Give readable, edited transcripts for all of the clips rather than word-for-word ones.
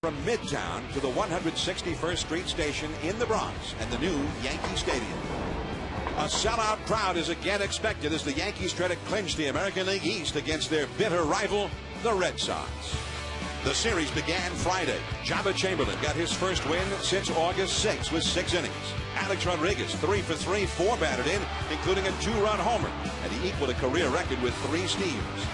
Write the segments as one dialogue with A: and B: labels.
A: From Midtown to the 161st Street Station in the Bronx and the new Yankee Stadium. A sellout crowd is again expected as the Yankees try to clinch the American League East against their bitter rival, the Red Sox. The series began Friday. Jabba Chamberlain got his first win since August 6 with 6 innings. Alex Rodriguez, 3 for 3, 4 batted in, including a 2-run homer, and he equaled a career record with 3 steals.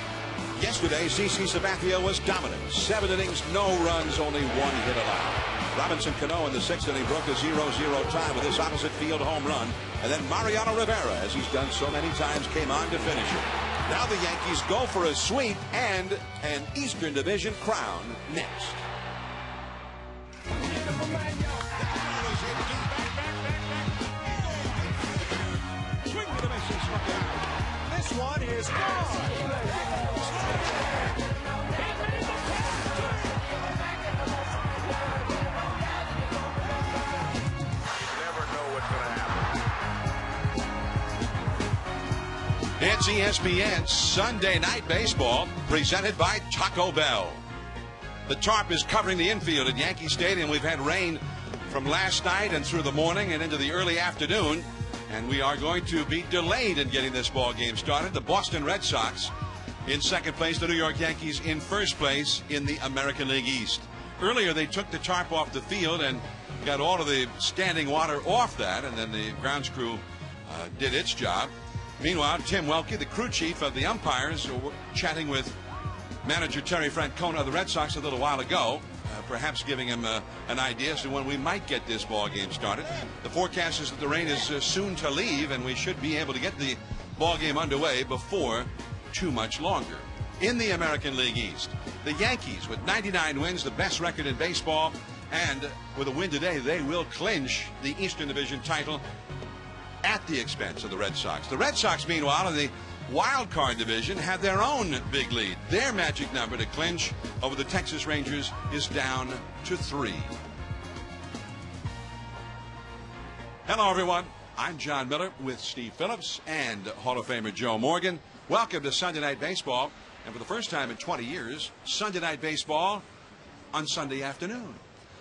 A: Yesterday, CC Sabathia was dominant. 7 innings, no runs, only 1 hit allowed. Robinson Cano in the 6th inning broke a 0-0 tie with his opposite field home run. And then Mariano Rivera, as he's done so many times, came on to finish it. Now the Yankees go for a sweep and an Eastern Division crown next.
B: This one is gone.
A: It's ESPN Sunday Night Baseball, presented by Taco Bell. The tarp is covering the infield at Yankee Stadium. We've had rain from last night and through the morning and into the early afternoon, and we are going to be delayed in getting this ball game started. The Boston Red Sox in second place, the New York Yankees in first place in the American League East. Earlier, they took the tarp off the field and got all of the standing water off that, and then the grounds crew did its job. Meanwhile, Tim Welke, the crew chief of the umpires, were chatting with manager Terry Francona of the Red Sox a little while ago, perhaps giving him an idea as to when we might get this ball game started. The forecast is that the rain is soon to leave, and we should be able to get the ball game underway before too much longer. In the American League East, the Yankees with 99 wins, the best record in baseball, and with a win today, they will clinch the Eastern Division title at the expense of the Red Sox. The Red Sox, meanwhile, in the wild card division, have their own big lead. Their magic number to clinch over the Texas Rangers is down to 3. Hello, everyone. I'm John Miller with Steve Phillips and Hall of Famer Joe Morgan. Welcome to Sunday Night Baseball. And for the first time in 20 years, Sunday Night Baseball on Sunday afternoon.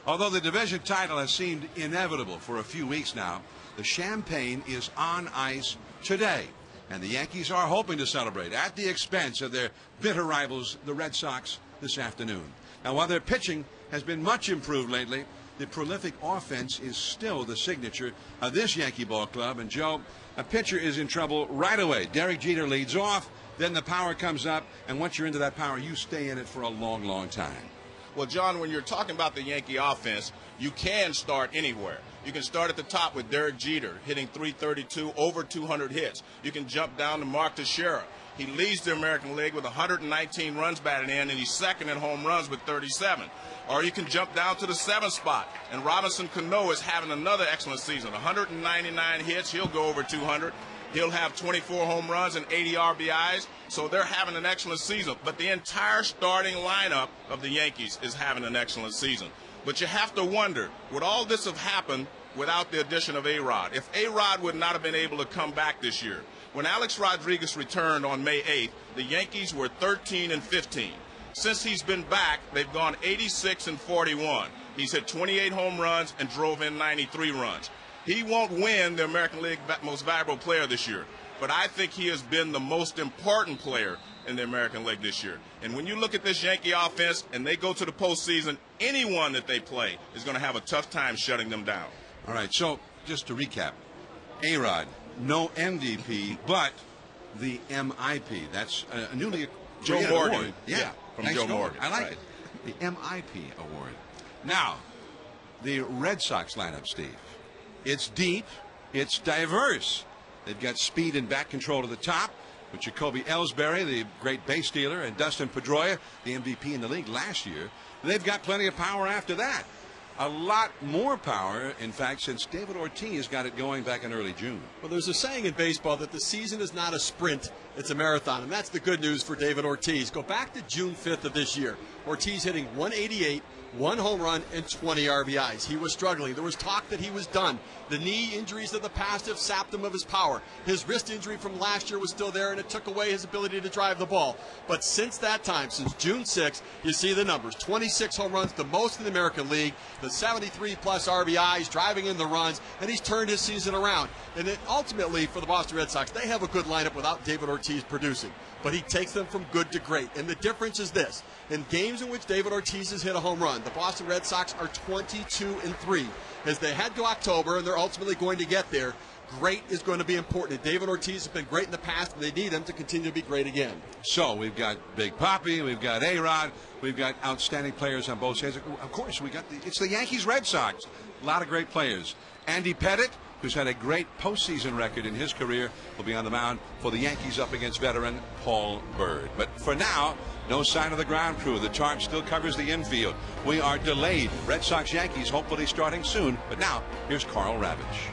A: Although the division title has seemed inevitable for a few weeks now, the champagne is on ice today, and the Yankees are hoping to celebrate at the expense of their bitter rivals, the Red Sox, this afternoon. Now, while their pitching has been much improved lately, the prolific offense is still the signature of this Yankee ball club. And, Joe, a pitcher is in trouble right away. Derek Jeter leads off, then the power comes up, and once you're into that power, you stay in it for a long, long time.
C: Well, John, when you're talking about the Yankee offense, you can start anywhere. You can start at the top with Derek Jeter, hitting .332, over 200 hits. You can jump down to Mark Teixeira. He leads the American League with 119 runs batted in, and he's second in home runs with 37. Or you can jump down to the 7th spot, and Robinson Cano is having another excellent season. 199 hits, he'll go over 200. He'll have 24 home runs and 80 RBIs, so they're having an excellent season. But the entire starting lineup of the Yankees is having an excellent season. But you have to wonder, would all this have happened without the addition of A-Rod? If A-Rod would not have been able to come back this year. When Alex Rodriguez returned on May 8th, the Yankees were 13-15. Since he's been back, they've gone 86-41. He's hit 28 home runs and drove in 93 runs. He won't win the American League Most Valuable Player this year, but I think he has been the most important player in the American League this year. And when you look at this Yankee offense and they go to the postseason, anyone that they play is going to have a tough time shutting them down.
A: All right, so just to recap, A-Rod, no MVP, but the MIP. That's a newly
C: Joe Morgan.
A: Award. Yeah,
C: from
A: thanks,
C: Joe Morgan.
A: I like it. The MIP award. Now, the Red Sox lineup, Steve. It's deep. It's diverse. They've got speed and bat control to the top with Jacoby Ellsbury, the great base stealer, and Dustin Pedroia, the MVP in the league last year. They've got plenty of power after that. A lot more power, in fact, since David Ortiz got it going back in early June.
D: Well, there's a saying in baseball that the season is not a sprint, it's a marathon, and that's the good news for David Ortiz. Go back to June 5th of this year. Ortiz hitting 188 1 home run and 20 RBIs. He was struggling. There was talk that he was done. The knee injuries of the past have sapped him of his power. His wrist injury from last year was still there, and it took away his ability to drive the ball. But since that time, since June 6th, you see the numbers. 26 home runs, the most in the American League, the 73-plus RBIs, driving in the runs, and he's turned his season around. And then ultimately, for the Boston Red Sox, they have a good lineup without David Ortiz producing. But he takes them from good to great. And the difference is this. In games in which David Ortiz has hit a home run, the Boston Red Sox are 22-3. As they head to October, and they're ultimately going to get there, great is going to be important. And David Ortiz has been great in the past, and they need him to continue to be great again.
A: So we've got Big Papi, we've got A-Rod, we've got outstanding players on both sides. Of course, it's the Yankees Red Sox. A lot of great players. Andy Pettitte, who's had a great postseason record in his career, will be on the mound for the Yankees up against veteran Paul Bird. But for now, no sign of the ground crew. The tarp still covers the infield. We are delayed. Red Sox-Yankees hopefully starting soon. But now, here's Carl Ravitch.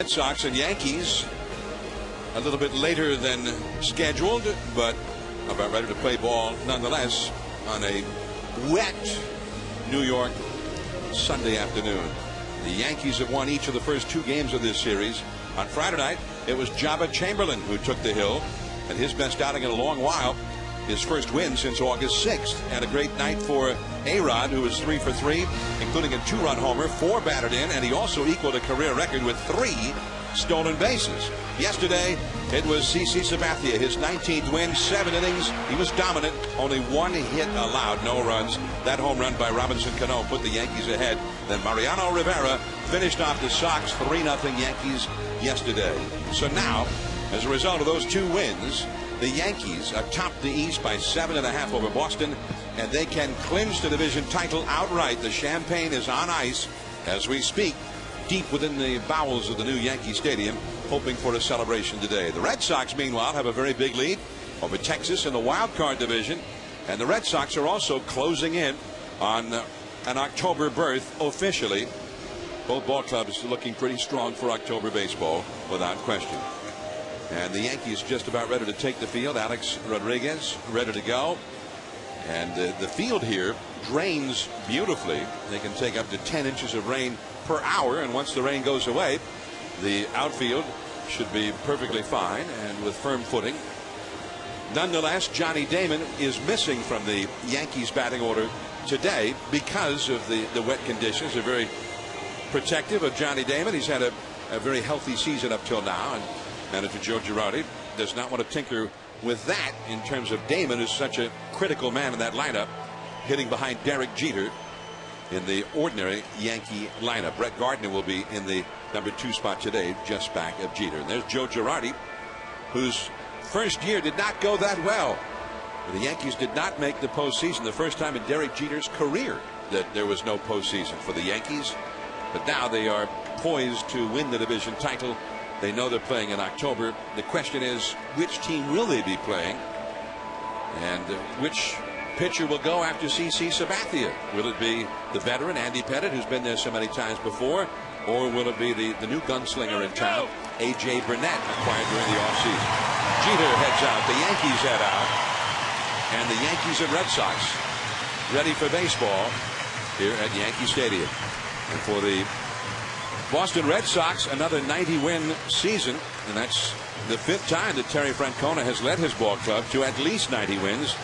A: Red Sox and Yankees a little bit later than scheduled, but about ready to play ball nonetheless on a wet New York Sunday afternoon. The Yankees have won each of the first 2 games of this series. On Friday night, it was Jabba Chamberlain who took the hill, and his best outing in a long while. His first win since August 6th. And a great night for A-Rod, who was 3 for 3, including a 2-run homer, 4 batted in, and he also equaled a career record with 3 stolen bases. Yesterday, it was CC Sabathia, his 19th win, 7 innings. He was dominant, only 1 hit allowed, no runs. That home run by Robinson Cano put the Yankees ahead. Then Mariano Rivera finished off the Sox 3-0 Yankees yesterday. So now, as a result of those 2 wins, the Yankees are top the East by 7.5 over Boston, and they can clinch the division title outright. The champagne is on ice as we speak, deep within the bowels of the new Yankee Stadium, hoping for a celebration today. The Red Sox, meanwhile, have a very big lead over Texas in the wild card division, and the Red Sox are also closing in on an October berth officially. Both ball clubs looking pretty strong for October baseball, without question. And the Yankees just about ready to take the field. Alex Rodriguez ready to go. And the field here drains beautifully. They can take up to 10 inches of rain per hour. And once the rain goes away, the outfield should be perfectly fine and with firm footing. Nonetheless, Johnny Damon is missing from the Yankees batting order today because of the wet conditions. They're very protective of Johnny Damon. He's had a very healthy season up till now. And manager Joe Girardi does not want to tinker with that in terms of Damon, who's such a critical man in that lineup, hitting behind Derek Jeter in the ordinary Yankee lineup. Brett Gardner will be in the number 2 spot today, just back of Jeter. And there's Joe Girardi, whose first year did not go that well. The Yankees did not make the postseason, the first time in Derek Jeter's career that there was no postseason for the Yankees. But now they are poised to win the division title. They know they're playing in October. The question is, which team will they be playing? And which pitcher will go after CC Sabathia? Will it be the veteran Andy Pettitte, who's been there so many times before? Or will it be the new gunslinger in town, A.J. Burnett, acquired during the offseason? Jeter heads out. The Yankees head out. And the Yankees and Red Sox ready for baseball here at Yankee Stadium. And for the Boston Red Sox, another 90-win season, and that's the 5th time that Terry Francona has led his ball club to at least 90 wins,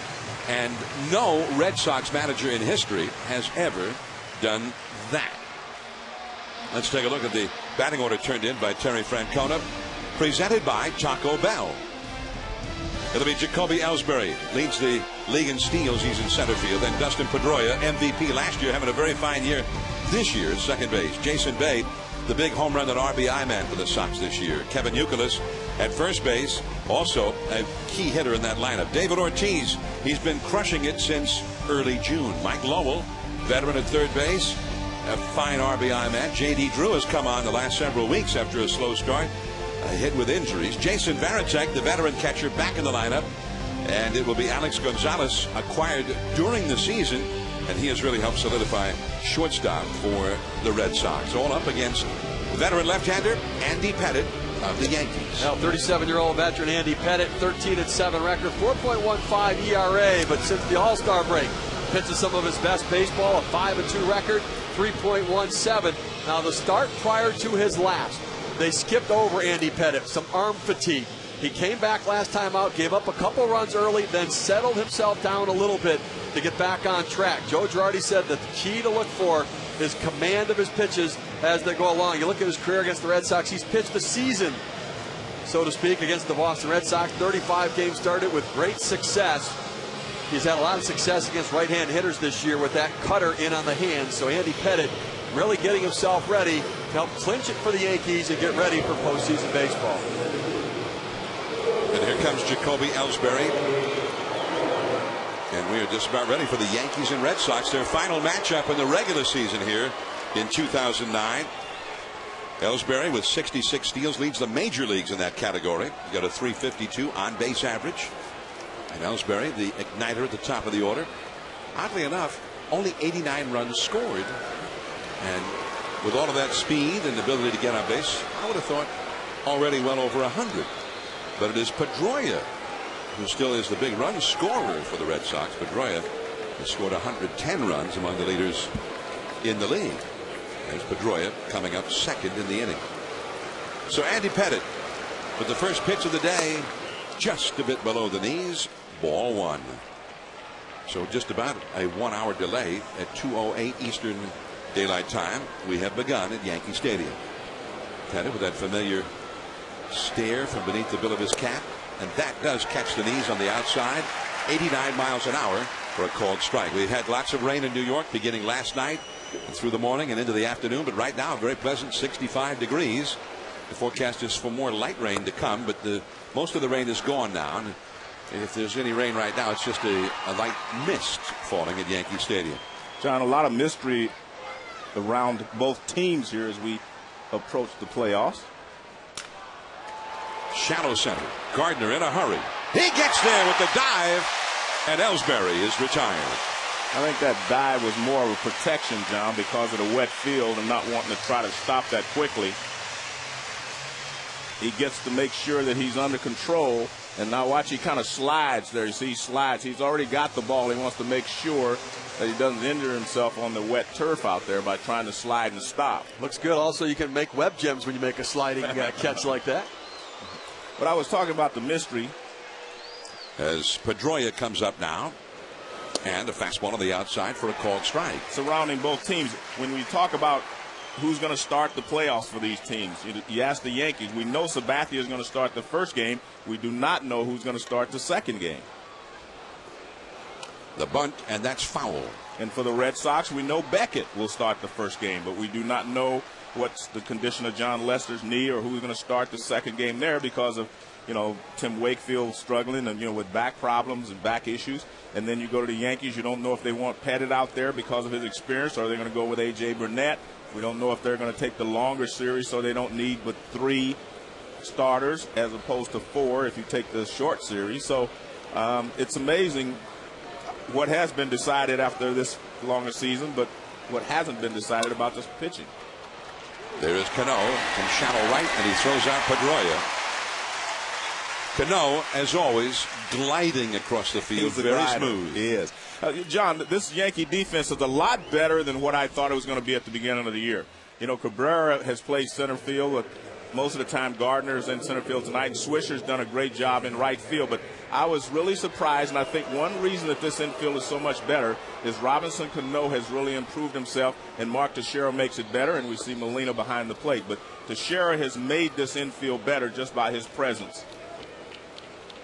A: and no Red Sox manager in history has ever done that. Let's take a look at the batting order turned in by Terry Francona, presented by Taco Bell. It'll be Jacoby Ellsbury, leads the league in steals. He's in center field. Then Dustin Pedroia, MVP last year, having a very fine year this year at second base. Jason Bay, the big home run and RBI man for the Sox this year. Kevin Youkilis at first base, also a key hitter in that lineup. David Ortiz, he's been crushing it since early June. Mike Lowell, veteran at third base, a fine RBI man. J.D. Drew has come on the last several weeks after a slow start, hit with injuries. Jason Varitek, the veteran catcher, back in the lineup. And it will be Alex Gonzalez, acquired during the season, and he has really helped solidify shortstop for the Red Sox. All up against veteran left-hander Andy Pettitte of the Yankees.
D: Now 37-year-old veteran Andy Pettitte, 13-7 record, 4.15 ERA, but since the All-Star break, pitches some of his best baseball, a 5-2 record, 3.17. Now the start prior to his last, they skipped over Andy Pettitte, some arm fatigue. He came back last time out, gave up a couple runs early, then settled himself down a little bit to get back on track. Joe Girardi said that the key to look for is command of his pitches as they go along. You look at his career against the Red Sox, he's pitched the season, so to speak, against the Boston Red Sox. 35 games started with great success. He's had a lot of success against right-hand hitters this year with that cutter in on the hand. So Andy Pettitte really getting himself ready to help clinch it for the Yankees and get ready for postseason baseball.
A: And here comes Jacoby Ellsbury. And we are just about ready for the Yankees and Red Sox, their final matchup in the regular season here in 2009. Ellsbury with 66 steals leads the major leagues in that category. He's got a .352 on-base average. And Ellsbury, the igniter at the top of the order. Oddly enough, only 89 runs scored. And with all of that speed and ability to get on base, I would have thought already well over 100. But it is Pedroia who still is the big run scorer for the Red Sox. Pedroia has scored 110 runs, among the leaders in the league. There's Pedroia coming up second in the inning. So Andy Pettitte with the first pitch of the day, just a bit below the knees, ball one. So just about a 1 hour delay at 2:08 Eastern Daylight Time. We have begun at Yankee Stadium. Pettitte with that familiar stare from beneath the bill of his cap, and that does catch the knees on the outside. 89 miles an hour for a called strike. We've had lots of rain in New York beginning last night and through the morning and into the afternoon, but right now very pleasant 65 degrees. The forecast is for more light rain to come, but most of the rain is gone now. And if there's any rain right now, it's just a light mist falling at Yankee Stadium.
C: John, a lot of mystery around both teams here as we approach the playoffs.
A: Shallow center. Gardner in a hurry. He gets there with the dive, and Ellsbury is retired.
C: I think that dive was more of a protection, John, because of the wet field and not wanting to try to stop that quickly. He gets to make sure that he's under control. And now watch, he kind of slides there. You see, he slides. He's already got the ball. He wants to make sure that he doesn't injure himself on the wet turf out there by trying to slide and stop.
D: Looks good. Also, you can make web gems when you make a sliding catch like that.
C: But I was talking about the mystery.
A: As Pedroia comes up now, and a fastball on the outside for a called strike.
C: Surrounding both teams, when we talk about who's going to start the playoffs for these teams, you ask the Yankees. We know Sabathia is going to start the first game. We do not know who's going to start the second game.
A: The bunt, and that's foul.
C: And for the Red Sox, we know Beckett will start the first game, but we do not know what's the condition of John Lester's knee or who's going to start the second game there because of, Tim Wakefield struggling and, with back problems and back issues. And then you go to the Yankees, you don't know if they want Pettitte out there because of his experience, or they're going to go with A.J. Burnett. We don't know if they're going to take the longer series so they don't need but 3 starters as opposed to 4 if you take the short series. So it's amazing what has been decided after this longer season, but what hasn't been decided about this pitching.
A: There is Cano from shallow right, and he throws out Pedroia. Cano, as always, gliding across the field, very smooth.
C: He is. John, this Yankee defense is a lot better than what I thought it was going to be at the beginning of the year. Cabrera has played center field. Most of the time, Gardner's in center field tonight, and Swisher's done a great job in right field. But I was really surprised, and I think one reason that this infield is so much better is Robinson Cano has really improved himself, and Mark Teixeira makes it better, and we see Molina behind the plate. But Teixeira has made this infield better just by his presence.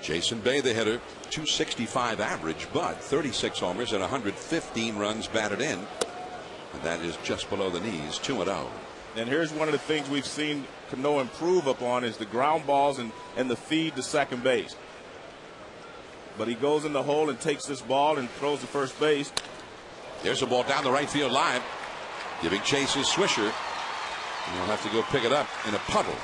A: Jason Bay, the hitter, 265 average, but 36 homers and 115 runs batted in. And that is just below the knees, 2-0.
C: And here's one of the things we've seen Cano improve upon is the ground balls and the feed to second base. But he goes in the hole and takes this ball and throws to first base.
A: There's a ball down the right field line. Giving chase is Swisher. And he'll have to go pick it up in a puddle.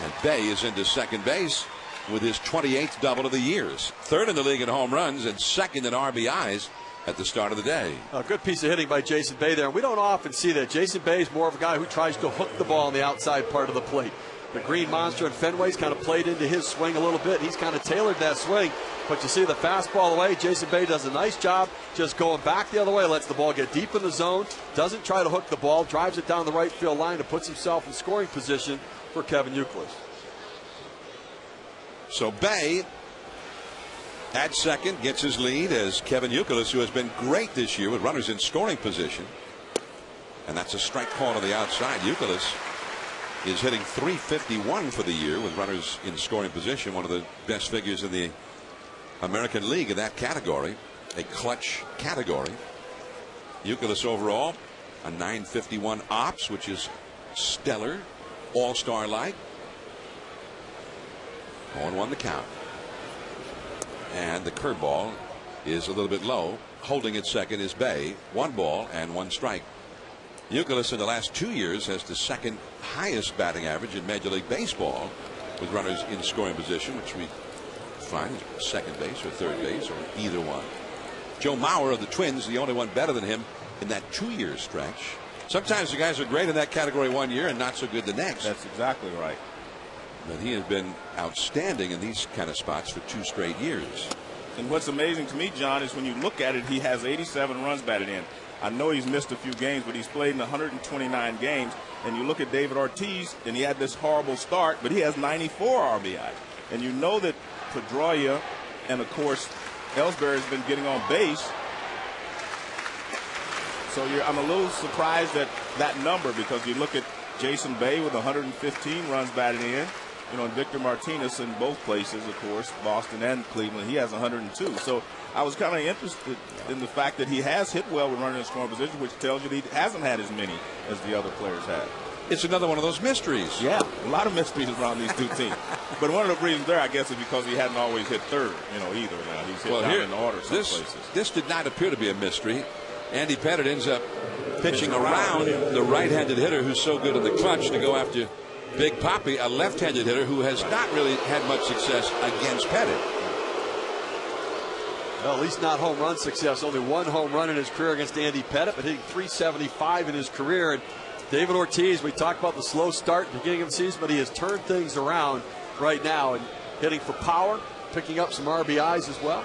A: And Bay is into second base with his 28th double of the years. 3rd in the league in home runs and 2nd in RBIs at the start of the day.
D: A good piece of hitting by Jason Bay there. We don't often see that. Jason Bay is more of a guy who tries to hook the ball on the outside part of the plate. The Green Monster in Fenway's kind of played into his swing a little bit. He's kind of tailored that swing. But you see the fastball away. Jason Bay does a nice job just going back the other way. Lets the ball get deep in the zone. Doesn't try to hook the ball. Drives it down the right field line and puts himself in scoring position for Kevin Youkilis.
A: So Bay at second gets his lead as Kevin Youkilis, who has been great this year with runners in scoring position. And that's a strike call on the outside. Youkilis is hitting .351 for the year with runners in scoring position. One of the best figures in the American League in that category. A clutch category. Youkilis overall a .951 ops, which is stellar, all-star like. 0-1 the count. And the curveball is a little bit low. Holding at second is Bay. 1 ball and 1 strike. Youkilis in the last 2 years has the 2nd highest batting average in Major League Baseball with runners in scoring position, which we find second base or third base or either one. Joe Mauer of the Twins, the only one better than him in that 2-year stretch. Sometimes the guys are great in that category one year and not so good the next.
C: That's exactly right.
A: But he has been outstanding in these kind of spots for 2 straight years.
C: And what's amazing to me, John, is when you look at it, he has 87 runs batted in. I know he's missed a few games, but he's played in 129 games. And you look at David Ortiz, and he had this horrible start, but he has 94 RBI. And you know that Pedroia and, of course, Ellsbury has been getting on base. So I'm a little surprised at that number, because you look at Jason Bay with 115 runs batted in. You know, and Victor Martinez in both places, of course, Boston and Cleveland, he has 102. So I was kind of interested in the fact that he has hit well with running in scoring position, which tells you that he hasn't had as many as the other players have.
A: It's another one of those mysteries.
C: Yeah, a lot of mysteries around these two teams. But one of the reasons there, I guess, is because he hadn't always hit third, either. Now he's hit down in the order some places.
A: This did not appear to be a mystery. Andy Pettitte ends up pitching around the right-handed hitter who's so good in the clutch to go after Big Papi, a left-handed hitter who has not really had much success against Pettitte.
D: Well, at least not home run success. Only 1 home run in his career against Andy Pettitte, but hitting .375 in his career. And David Ortiz, we talked about the slow start at the beginning of the season, but he has turned things around right now and hitting for power, picking up some RBIs as well.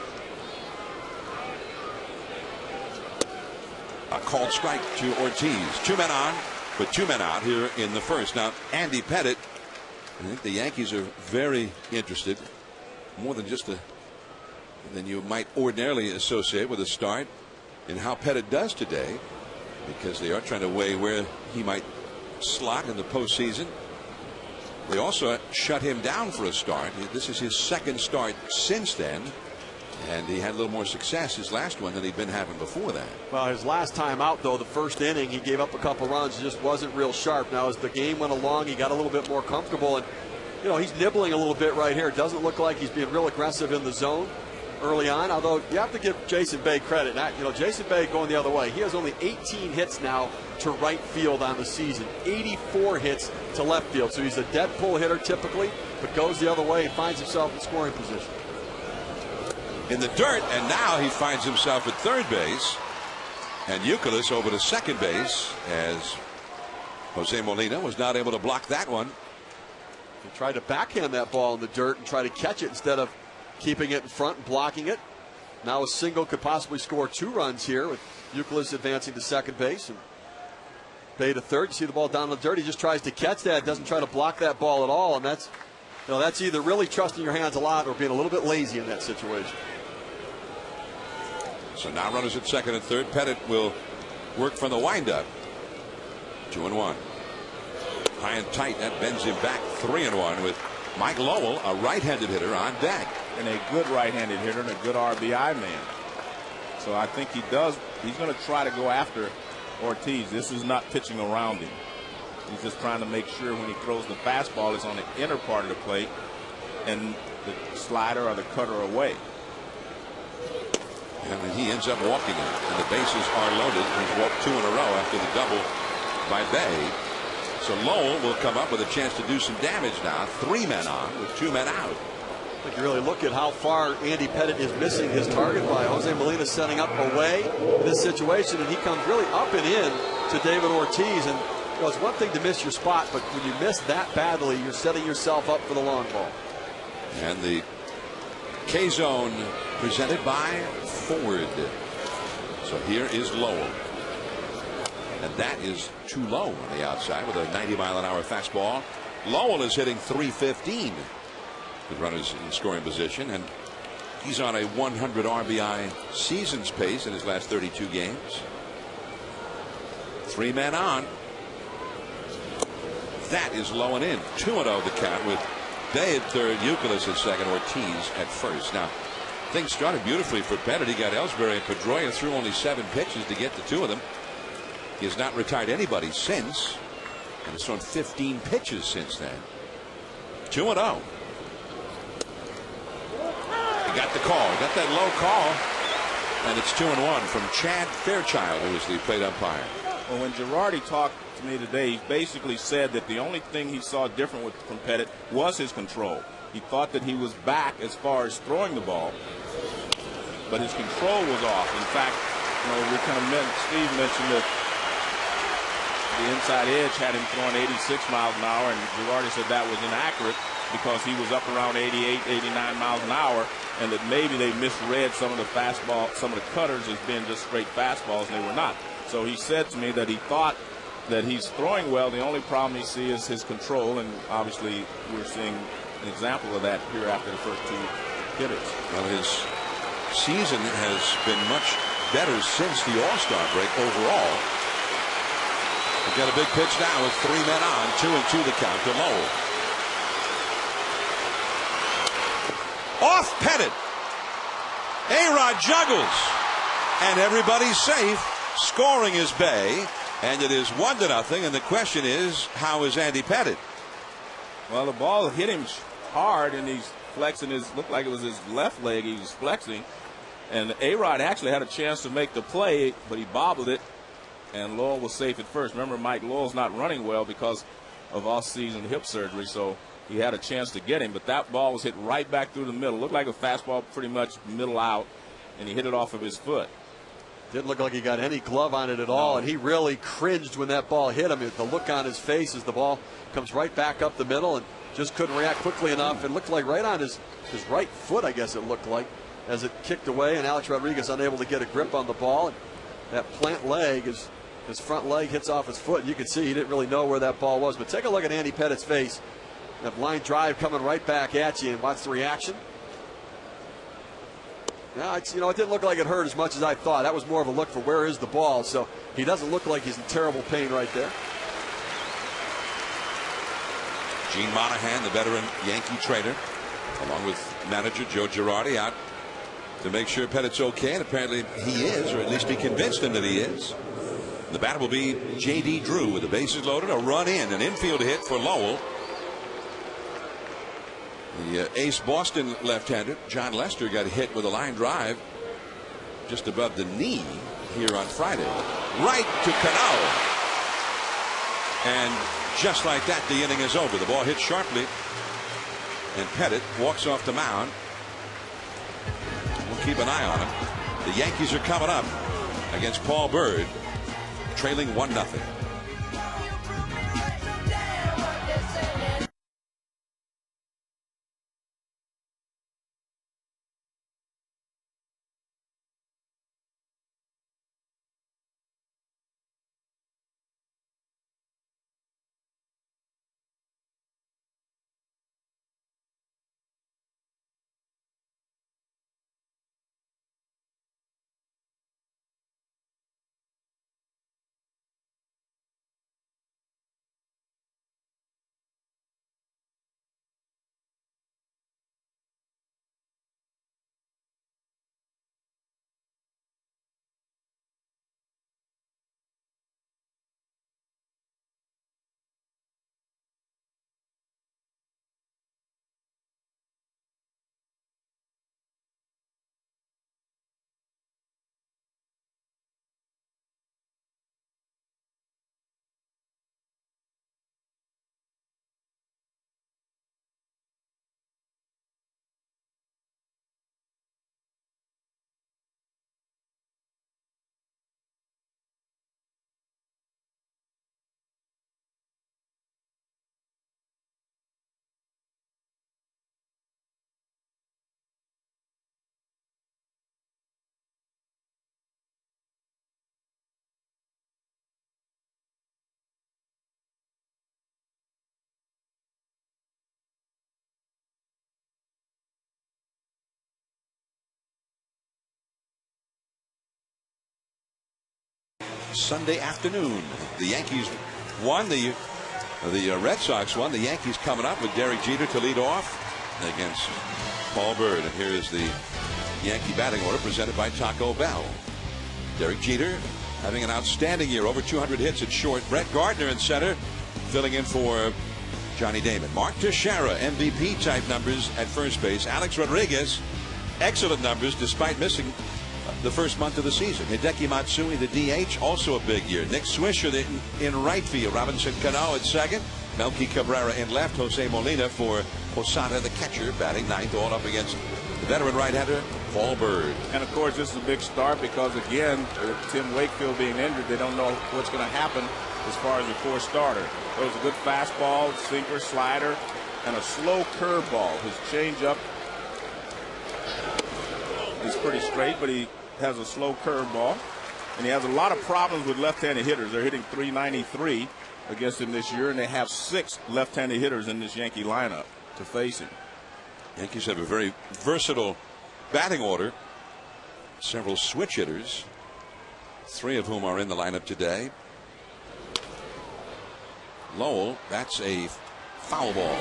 A: A called strike to Ortiz. 2 men on, but 2 men out here in the first. Now, Andy Pettitte, I think the Yankees are very interested, more than than you might ordinarily associate with a start, in how Pettitte does today, because they are trying to weigh where he might slot in the postseason. They also shut him down for a start. This is his 2nd start since then. And he had a little more success his last one than he'd been having before that.
D: Well, his last time out, though, the first inning, he gave up a couple runs. It just wasn't real sharp. Now, as the game went along, he got a little bit more comfortable. And, he's nibbling a little bit right here. It doesn't look like he's being real aggressive in the zone early on. Although, you have to give Jason Bay credit. Now, Jason Bay going the other way. He has only 18 hits now to right field on the season. 84 hits to left field. So he's a dead pull hitter typically, but goes the other way and finds himself in scoring position.
A: In the dirt, and now he finds himself at third base, and Youkilis over to second base, as Jose Molina was not able to block that one.
D: He tried to backhand that ball in the dirt and try to catch it instead of keeping it in front and blocking it. Now a single could possibly score 2 runs here, with Youkilis advancing to second base and Bay to third. You see the ball down in the dirt. He just tries to catch that, doesn't try to block that ball at all, and that's either really trusting your hands a lot or being a little bit lazy in that situation.
A: So now runners at second and third. Pettitte will work from the windup. 2-1. High and tight. That bends him back. 3-1 with Mike Lowell, a right-handed hitter, on deck.
C: And a good right-handed hitter and a good RBI man. So I think he's going to try to go after Ortiz. This is not pitching around him. He's just trying to make sure when he throws the fastball, it's on the inner part of the plate and the slider or the cutter away.
A: And he ends up walking it, and the bases are loaded. He's walked 2 in a row after the double by Bay. So Lowell will come up with a chance to do some damage now. 3 men on with 2 men out.
D: I think you really look at how far Andy Pettitte is missing his target by. Jose Molina setting up away in this situation, and he comes really up and in to David Ortiz. And it's one thing to miss your spot, but when you miss that badly, you're setting yourself up for the long ball.
A: And the K-zone presented by Ford. So here is Lowell. And that is too low on the outside with a 90-mile-an-hour fastball. Lowell is hitting .315 with runners in scoring position, and he's on a 100 RBI season's pace in his last 32 games. 3 men on. That is low and in. 2-0 the count with Bay at third, Youkilis at second, Ortiz at first. Now, things started beautifully for Pettitte. He got Ellsbury and Pedroia through only 7 pitches to get the 2 of them. He has not retired anybody since, and has thrown 15 pitches since then. 2-0. He got the call. He got that low call, and it's 2-1 from Chad Fairchild, who is the plate umpire.
C: Well, when Girardi talked to me today, he basically said that the only thing he saw different from Pettitte was his control. He thought that he was back as far as throwing the ball, but his control was off. In fact, we kind of Steve mentioned that
E: the inside edge had him throwing 86 miles an hour, and Girardi said that was inaccurate because he was up around 88, 89 miles an hour, and that maybe they misread some of the fastball, some of the cutters as being just straight fastballs, and they were not. So he said to me that he thought that he's throwing well. The only problem he sees is his control, and obviously we're seeing an example of that here after the first two hitters.
A: Well, his season has been much better since the All-Star break overall. We've got a big pitch now with 3 men on, 2-2 the count to Lowell. Off Pettit. A-Rod juggles, and everybody's safe. Scoring is Bay, and it is 1-0. And the question is, how is Andy Pettit?
E: Well, the ball hit him hard, and he's flexing his, looked like it was his left leg he was flexing. And A-Rod actually had a chance to make the play, but he bobbled it, and Lowell was safe at first. Remember, Mike Lowell's not running well because of off-season hip surgery, so he had a chance to get him, but that ball was hit right back through the middle. Looked like a fastball pretty much middle out, and he hit it off of his foot.
D: Didn't look like he got any glove on it at all, and he really cringed when that ball hit him. The look on his face as the ball comes right back up the middle, and just couldn't react quickly enough. It looked like right on his right foot, I guess it looked like, as it kicked away, and Alex Rodriguez unable to get a grip on the ball. And that plant leg, his front leg hits off his foot. You can see he didn't really know where that ball was. But take a look at Andy Pettit's face. That line drive coming right back at you, and watch the reaction. Now, it didn't look like it hurt as much as I thought. That was more of a look for where is the ball. So he doesn't look like he's in terrible pain right there.
A: Gene Monahan, the veteran Yankee trainer, along with manager Joe Girardi, out to make sure Pettit's okay, and apparently he is, or at least be convinced him that he is. The batter will be J.D. Drew with the bases loaded, a run in, an infield hit for Lowell. The ace Boston left-hander John Lester got hit with a line drive just above the knee here on Friday, right to Cano, and just like that the inning is over. The ball hits sharply, and Pettit walks off the mound. We'll keep an eye on him. The Yankees are coming up against Paul Byrd, trailing 1-0. Sunday afternoon, the Yankees won, the Red Sox won. The Yankees coming up with Derek Jeter to lead off against Paul Byrd. And here is the Yankee batting order presented by Taco Bell. Derek Jeter having an outstanding year, over 200 hits at short. Brett Gardner in center, filling in for Johnny Damon. Mark Teixeira, MVP type numbers at first base. Alex Rodriguez, excellent numbers despite missing the first month of the season. Hideki Matsui, the DH, also a big year. Nick Swisher in right field. Robinson Cano at second. Melky Cabrera in left. Jose Molina for Posada, the catcher, batting ninth, all up against veteran right-hander Paul Bird.
E: And of course, this is a big start because, again, with Tim Wakefield being injured, they don't know what's going to happen as far as the fourth starter. Throws a good fastball, sinker, slider, and a slow curveball. His changeup is pretty straight, but he has a slow curveball. And he has a lot of problems with left-handed hitters. They're hitting .393 against him this year, and they have 6 left-handed hitters in this Yankee lineup to face him.
A: Yankees have a very versatile batting order. Several switch hitters, 3 of whom are in the lineup today. Lowell, that's a foul ball.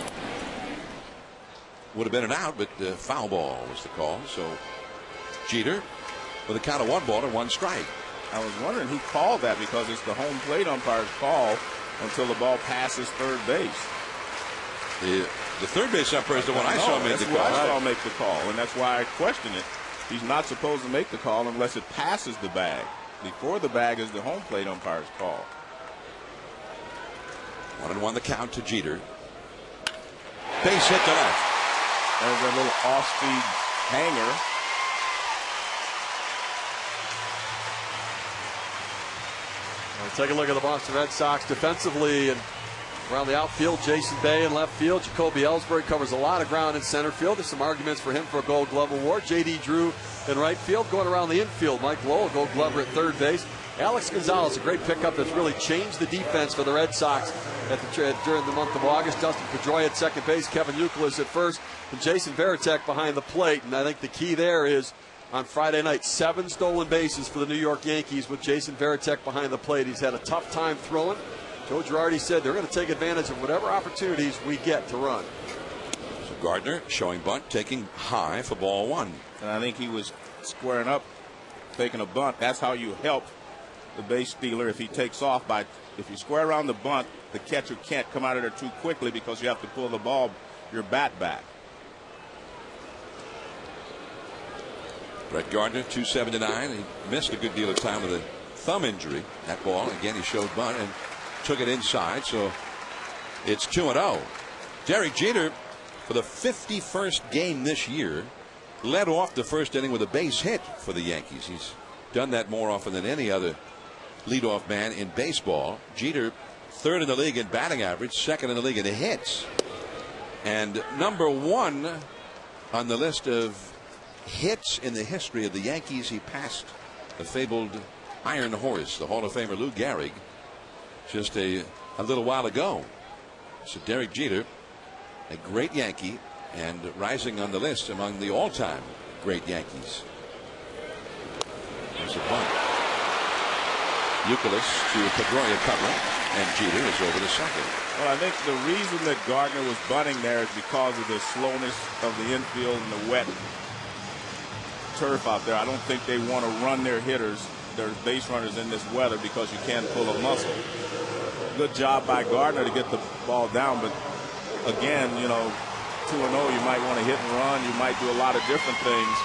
A: Would have been an out, but foul ball was the call. So Jeter with a count of 1 ball and 1 strike.
E: I was wondering, he called that because it's the home plate umpire's call until the ball passes third base.
A: The third base umpire is the one I saw make the call.
E: I saw make the call, and that's why I question it. He's not supposed to make the call unless it passes the bag. Before the bag is the home plate umpire's call.
A: 1-1 the count to Jeter. Base hit to left.
E: There's a little off-speed hanger.
D: Take a look at the Boston Red Sox defensively and around the outfield. Jason Bay in left field. Jacoby Ellsbury covers a lot of ground in center field. There's some arguments for him for a Gold Glove award. J.D. Drew in right field. Going around the infield, Mike Lowell, Gold Glover at third base. Alex Gonzalez, a great pickup that's really changed the defense for the Red Sox during the month of August. Dustin Pedroia at second base. Kevin Youkilis at first. And Jason Varitek behind the plate. And I think the key there is, on Friday night, 7 stolen bases for the New York Yankees with Jason Varitek behind the plate. He's had a tough time throwing. Joe Girardi said they're going to take advantage of whatever opportunities we get to run.
A: So Gardner showing bunt, taking high for ball 1.
E: And I think he was squaring up, taking a bunt. That's how you help the base stealer if he takes off. If you square around the bunt, the catcher can't come out of there too quickly because you have to pull the ball, your bat back.
A: Brett Gardner, 279. He missed a good deal of time with a thumb injury. That ball, again, he showed bunt and took it inside. So it's 2-0. Derek Jeter, for the 51st game this year, led off the first inning with a base hit for the Yankees. He's done that more often than any other leadoff man in baseball. Jeter, 3rd in the league in batting average, 2nd in the league in hits, and number 1 on the list of hits in the history of the Yankees. He passed the fabled Iron Horse, the Hall of Famer Lou Gehrig, just a little while ago. So Derek Jeter, a great Yankee, and rising on the list among the all-time great Yankees. There's a bunt. Youkilis to Pedroia covering, and Jeter is over to second.
E: Well, I think the reason that Gardner was bunting there is because of the slowness of the infield and the wet turf out there. I don't think they want to run their hitters, their base runners, in this weather because you can't pull a muscle. Good job by Gardner to get the ball down, but again, 2-0, you might want to hit and run. You might do a lot of different things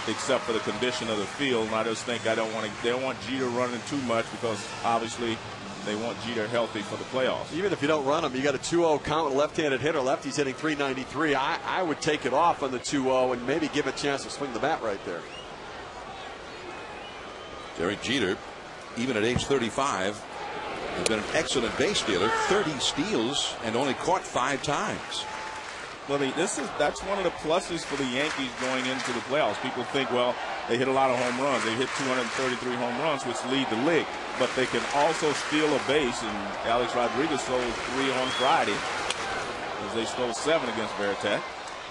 E: except for the condition of the field. And I just think they don't want Jeter running too much because obviously they want Jeter healthy for the playoffs.
D: Even if you don't run him, you got a 2-0 count with a left-handed hitter. Lefty's hitting .393. I would take it off on the 2-0 and maybe give a chance to swing the bat right there.
A: Derek Jeter, even at age 35, has been an excellent base stealer. 30 steals and only caught 5 times.
E: Well, that's one of the pluses for the Yankees going into the playoffs. People think, well, they hit a lot of home runs. They hit 233 home runs, which lead the league. But they can also steal a base, and Alex Rodriguez stole 3 on Friday, as they stole 7 against Varitek.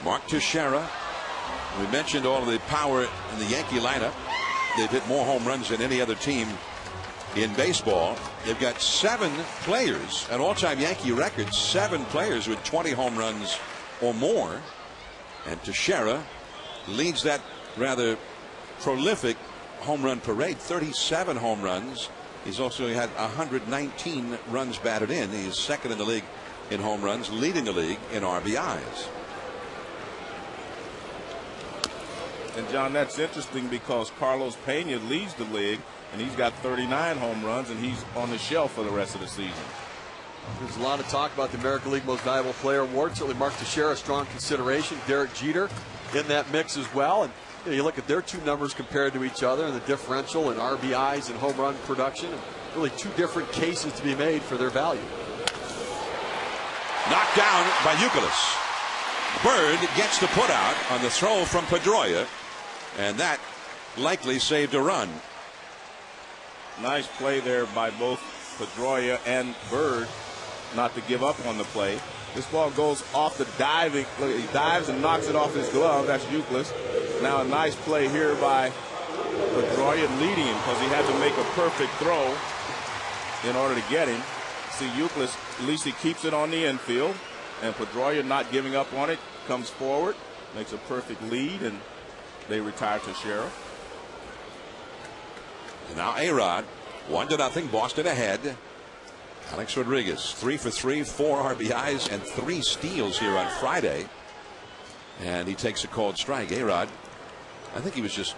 A: Mark Teixeira. We mentioned all of the power in the Yankee lineup. They've hit more home runs than any other team in baseball. They've got 7 players, an all-time Yankee record, 7 players with 20 home runs or more. And Teixeira leads that rather prolific home run parade, 37 home runs. He's also had 119 runs batted in. He's 2nd in the league in home runs, leading the league in RBIs.
E: And John, that's interesting because Carlos Pena leads the league, and he's got 39 home runs, and he's on the shelf for the rest of the season.
D: There's a lot of talk about the American League Most Valuable Player award. Certainly Mark Teixeira, strong consideration. Derek Jeter in that mix as well. And you look at their two numbers compared to each other and the differential in RBIs and home run production. And really two different cases to be made for their value.
A: Knocked down by Youkilis. Bird gets the put out on the throw from Pedroia, and that likely saved a run.
E: Nice play there by both Pedroia and Bird not to give up on the play. This ball goes off the diving. Look, he dives and knocks it off his glove. That's Youkilis. Now a nice play here by Pedroia leading him because he had to make a perfect throw in order to get him. See, Youkilis, at least he keeps it on the infield. And Pedroia not giving up on it, comes forward, makes a perfect lead, and they retire to Sheriff.
A: And now A-Rod, 1-0, Boston ahead. Alex Rodriguez, 3 for 3, 4 RBIs, and 3 steals here on Friday. And he takes a called strike. A-Rod, I think he was just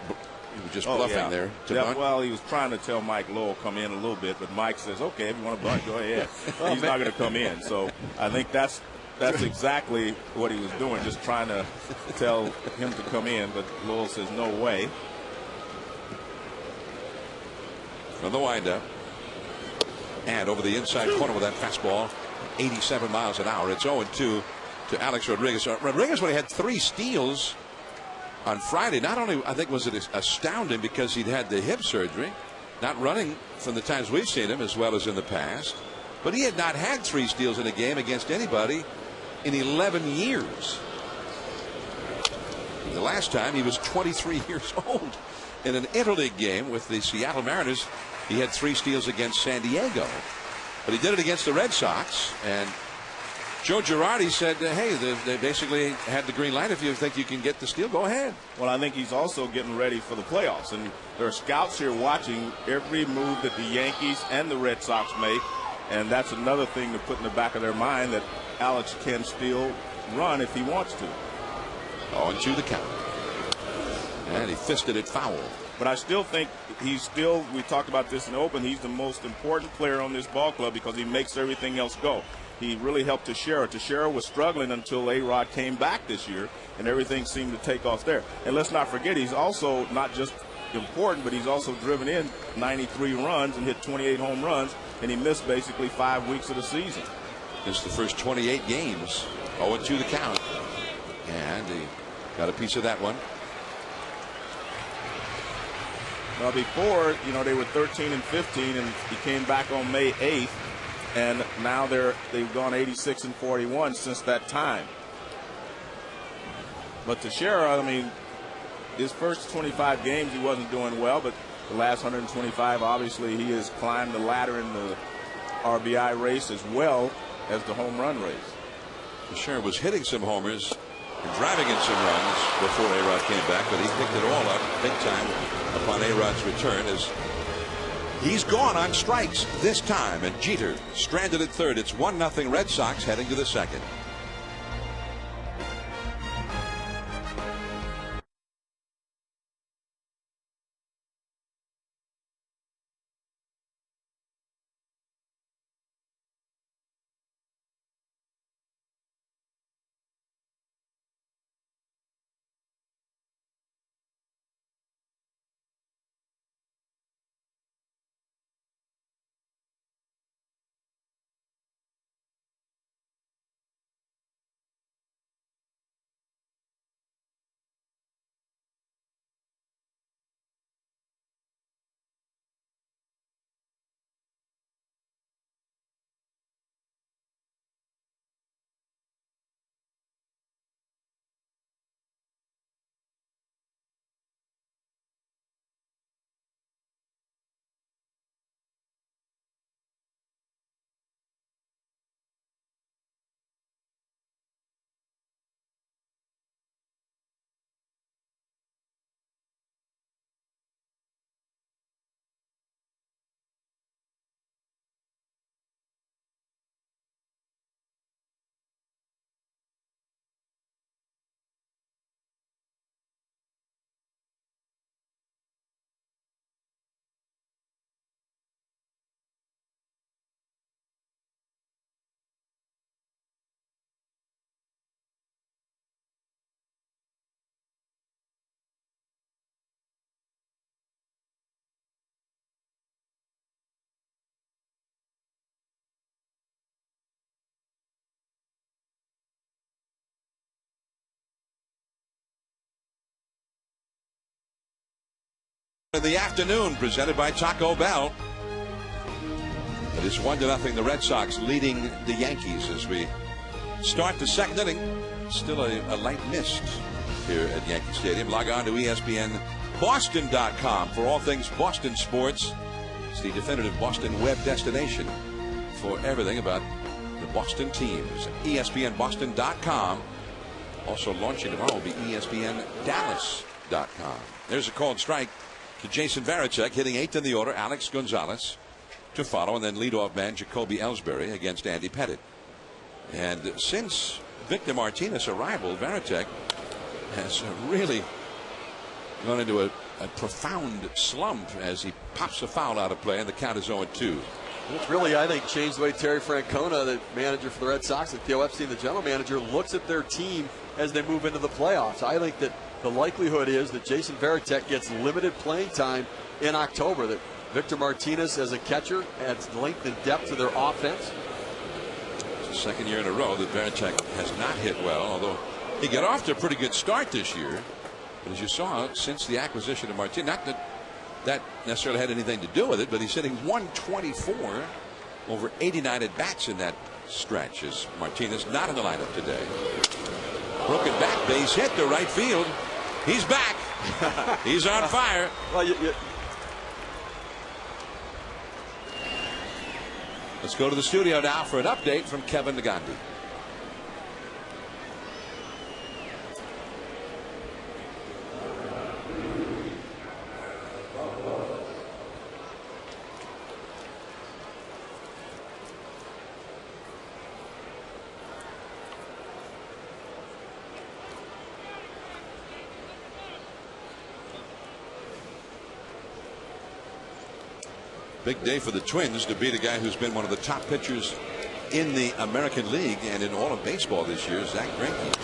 A: bluffing there.
E: Well, he was trying to tell Mike Lowell come in a little bit, but Mike says, okay, if you want to bunt, go ahead. He's not going to come in. So I think that's exactly what he was doing, just trying to tell him to come in, but Lowell says no way.
A: From the windup. And over the inside corner with that fastball, 87 miles an hour. It's 0-2 to Alex Rodriguez. Rodriguez, when he had 3 steals on Friday, not only I think was it astounding because he'd had the hip surgery, not running from the times we've seen him as well as in the past, but he had not had 3 steals in a game against anybody in 11 years. The last time he was 23 years old in an interleague game with the Seattle Mariners. He had 3 steals against San Diego, but he did it against the Red Sox. And Joe Girardi said, hey, they basically had the green light. If you think you can get the steal, go ahead.
E: Well, I think he's also getting ready for the playoffs. And there are scouts here watching every move that the Yankees and the Red Sox make. And that's another thing to put in the back of their mind, that Alex can still run if he wants to.
A: 0-2 the count. And he fisted it foul.
E: But I still think we talked about this in the open, he's the most important player on this ball club because he makes everything else go. He really helped Teixeira. Teixeira was struggling until A-Rod came back this year, and everything seemed to take off there. And let's not forget, he's also not just important, but he's also driven in 93 runs and hit 28 home runs, and he missed basically 5 weeks of the season.
A: It's the first 28 games. 0-2 the count. And he got a piece of that one.
E: Well, before, they were 13 and 15, and he came back on May 8th, and now they've gone 86 and 41 since that time. But Teixeira, his first 25 games he wasn't doing well, but the last 125, obviously, he has climbed the ladder in the RBI race as well as the home run race.
A: Teixeira was hitting some homers and driving in some runs before A-Rod came back, but he picked it all up big time upon A-Rod's return as he's gone on strikes this time, and Jeter stranded at third. It's 1-0 Red Sox heading to the second. In the afternoon, presented by Taco Bell. It is 1-0, the Red Sox leading the Yankees as we start the second inning. Still a light mist here at Yankee Stadium. Log on to ESPNBoston.com for all things Boston sports. It's the definitive Boston web destination for everything about the Boston teams. ESPNBoston.com. Also launching tomorrow will be ESPNDallas.com. There's a called strike to Jason Varitek, hitting 8th in the order. Alex Gonzalez to follow, and then leadoff man Jacoby Ellsbury against Andy Pettitte. And since Victor Martinez's arrival, Varitek has really gone into a profound slump as he pops a foul out of play, and the count is 0-2.
D: It's really, I think, changed the way Terry Francona, the manager for the Red Sox, and Theo Epstein, the general manager, looks at their team as they move into the playoffs. I think that the likelihood is that Jason Varitek gets limited playing time in October, that Victor Martinez as a catcher adds length and depth to their offense.
A: It's the second year in a row that Varitek has not hit well, although he got off to a pretty good start this year. But as you saw, since the acquisition of Martinez, not that that necessarily had anything to do with it, but he's hitting 124 over 89 at bats in that stretch, as Martinez not in the lineup today. Broken back, base hit to right field. He's back. He's on fire.
D: Well,
A: Let's go to the studio now for an update from Kevin Negandhi. Big day for the Twins to beat a guy who's been one of the top pitchers in the American League and in all of baseball this year, Zach Greinke.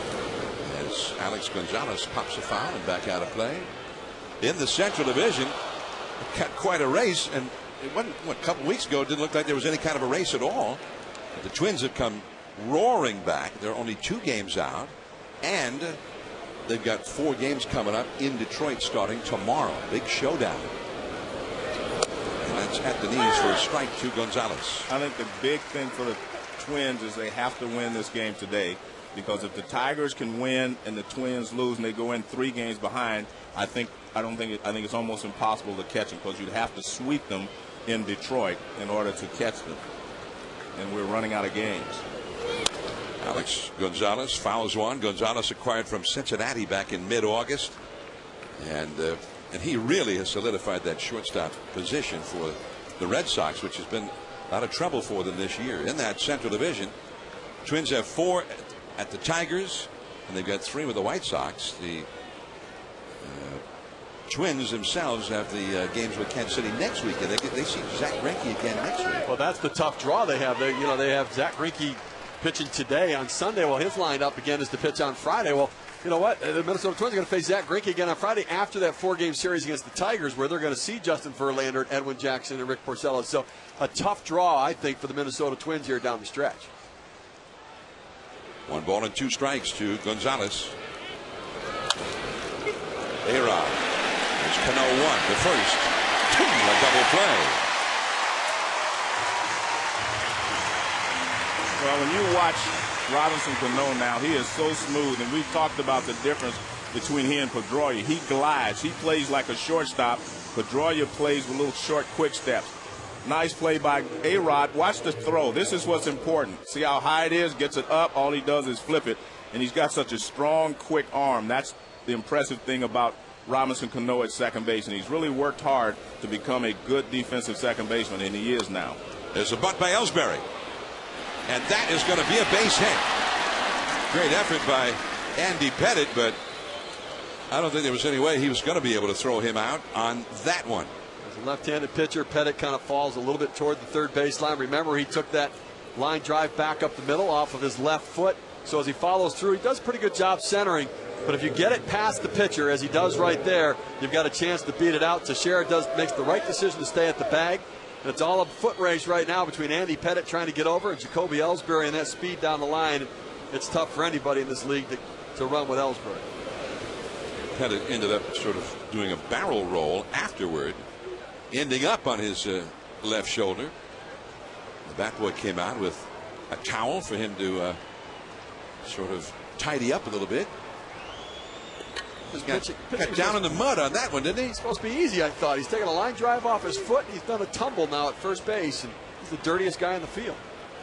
A: As Alex Gonzalez pops a foul and back out of play. In the Central Division, got quite a race, and it wasn't, a couple weeks ago, it didn't look like there was any kind of a race at all. But the Twins have come roaring back. They're only 2 games out, and they've got 4 games coming up in Detroit starting tomorrow. Big showdown. That's at the knees for a strike to Gonzalez.
C: I think the big thing for the Twins is they have to win this game today, because if the Tigers can win and the Twins lose and they go in 3 games behind, I think it's almost impossible to catch them, because you'd have to sweep them in Detroit in order to catch them, and we're running out of games.
A: Alex Gonzalez fouls one. Gonzalez acquired from Cincinnati back in mid-August, and he really has solidified that shortstop position for the Red Sox, which has been a lot of trouble for them this year. In that Central Division, Twins have 4 at the Tigers, and they've got 3 with the White Sox. The Twins themselves have the games with Kansas City next week, and they see Zach Greinke again next week.
D: Well, that's the tough draw they have. They have Zach Greinke pitching today on Sunday. Well, his lineup again is to pitch on Friday. Well, you know what? The Minnesota Twins are going to face Zach Greinke again on Friday after that 4-game series against the Tigers, where they're going to see Justin Verlander, Edwin Jackson, and Rick Porcello. So a tough draw, I think, for the Minnesota Twins here down the stretch.
A: 1 ball and 2 strikes to Gonzalez. A-Rod. There's Cano 1 to first. A double play.
C: Well, when you watch Robinson Cano now, he is so smooth, and we've talked about the difference between he and Pedroia. He glides. He plays like a shortstop. Pedroia plays with little short, quick steps. Nice play by A-Rod. Watch the throw. This is what's important. See how high it is? Gets it up. All he does is flip it, and he's got such a strong, quick arm. That's the impressive thing about Robinson Cano at second base, and he's really worked hard to become a good defensive second baseman, and he is now.
A: There's a bunt by Ellsbury. And that is going to be a base hit. Great effort by Andy Pettitte, but I don't think there was any way he was going to be able to throw him out on that one.
D: As a left-handed pitcher, Pettitte kind of falls a little bit toward the third baseline. Remember, he took that line drive back up the middle off of his left foot. So as he follows through, he does a pretty good job centering. But if you get it past the pitcher, as he does right there, you've got a chance to beat it out. Teixeira makes the right decision to stay at the bag. And it's all a foot race right now between Andy Pettitte trying to get over and Jacoby Ellsbury, and that speed down the line. It's tough for anybody in this league to run with Ellsbury.
A: ended up sort of doing a barrel roll afterward, ending up on his left shoulder. The bat boy came out with a towel for him to sort of tidy up a little bit. Got down in the mud on that one, didn't he?
D: It's supposed to be easy, I thought. He's taking a line drive off his foot, and he's done a tumble now at first base, and he's the dirtiest guy in the field.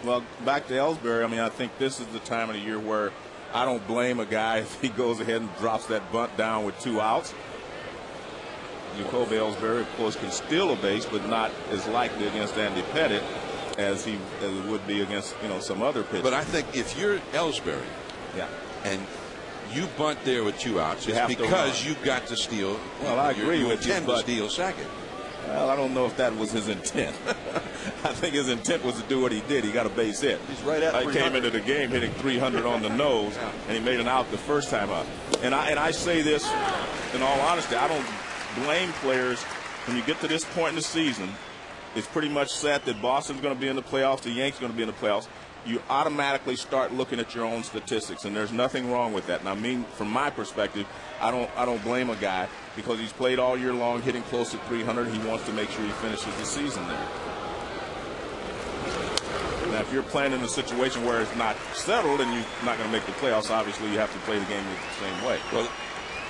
E: Well, back to Ellsbury, I mean, I think this is the time of the year where I don't blame a guy if he goes ahead and drops that bunt down with 2 outs. Jacoby Ellsbury, of course, can steal a base, but not as likely against Andy Pettitte as it would be against, some other pitchers.
A: But I think if you're Ellsbury, and you bunt there with 2 outs, it's because you got to steal.
E: Well, I agree with you,
A: to steal second.
E: Well, I don't know if that was his intent. I think his intent was to do what he did. He got a base hit.
D: He's right at 300.
E: He came into the game hitting 300 on the nose, and he made an out the first time up. And I say this in all honesty, I don't blame players when you get to this point in the season. It's pretty much set that Boston's going to be in the playoffs, the Yankees are going to be in the playoffs. You automatically start looking at your own statistics, and there's nothing wrong with that. And I mean, from my perspective, I don't blame a guy because he's played all year long, hitting close to 300. He wants to make sure he finishes the season there. Now, if you're playing in a situation where it's not settled and you're not going to make the playoffs, obviously you have to play the game the same way.
A: Well,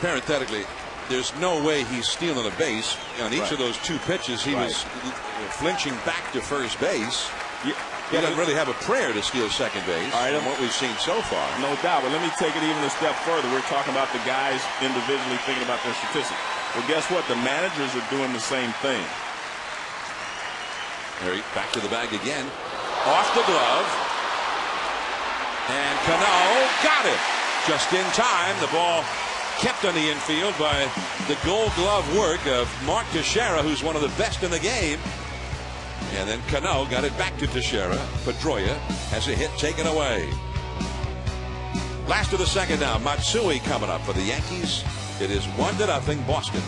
A: parenthetically, there's no way he's stealing a base. On each of those 2 pitches, he was flinching back to first base. He doesn't really have a prayer to steal second base from what we've seen so far.
E: No doubt, but let me take it even a step further. We're talking about the guys individually thinking about their statistics. Well, guess what? The managers are doing the same thing.
A: Back to the bag again. Off the glove. And Cano got it. Just in time. The ball kept on the infield by the Gold Glove work of Mark Teixeira, who's one of the best in the game. And then Cano got it back to Teixeira. Pedroia has a hit taken away. Last of the second now. Matsui coming up for the Yankees. It is 1-0 Boston.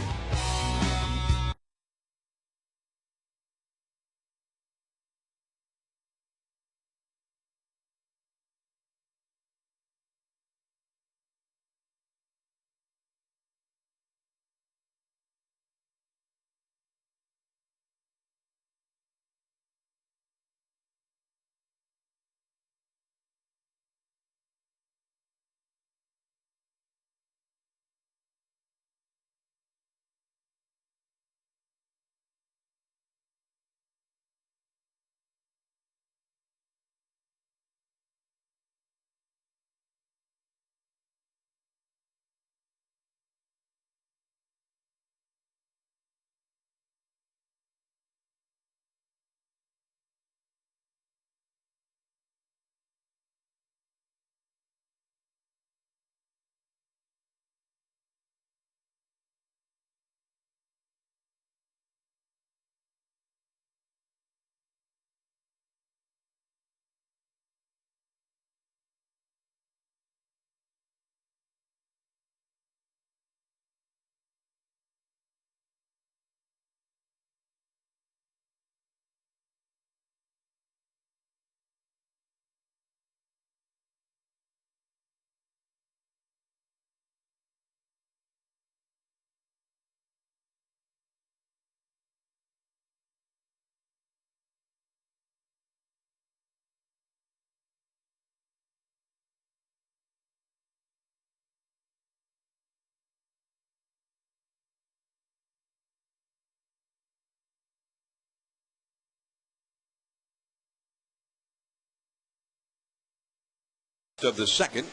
A: Of the second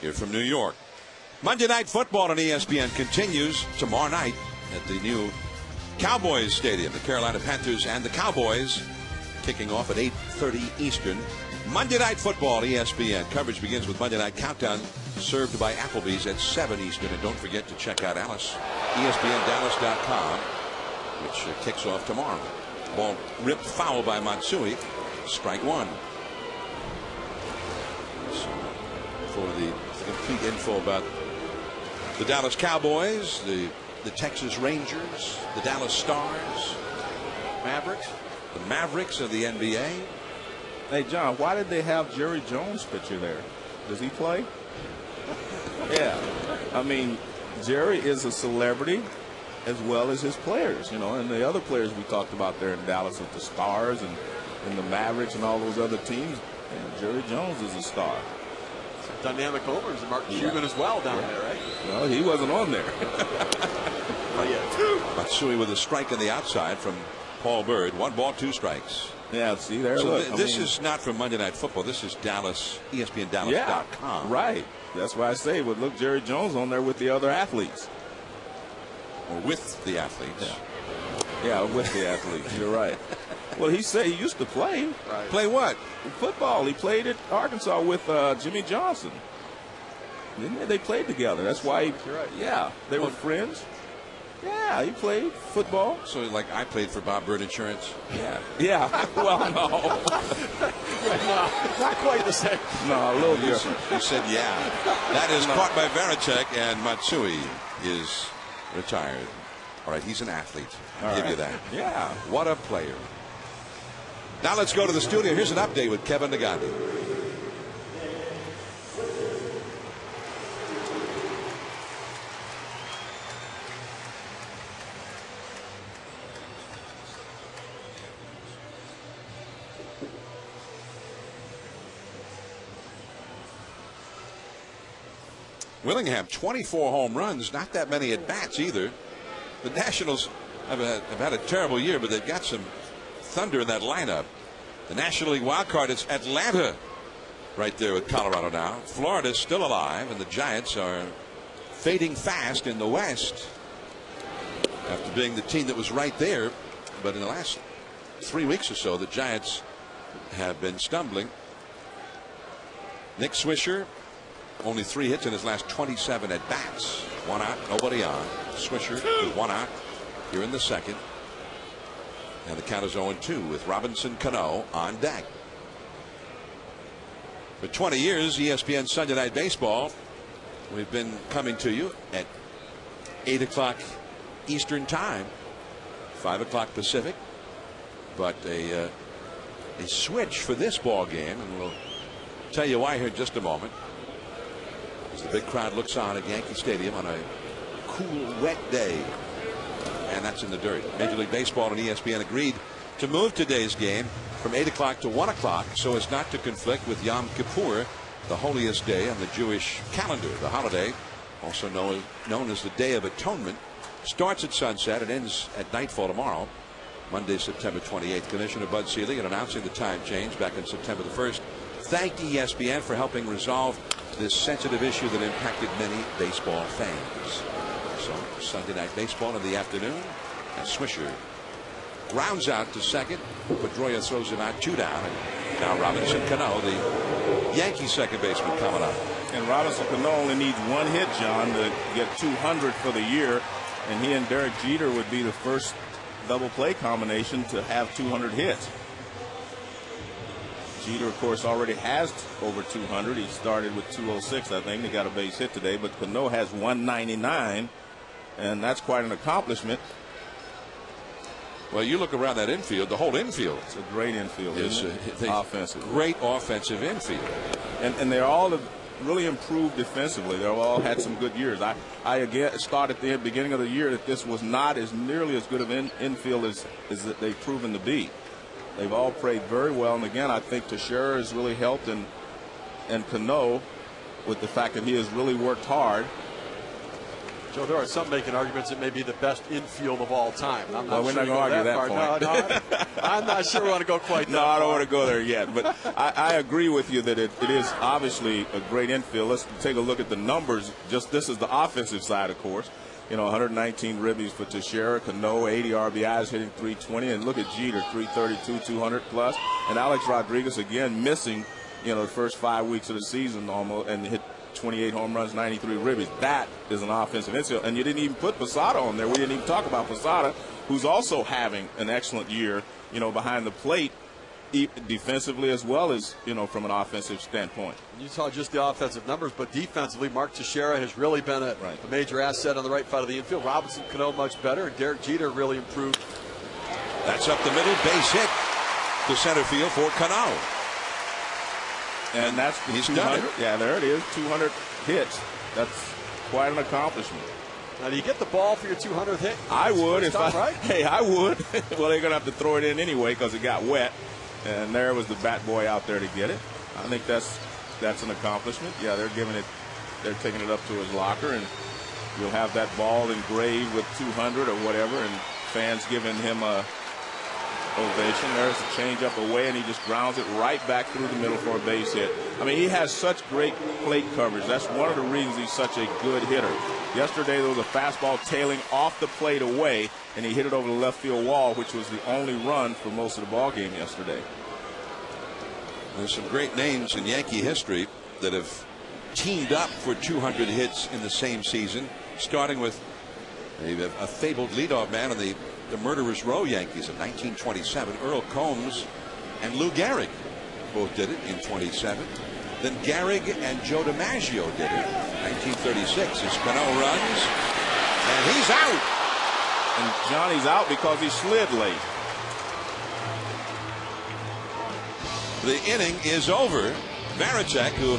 A: here from New York. Monday Night Football on ESPN continues tomorrow night at the new Cowboys Stadium. The Carolina Panthers and the Cowboys kicking off at 8:30 Eastern. Monday Night Football on ESPN. Coverage begins with Monday Night Countdown, served by Applebee's at 7 Eastern. And don't forget to check out Alice, ESPNDallas.com, which kicks off tomorrow. Ball ripped foul by Matsui. Strike one. For the complete info about the Dallas Cowboys, the Texas Rangers, the Dallas Stars, the Mavericks of the NBA.
E: Hey, John, why did they have Jerry Jones picture there? Does he play? Yeah. I mean, Jerry is a celebrity as well as his players, and the other players we talked about there in Dallas with the Stars and the Mavericks and all those other teams. Jerry Jones is a star.
D: Some dynamic homers and Martin Cuban as well down there, right?
E: Well, he wasn't on there.
A: Matsui with a strike on the outside from Paul Bird. 1 ball, 2 strikes.
E: Yeah, see there.
A: So
E: look,
A: this is not from Monday Night Football. This is Dallas, ESPNDallas.com.
E: Right. That's why I say, but look, Jerry Jones on there with the other athletes.
A: Or with the athletes.
E: Yeah, with the athletes. You're right. Well, he said he used to play.
D: Right.
A: Play what?
E: Football. He played at Arkansas with Jimmy Johnson. They played together. That's why
D: You're right.
E: Yeah, they were friends. Yeah, he played football.
A: So, like, I played for Bob Bird Insurance?
E: Yeah. Well, no.
D: Not quite the same.
E: No, a little different.
A: You said, yeah. That is caught by Varitek, and Matsui is retired. All right, he's an athlete. I'll give you that.
E: Yeah.
A: What a player. Now let's go to the studio. Here's an update with Kevin Nagandi. Willingham, 24 home runs, not that many at bats either. The Nationals have had a terrible year, but they've got some thunder in that lineup. The National League wild card is Atlanta right there with Colorado now. Florida's still alive, and the Giants are fading fast in the West after being the team that was right there. But in the last 3 weeks or so, the Giants have been stumbling. Nick Swisher, only 3 hits in his last 27 at bats. 1 out, nobody on. Swisher with 1 out here in the second. And the count is 0-2 with Robinson Cano on deck. For 20 years, ESPN Sunday Night Baseball, we've been coming to you at 8 o'clock Eastern Time, 5 o'clock Pacific. But a switch for this ball game, and we'll tell you why here in just a moment. As the big crowd looks on at Yankee Stadium on a cool, wet day. And that's in the dirt. Major League Baseball and ESPN agreed to move today's game from 8 o'clock to 1 o'clock so as not to conflict with Yom Kippur, the holiest day on the Jewish calendar. The holiday, also known as the Day of Atonement, starts at sunset and ends at nightfall tomorrow, Monday, September 28th. Commissioner Bud Selig, in announcing the time change back on September the 1st, thanked ESPN for helping resolve this sensitive issue that impacted many baseball fans. So Sunday Night Baseball in the afternoon, and Swisher grounds out to second. Pedroia throws him out 2 down, and now Robinson Cano, the Yankee second baseman, coming up.
E: And Robinson Cano only needs 1 hit, John, to get 200 for the year, and he and Derek Jeter would be the first double play combination to have 200 hits. Jeter, of course, already has over 200. He started with 206, I think. He got a base hit today, but Cano has 199, and that's quite an accomplishment.
A: Well, you look around that infield, the whole infield.
E: It's a great infield, isn't it? Offensive.
A: Great offensive infield.
E: And they're all really improved defensively. They've all had some good years. I again thought at the beginning of the year that this was not as nearly as good of an infield as that they've proven to be. They've all played very well, and again, I think Teixeira has really helped, and Cano, with the fact that he has really worked hard.
D: Joe, there are some making arguments it may be the best infield of all time. I'm not
E: we're
D: sure
E: not going to argue that
D: point. No, I'm not sure we want to go quite that far.
E: I don't want to go there yet, but I agree with you that it is obviously a great infield. Let's take a look at the numbers. Just this is the offensive side, of course. 119 ribbies for Teixeira, Cano, 80 RBIs, hitting 320, and look at Jeter, 332, 200 plus, and Alex Rodriguez again missing, the first 5 weeks of the season almost, and hit 28 home runs, 93 ribbies. That is an offensive infield, and you didn't even put Posada on there. We didn't even talk about Posada, who's also having an excellent year, behind the plate, defensively as well as, from an offensive standpoint.
D: You saw just the offensive numbers, but defensively, Mark Teixeira has really been a major asset on the right side of the infield. Robinson Cano much better, and Derek Jeter really improved.
A: That's up the middle, base hit to center field for Cano.
E: And that's the
A: he's
E: 200.
A: done it.
E: Yeah, there it is, 200 hits. That's quite an accomplishment.
D: Now, do you get the ball for your 200th hit?
E: I would.
D: Right?
E: Hey, I would. Well, they're going to have to throw it in anyway because it got wet. And there was the bat boy out there to get it. I think that's an accomplishment. Yeah, they're taking it up to his locker, and you'll have that ball engraved with 200 or whatever, and fans giving him a ovation. There's a change up away, and he just grounds it right back through the middle for a base hit. I mean, he has such great plate coverage. That's one of the reasons he's such a good hitter. Yesterday, there was a fastball tailing off the plate away, and he hit it over the left field wall, which was the only run for most of the ball game yesterday.
A: There's some great names in Yankee history that have teamed up for 200 hits in the same season, starting with a fabled leadoff man on the Murderers Row Yankees of 1927. Earl Combs and Lou Gehrig both did it in 27. Then Gehrig and Joe DiMaggio did it in 1936 as Cano runs, and he's out.
E: And Johnny's out because he slid late.
A: The inning is over. Varitek, who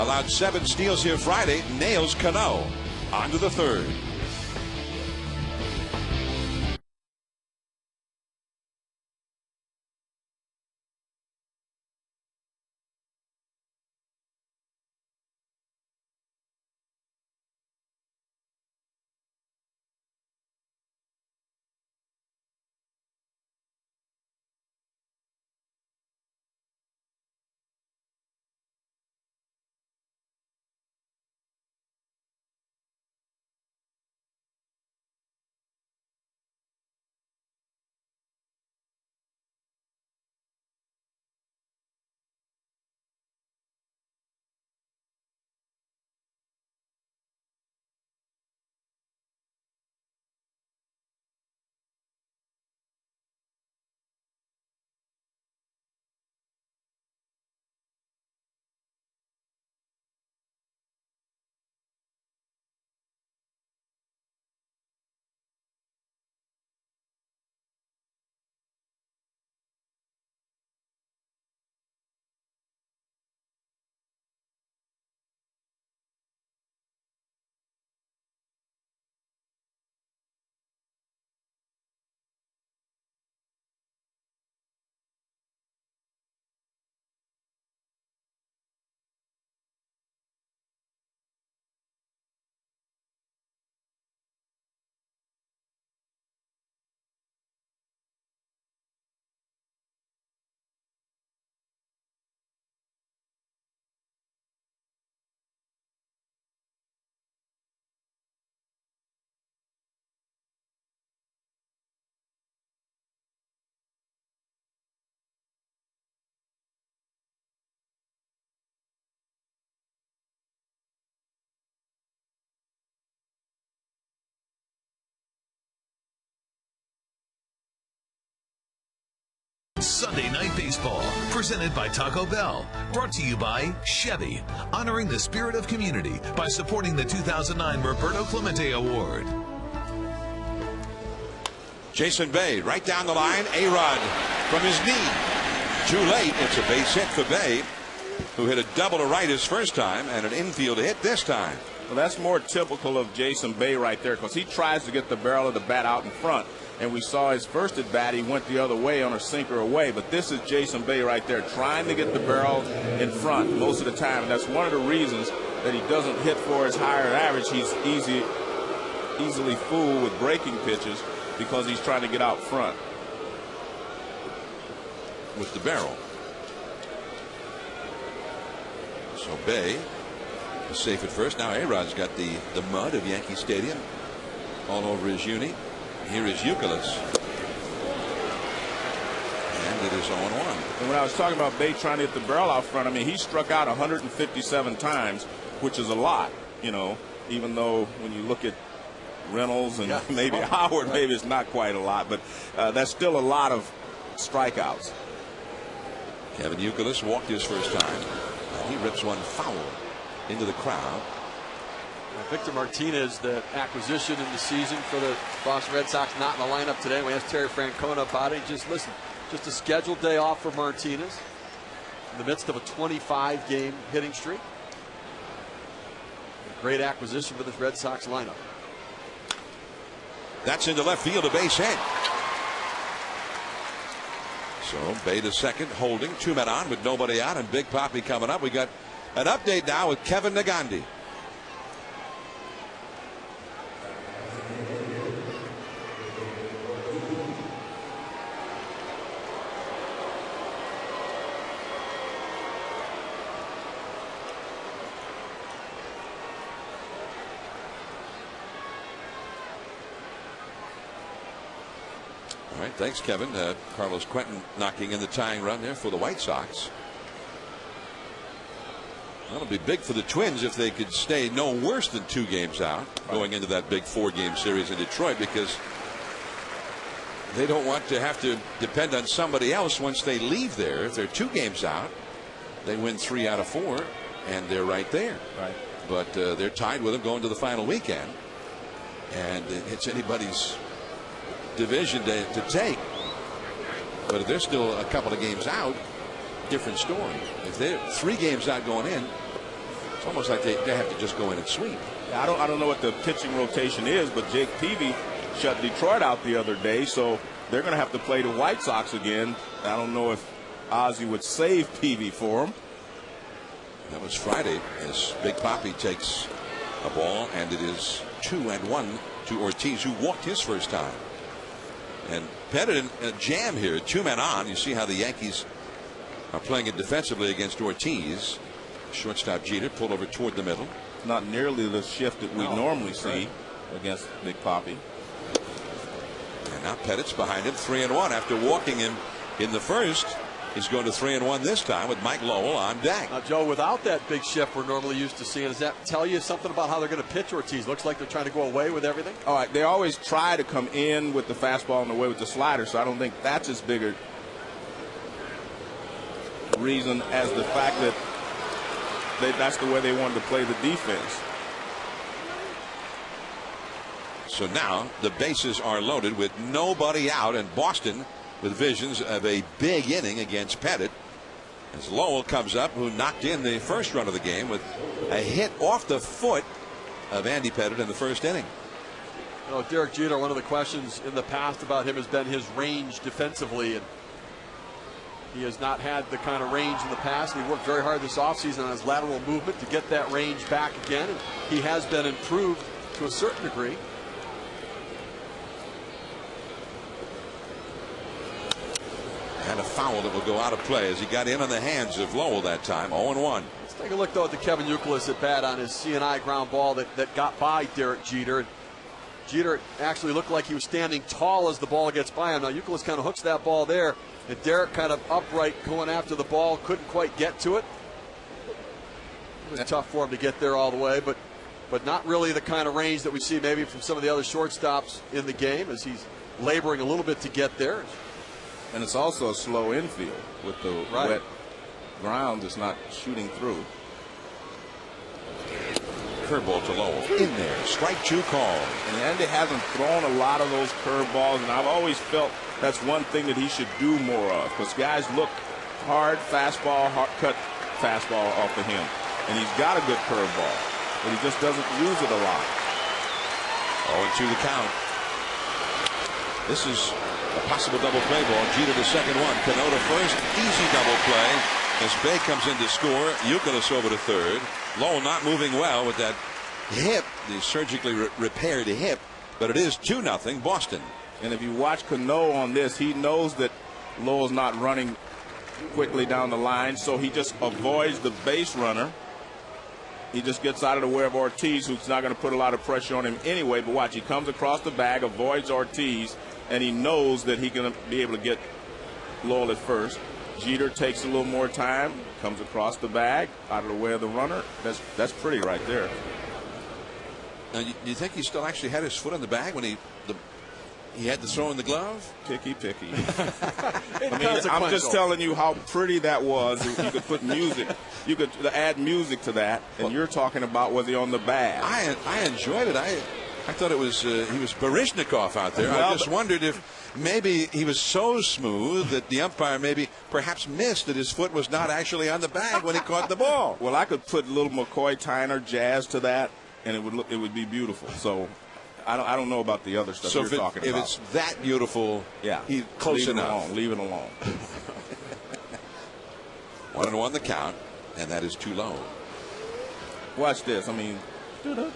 A: allowed 7 steals here Friday, nails Cano onto the third.
F: Sunday Night Baseball, presented by Taco Bell, brought to you by Chevy, honoring the spirit of community by supporting the 2009 Roberto Clemente Award.
A: Jason Bay right down the line. A-Rod from his knee. Too late. It's a base hit for Bay, who hit a double to right his first time and an infield hit this time.
E: Well, that's more typical of Jason Bay right there, because he tries to get the barrel of the bat out in front. And we saw his first at bat, he went the other way on a sinker away. But this is Jason Bay right there, trying to get the barrel in front most of the time. And that's one of the reasons that he doesn't hit for his higher average. He's easily fooled with breaking pitches because he's trying to get out front
A: with the barrel. So Bay is safe at first. Now A-Rod's got the mud of Yankee Stadium all over his uni. Here is Youkilis. And it is 0-1.
E: And when I was talking about Bay trying to hit the barrel out front, I mean, he struck out 157 times, which is a lot, you know, even though when you look at Reynolds and maybe Howard, maybe it's not quite a lot, but that's still a lot of strikeouts.
A: Kevin Youkilis walked his first time, and he rips one foul into the crowd.
D: Victor Martinez, the acquisition in the season for the Boston Red Sox, not in the lineup today. We asked Terry Francona about it. Just listen, just a scheduled day off for Martinez in the midst of a 25-game hitting streak. Great acquisition for this Red Sox lineup.
A: That's into left field, a base hit. So Bay to second, holding, 2 men on with nobody out, and Big Poppy coming up. We got an update now with Kevin Nagandi. All right, thanks, Kevin. Carlos Quentin knocking in the tying run there for the White Sox. That'll be big for the Twins if they could stay no worse than 2 games out going into that big 4-game series in Detroit, because they don't want to have to depend on somebody else once they leave there. If they're 2 games out, they win 3 out of 4, and they're right there.
E: Right.
A: But they're tied with them going to the final weekend, and it's anybody's division to take. But if they're still a couple of games out, different story. If they're 3 games out going in, it's almost like they have to just go in and sweep.
E: I don't know what the pitching rotation is, but Jake Peavy shut Detroit out the other day, so they're going to have to play the White Sox again. I don't know if Ozzie would save Peavy for him.
A: That was Friday as Big Poppy takes a ball, and it is 2-1 to Ortiz, who walked his first time. And Pettit in a jam here, 2 men on. You see how the Yankees are playing it defensively against Ortiz. Shortstop Jeter pulled over toward the middle.
E: Not nearly the shift that we normally see against Big Poppy.
A: And now Pettit's behind him, 3-1 after walking him in the first. He's going to 3-1 this time with Mike Lowell on deck.
D: Now, Joe, without that big shift we're normally used to seeing, does that tell you something about how they're going to pitch Ortiz? Looks like they're trying to go away with everything.
E: All right, they always try to come in with the fastball and away with the slider, so I don't think that's as big a reason as the fact that that's the way they wanted to play the defense.
A: So now the bases are loaded with nobody out, and Boston with visions of a big inning against Pettit as Lowell comes up, who knocked in the first run of the game with a hit off the foot of Andy Pettit in the first inning.
D: You know, Derek Jeter, one of the questions in the past about him has been his range defensively, and he has not had the kind of range in the past. He worked very hard this offseason on his lateral movement to get that range back again, and he has been improved to a certain degree.
A: And a foul that will go out of play as he got in on the hands of Lowell that time. 0-1.
D: Let's take a look, though, at the Kevin Youkilis at bat on his C&I ground ball that got by Derek Jeter. Jeter actually looked like he was standing tall as the ball gets by him. Now, Youkilis kind of hooks that ball there, and Derek kind of upright going after the ball, couldn't quite get to it. It was tough for him to get there all the way, but not really the kind of range that we see maybe from some of the other shortstops in the game, as he's laboring a little bit to get there.
E: And it's also a slow infield with the wet ground that's not shooting through.
A: Curveball to Lowell. In there. Strike 2 call.
E: And Andy hasn't thrown a lot of those curveballs, and I've always felt that's one thing that he should do more of, because guys look hard fastball, hard cut fastball off of him. And he's got a good curveball, but he just doesn't use it a lot.
A: 0-2 the count. This is a possible double play ball. Jeter to second one. Cano to first. Easy double play as Bay comes in to score. Youkilis over to third. Lowell not moving well with that hip, the surgically repaired hip, but it is 2-0 Boston.
E: And if you watch Cano on this, he knows that Lowell's not running quickly down the line, so he just avoids the base runner. He just gets out of the way of Ortiz, who's not going to put a lot of pressure on him anyway. But watch, he comes across the bag, avoids Ortiz, and he knows that he's going to be able to get Lowell at first. Jeter takes a little more time, comes across the bag, out of the way of the runner. That's pretty right there.
A: Now, do you think he still actually had his foot on the bag when he had to throw in the glove?
E: Picky. I mean, I'm just telling you how pretty that was. You could put music. You could add music to that, and you're talking about was he on the bag.
A: I enjoyed it. I thought it was he was Baryshnikov out there.
E: Well,
A: I just wondered if maybe he was so smooth that the umpire perhaps missed that his foot was not actually on the bag when he caught the ball.
E: Well, I could put a little McCoy Tyner jazz to that, and it would be beautiful. So I don't know about the other stuff you're talking
A: if
E: about.
A: it's that beautiful,
E: yeah,
A: close enough.
E: Leave it alone.
A: 1-1 the count, and that is too low.
E: Watch this. I mean, little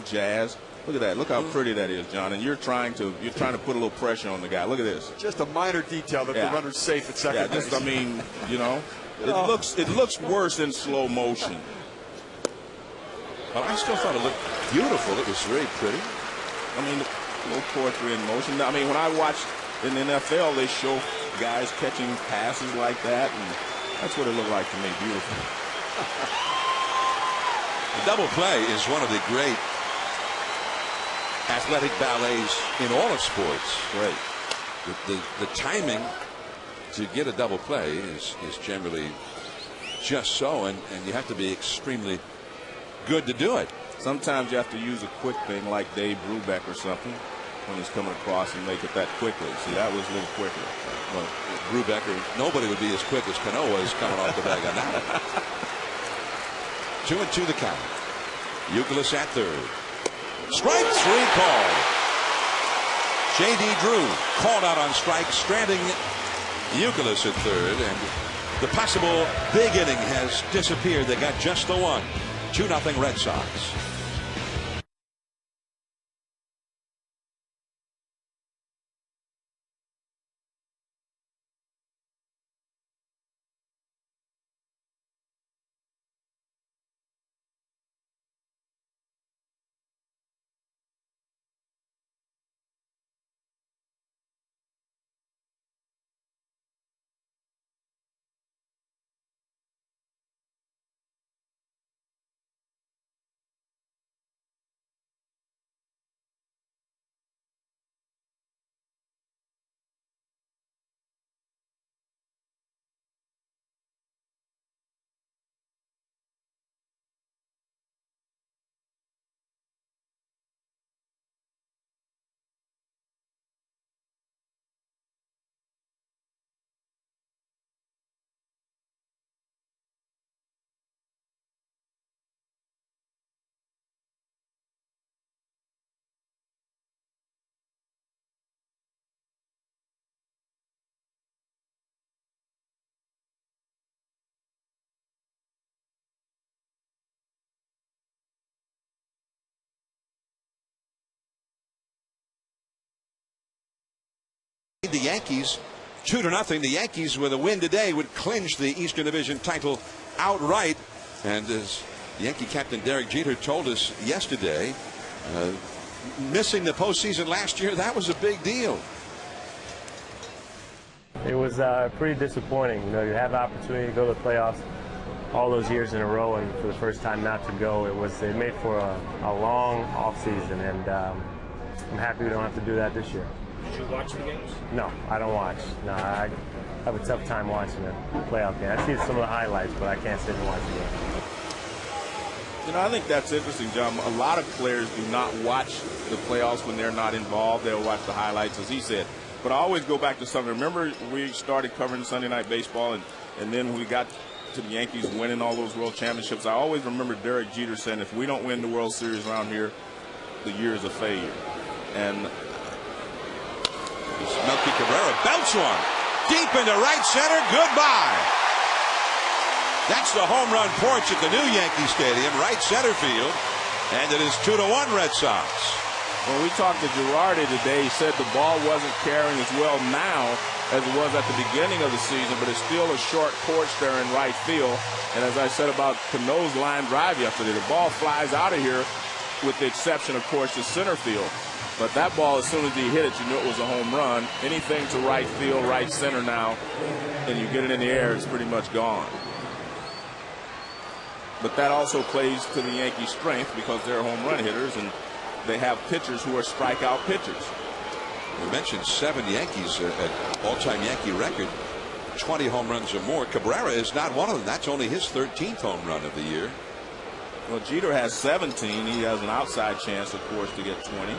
E: jazz. Look at that. Look how pretty that is, John. And you're trying to put a little pressure on the guy. Look at this.
D: Just a minor detail that the runner's safe at second base.
E: I mean, it looks worse in slow motion.
A: Well, I still thought it looked beautiful. It was very pretty.
E: I mean, a little poetry in motion. I mean, when I watched in the NFL, they show guys catching passes like that, and that's what it looked like to me. Beautiful.
A: The double play is one of the great athletic ballets in all of sports.
E: Great.
A: The timing to get a double play is generally just so, and you have to be extremely good to do it.
E: Sometimes you have to use a quick thing like Dave Brubeck or something when he's coming across and make it that quickly. See, that was a little quicker.
A: Well, Brubeck, nobody would be as quick as Cano was coming off the bag on that one. 2-2 the count. Youkilis at third. Strike three called. J.D. Drew called out on strike, stranding Youkilis at third, and the possible big inning has disappeared. They got just the one. 2-0 Red Sox. The Yankees 2-0. The Yankees with a win today would clinch the Eastern Division title outright. And as Yankee captain Derek Jeter told us yesterday, missing the postseason last year, that was a big deal.
G: It was pretty disappointing. You know, you have the opportunity to go to the playoffs all those years in a row, and for the first time not to go, it made for a long off season, and I'm happy we don't have to do that this year.
B: Did you watch the games?
G: No, I don't watch. No, I have a tough time watching a playoff game. I see some of the highlights, but I can't sit and watch the game.
E: You know, I think that's interesting, John. A lot of players do not watch the playoffs when they're not involved. They'll watch the highlights, as he said. But I always go back to something. Remember, we started covering Sunday Night Baseball, and then we got to the Yankees winning all those World Championships. I always remember Derek Jeter saying, if we don't win the World Series around here, the year is a failure. And
A: Melky Cabrera belts one deep into right center. Goodbye. That's the home run porch at the new Yankee Stadium, right center field, and it is 2-1 Red Sox.
E: When we talked to Girardi today, he said the ball wasn't carrying as well now as it was at the beginning of the season, but it's still a short porch there in right field. And as I said about Cano's line drive yesterday, the ball flies out of here, with the exception, of course, to center field. But that ball, as soon as he hit it, you knew it was a home run. Anything to right field, right center now, and you get it in the air, it's pretty much gone. But that also plays to the Yankees' strength because they're home run hitters, and they have pitchers who are strikeout pitchers.
A: We mentioned 7 Yankees at all-time Yankee record, 20 home runs or more. Cabrera is not one of them. That's only his 13th home run of the year.
E: Well, Jeter has 17. He has an outside chance, of course, to get 20.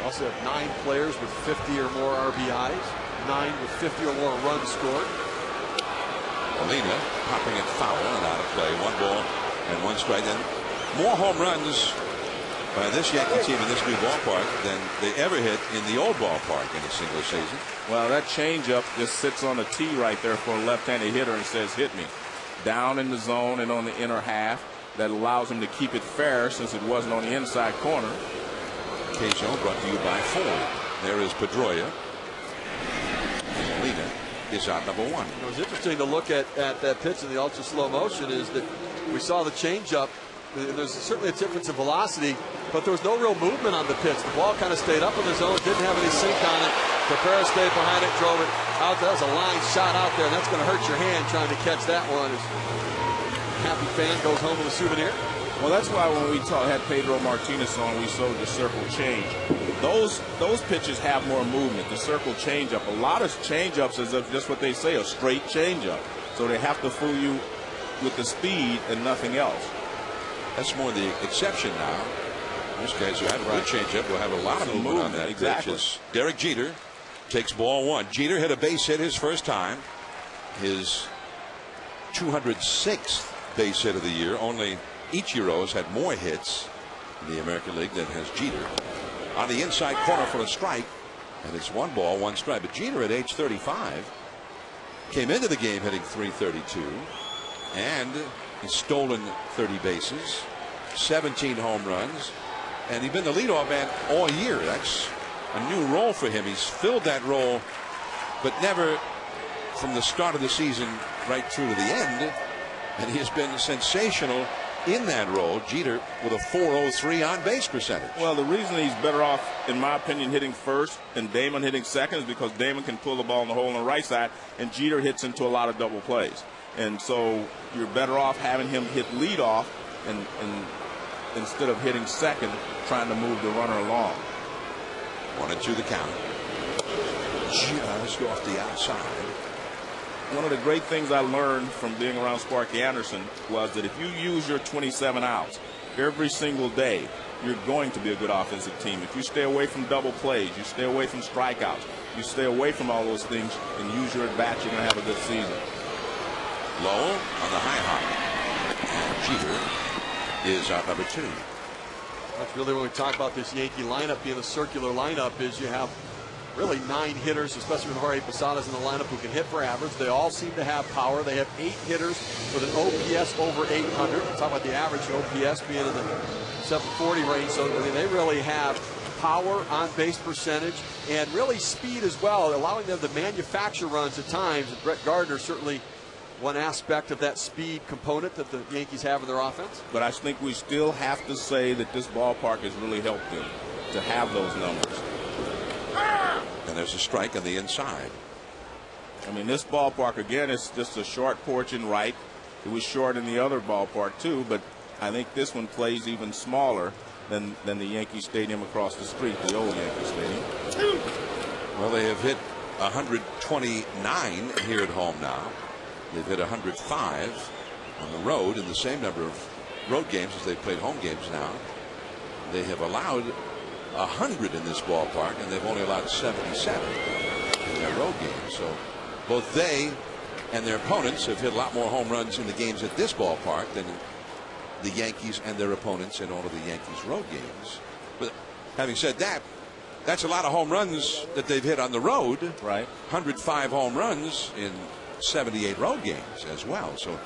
D: Also have 9 players with 50 or more RBIs, 9 with 50 or more runs scored.
A: Molina popping it foul and out of play. 1 ball and 1 strike. And more home runs This Yankee team in this new ballpark than they ever hit in the old ballpark in a single season.
E: Well, that changeup just sits on the tee right there for a left-handed hitter and says, hit me. Down in the zone and on the inner half. That allows him to keep it fair since it wasn't on the inside corner.
A: K-Zone brought to you by Ford. There is Pedroia. Lena is out number 1.
D: It was interesting to look at that pitch in the ultra slow motion is that we saw the changeup. There's certainly a difference in velocity, but there was no real movement on the pitch. The ball kind of stayed up in the zone, didn't have any sink on it. Cabrera stayed behind it, drove it out. That was a line shot out there, and that's going to hurt your hand trying to catch that one. Happy fan goes home with a souvenir.
E: Well, that's why when we had Pedro Martinez on, we showed the circle change. Those pitches have more movement. The circle changeup. A lot of changeups is just what they say, a straight changeup. So they have to fool you with the speed and nothing else.
A: That's more the exception now. Most guys who have a good changeup will have a lot of movement on that.
E: Exactly.
A: Pitch. Derek Jeter takes ball 1. Jeter hit a base hit his first time. His 206th base hit of the year. Only Ichiro's had more hits in the American League than has Jeter. On the inside corner for a strike, and it's 1 ball, 1 strike. But Jeter at age 35 came into the game hitting .332, and he's stolen 30 bases, 17 home runs, and he's been the leadoff man all year. That's a new role for him. He's filled that role, but never from the start of the season right through to the end. And he has been sensational in that role. Jeter with a .403 on base percentage.
E: Well, the reason he's better off, in my opinion, hitting first and Damon hitting second is because Damon can pull the ball in the hole on the right side, and Jeter hits into a lot of double plays. And so you're better off having him hit leadoff and instead of hitting second, trying to move the runner along.
A: 1-2 the count. Just off the outside.
E: One of the great things I learned from being around Sparky Anderson was that if you use your 27 outs every single day, you're going to be a good offensive team. If you stay away from double plays, you stay away from strikeouts, you stay away from all those things and use your at-bats, you're going to have a good season.
A: Lowell on the high hop. And Jeter is out number 2.
D: That's really when we talk about this Yankee lineup being a circular lineup is you have really 9 hitters, especially with Jorge Posadas in the lineup, who can hit for average. They all seem to have power. They have 8 hitters with an OPS over 800. We're talking about the average OPS being in the 740 range. So I mean, they really have power, on base percentage, and really speed as well, allowing them to manufacture runs at times. And Brett Gardner certainly one aspect of that speed component that the Yankees have in their offense.
E: But I think we still have to say that this ballpark has really helped them to have those numbers.
A: And there's a strike on the inside.
E: I mean, this ballpark, again, it's just a short porch and right. It was short in the other ballpark, too, but I think this one plays even smaller than the Yankee Stadium across the street, the old Yankee Stadium.
A: Well, they have hit 129 here at home now. They've hit 105 on the road in the same number of road games as they've played home games now. They have allowed 100 in this ballpark, and they've only allowed 77 in their road games. So both they and their opponents have hit a lot more home runs in the games at this ballpark than the Yankees and their opponents in all of the Yankees road games. But having said that, that's a lot of home runs that they've hit on the road.
E: Right.
A: 105 home runs in 78 road games as well. So,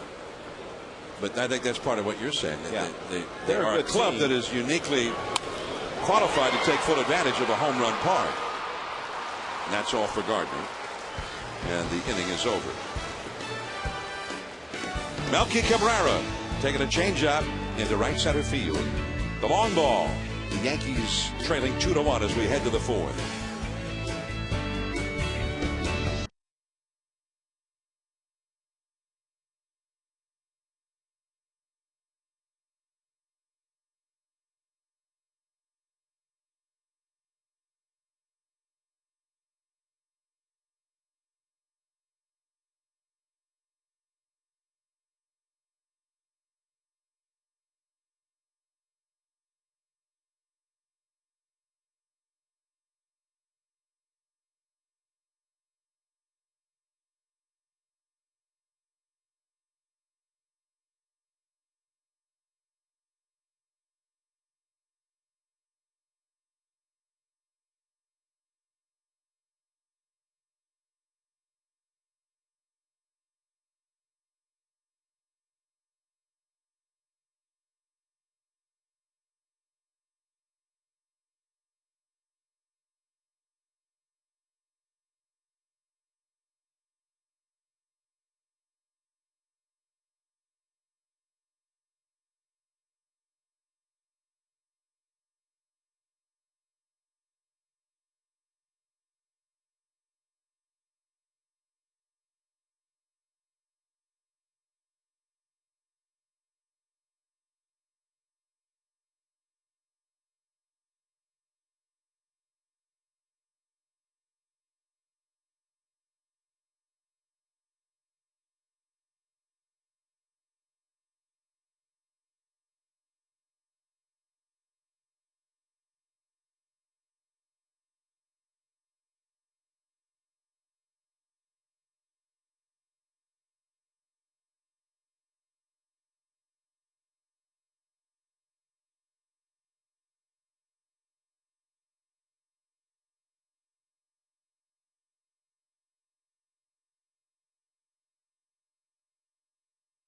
A: but I think that's part of what you're saying.
E: Yeah.
A: They are a club that is uniquely qualified to take full advantage of a home run park. And that's all for Gardner. And the inning is over. Melky Cabrera taking a changeup into right center field. The long ball. The Yankees trailing 2-1 as we head to the 4th.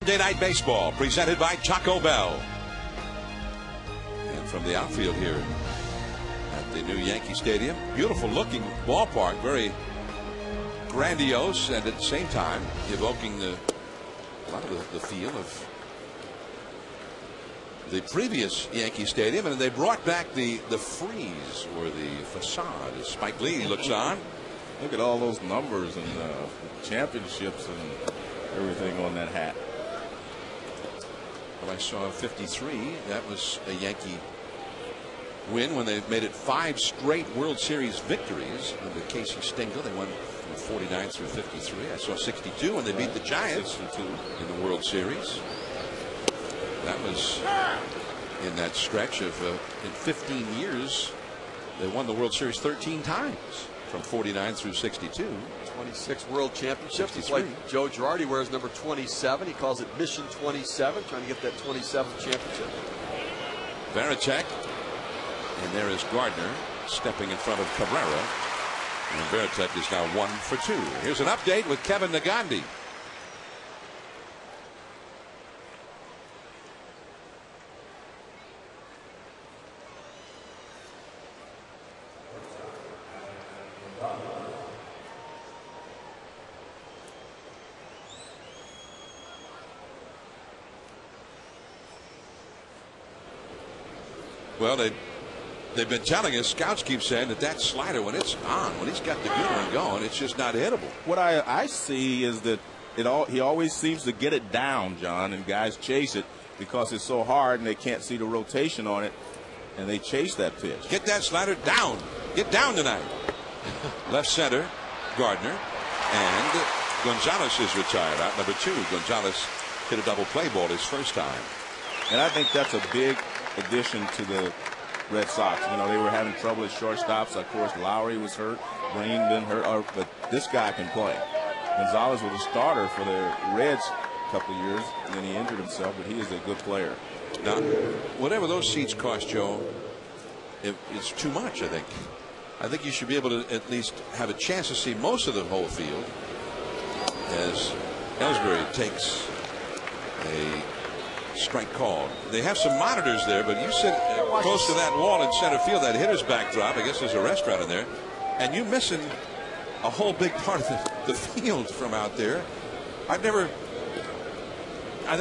A: Sunday Night Baseball presented by Taco Bell. And from the outfield here at the new Yankee Stadium, beautiful looking ballpark, very grandiose, and at the same time evoking a lot of the feel of the previous Yankee Stadium. And they brought back the frieze or the facade as Spike Lee looks on.
E: Look at all those numbers and championships and everything on that hat.
A: Well, I saw 53. That was a Yankee win when they made it 5 straight World Series victories under Casey Stengel. They won from 49 through 53. I saw 62 when they beat the Giants in the World Series. That was in that stretch of in 15 years they won the World Series 13 times from 49 through 62.
D: 26 World Championships. It's like Joe Girardi wears number 27. He calls it Mission 27, trying to get that 27th championship.
A: Varitek, and there is Gardner stepping in front of Cabrera. And Varitek is now 1 for 2. Here's an update with Kevin Nagandi. Well, they've been telling us, scouts keep saying that slider, when it's on, when he's got the good one going, it's just not hittable.
E: What I see is that he always seems to get it down, John, and guys chase it because it's so hard and they can't see the rotation on it, and they chase that pitch.
A: Get that slider down. Get down tonight. Left center, Gardner, and Gonzalez is retired. Out number 2. Gonzalez hit a double play ball his first time.
E: And I think that's a big addition to the Red Sox. You know, they were having trouble at shortstops. Of course, Lowry was hurt. Green been hurt. But this guy can play. Gonzalez was a starter for the Reds a couple of years, and then he injured himself, but he is a good player.
A: Now, whatever those seats cost, Joe, it's too much, I think. I think you should be able to at least have a chance to see most of the whole field as Ellsbury takes a strike call. They have some monitors there, but you sit close to that wall in center field, that hitter's backdrop. I guess there's a restaurant in there, and you're missing a whole big part of the field from out there. I think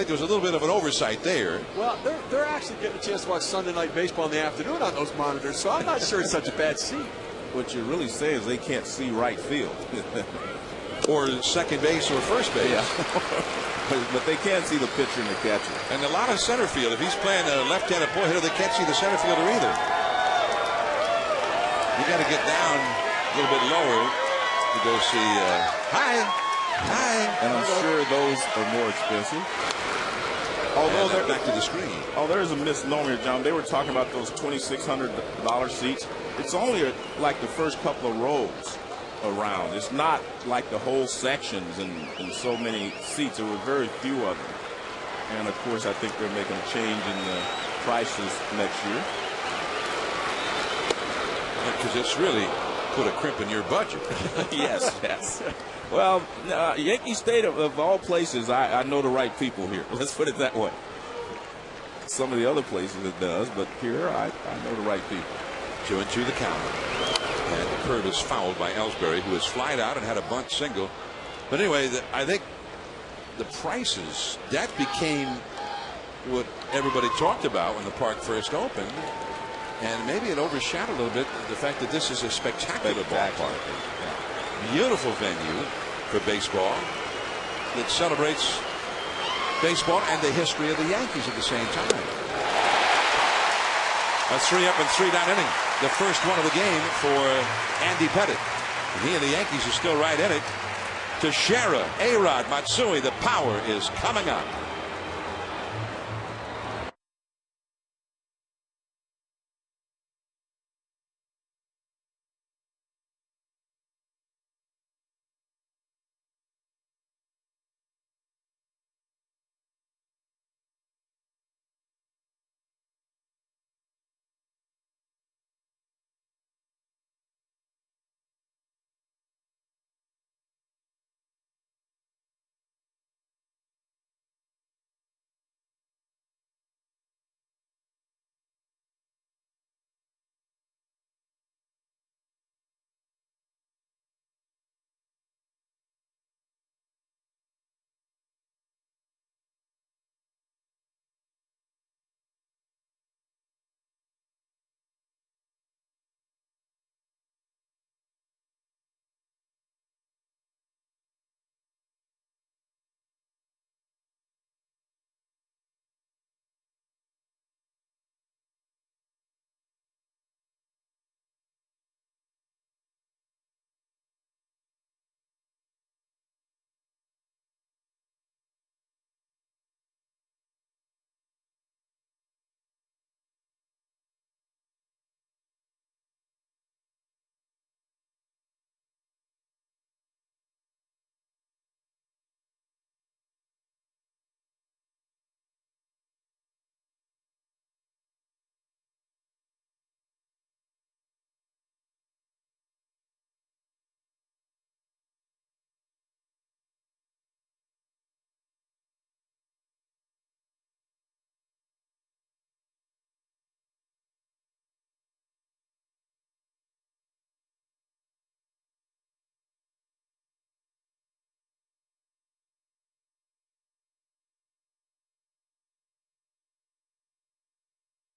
A: there was a little bit of an oversight there.
D: Well, they're actually getting a chance to watch Sunday Night Baseball in the afternoon on those monitors, so I'm not sure it's such a bad seat.
E: What you're really saying is they can't see right field.
A: Or second base or first base.
E: Yeah. But they can see the pitcher and the catcher.
A: And a lot of center field. If he's playing a left-handed pull hitter, they can't see the center fielder either. You got to get down a little bit lower to go see. Hi.
E: And I'm sure those are more expensive. Although they're
A: back to the screen.
E: Oh, there's a misnomer, John. They were talking about those $2,600 seats. It's only like the first couple of rows around. It's not like the whole sections and so many seats. There were very few of them. And of course, I think they're making a change in the prices next year.
A: Because it's really put a crimp in your budget.
E: Yes. Well, Yankee Stadium, of all places, I know the right people here. Let's put it that way. Some of the other places it does, but here I know the right people.
A: 2-2 the count. And the curve is fouled by Ellsbury, who has flied out and had a bunt single. But anyway, I think the prices, that became what everybody talked about when the park first opened. And maybe it overshadowed a little bit the fact that this is a spectacular ballpark. Beautiful venue for baseball that celebrates baseball and the history of the Yankees at the same time. A 3-up and 3-down inning. The first one of the game for Andy Pettitte. He and the Yankees are still right in it. Teixeira, A-Rod, Matsui, the power is coming up.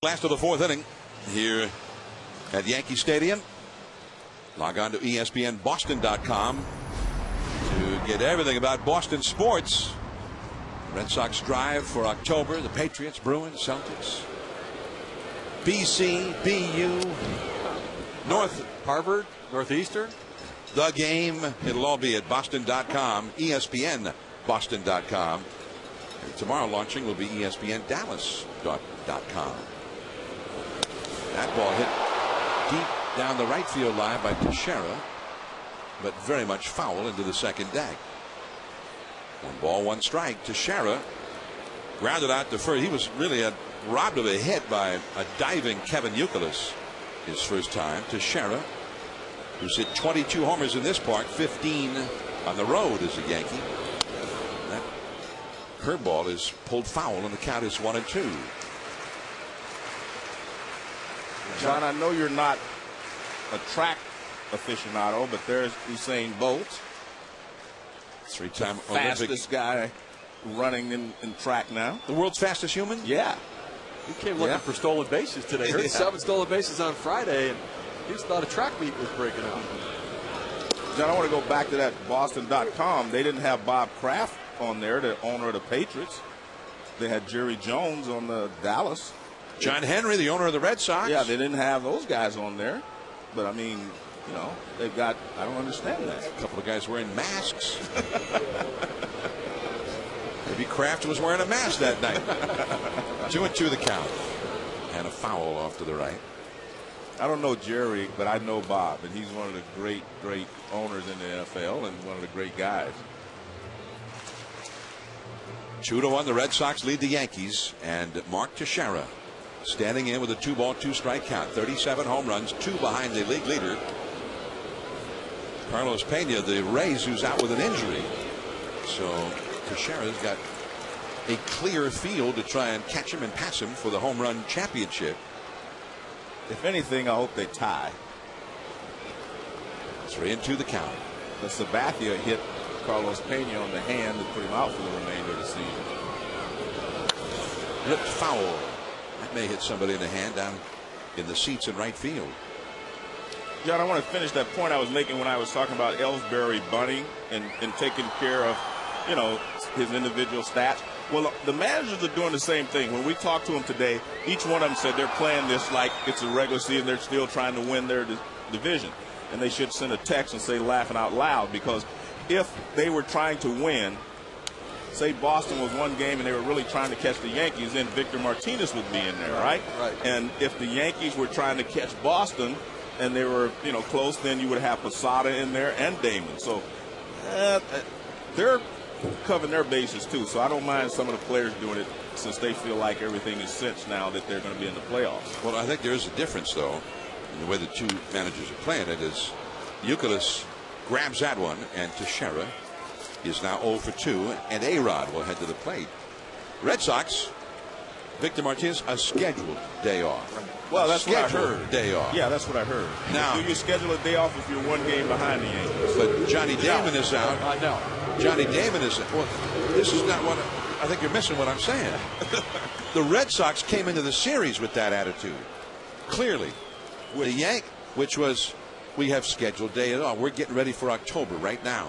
A: Last of the fourth inning here at Yankee Stadium. Log on to ESPNBoston.com to get everything about Boston sports. Red Sox drive for October. The Patriots, Bruins, Celtics, BC, BU,
D: Harvard, Northeastern.
A: The game. It'll all be at Boston.com, ESPNBoston.com. And tomorrow launching will be ESPNDallas.com. That ball hit deep down the right field line by Teixeira, but very much foul into the second deck. 1 ball, 1 strike. Teixeira grounded out to first. He was really robbed of a hit by a diving Kevin Youkilis his first time. Teixeira, who's hit 22 homers in this park, 15 on the road as a Yankee. That curveball is pulled foul, and the count is 1-2.
C: John, I know you're not a track aficionado, but there's Usain Bolt,
A: 3-time
C: fastest
A: Olympic
C: guy running in track now.
A: The world's fastest human?
C: Yeah.
D: He came looking for stolen bases today. Heard 7 stolen bases on Friday, and he just thought a track meet was breaking up.
C: John, I want to go back to that Boston.com. They didn't have Bob Kraft on there, the owner of the Patriots. They had Jerry Jones on the Dallas.
A: John Henry, the owner of the Red Sox.
C: Yeah, they didn't have those guys on there. But, I mean, you know, they've got, I don't understand that.
A: A couple of guys wearing masks. Maybe Kraft was wearing a mask that night. 2-2 the count. And a foul off to the right.
C: I don't know Jerry, but I know Bob, and he's one of the great, great owners in the NFL and one of the great guys.
A: 2-1, the Red Sox lead the Yankees, and Mark Teixeira standing in with a 2-ball, 2-strike count. 37 home runs, 2 behind the league leader, Carlos Pena, the Rays, who's out with an injury. So Teixeira's got a clear field to try and catch him and pass him for the home run championship.
C: If anything, I hope they tie.
A: 3-2 the count.
C: The Sabathia hit Carlos Pena on the hand and put him out for the remainder of the season.
A: Ripped foul. That may hit somebody in the hand down in the seats in right field.
C: John, I want to finish that point I was making when I was talking about Ellsbury bunting and taking care of, you know, his individual stats. Well, the managers are doing the same thing. When we talked to them today, each one of them said they're playing this like it's a regular season. They're still trying to win their division. And they should send a text and say laughing out loud, because if they were trying to win, say Boston was 1 game and they were really trying to catch the Yankees, then Victor Martinez would be in there, right?
D: Right.
C: And if the Yankees were trying to catch Boston and they were, you know, close, then you would have Posada in there and Damon. So they're covering their bases too. So I don't mind some of the players doing it, since they feel like everything is cinched now that they're going to be in the playoffs.
A: Well, I think there is a difference, though, in the way the two managers are playing it. Is Youkilis grabs that one, and Teixeira is now 0 for 2, and A-Rod will head to the plate. Red Sox, Victor Martinez, a scheduled day off.
C: Well, that's what I heard.
A: Day off.
C: Yeah, that's what I heard.
A: Now,
C: do you schedule a day off if you're 1 game behind the Yankees?
A: But Johnny Damon is out.
D: I know.
A: Johnny Damon is out. Well, this is not what I think you're missing what I'm saying. The Red Sox came into the series with that attitude. Clearly. The Yank, which was, we have scheduled day off. We're getting ready for October right now.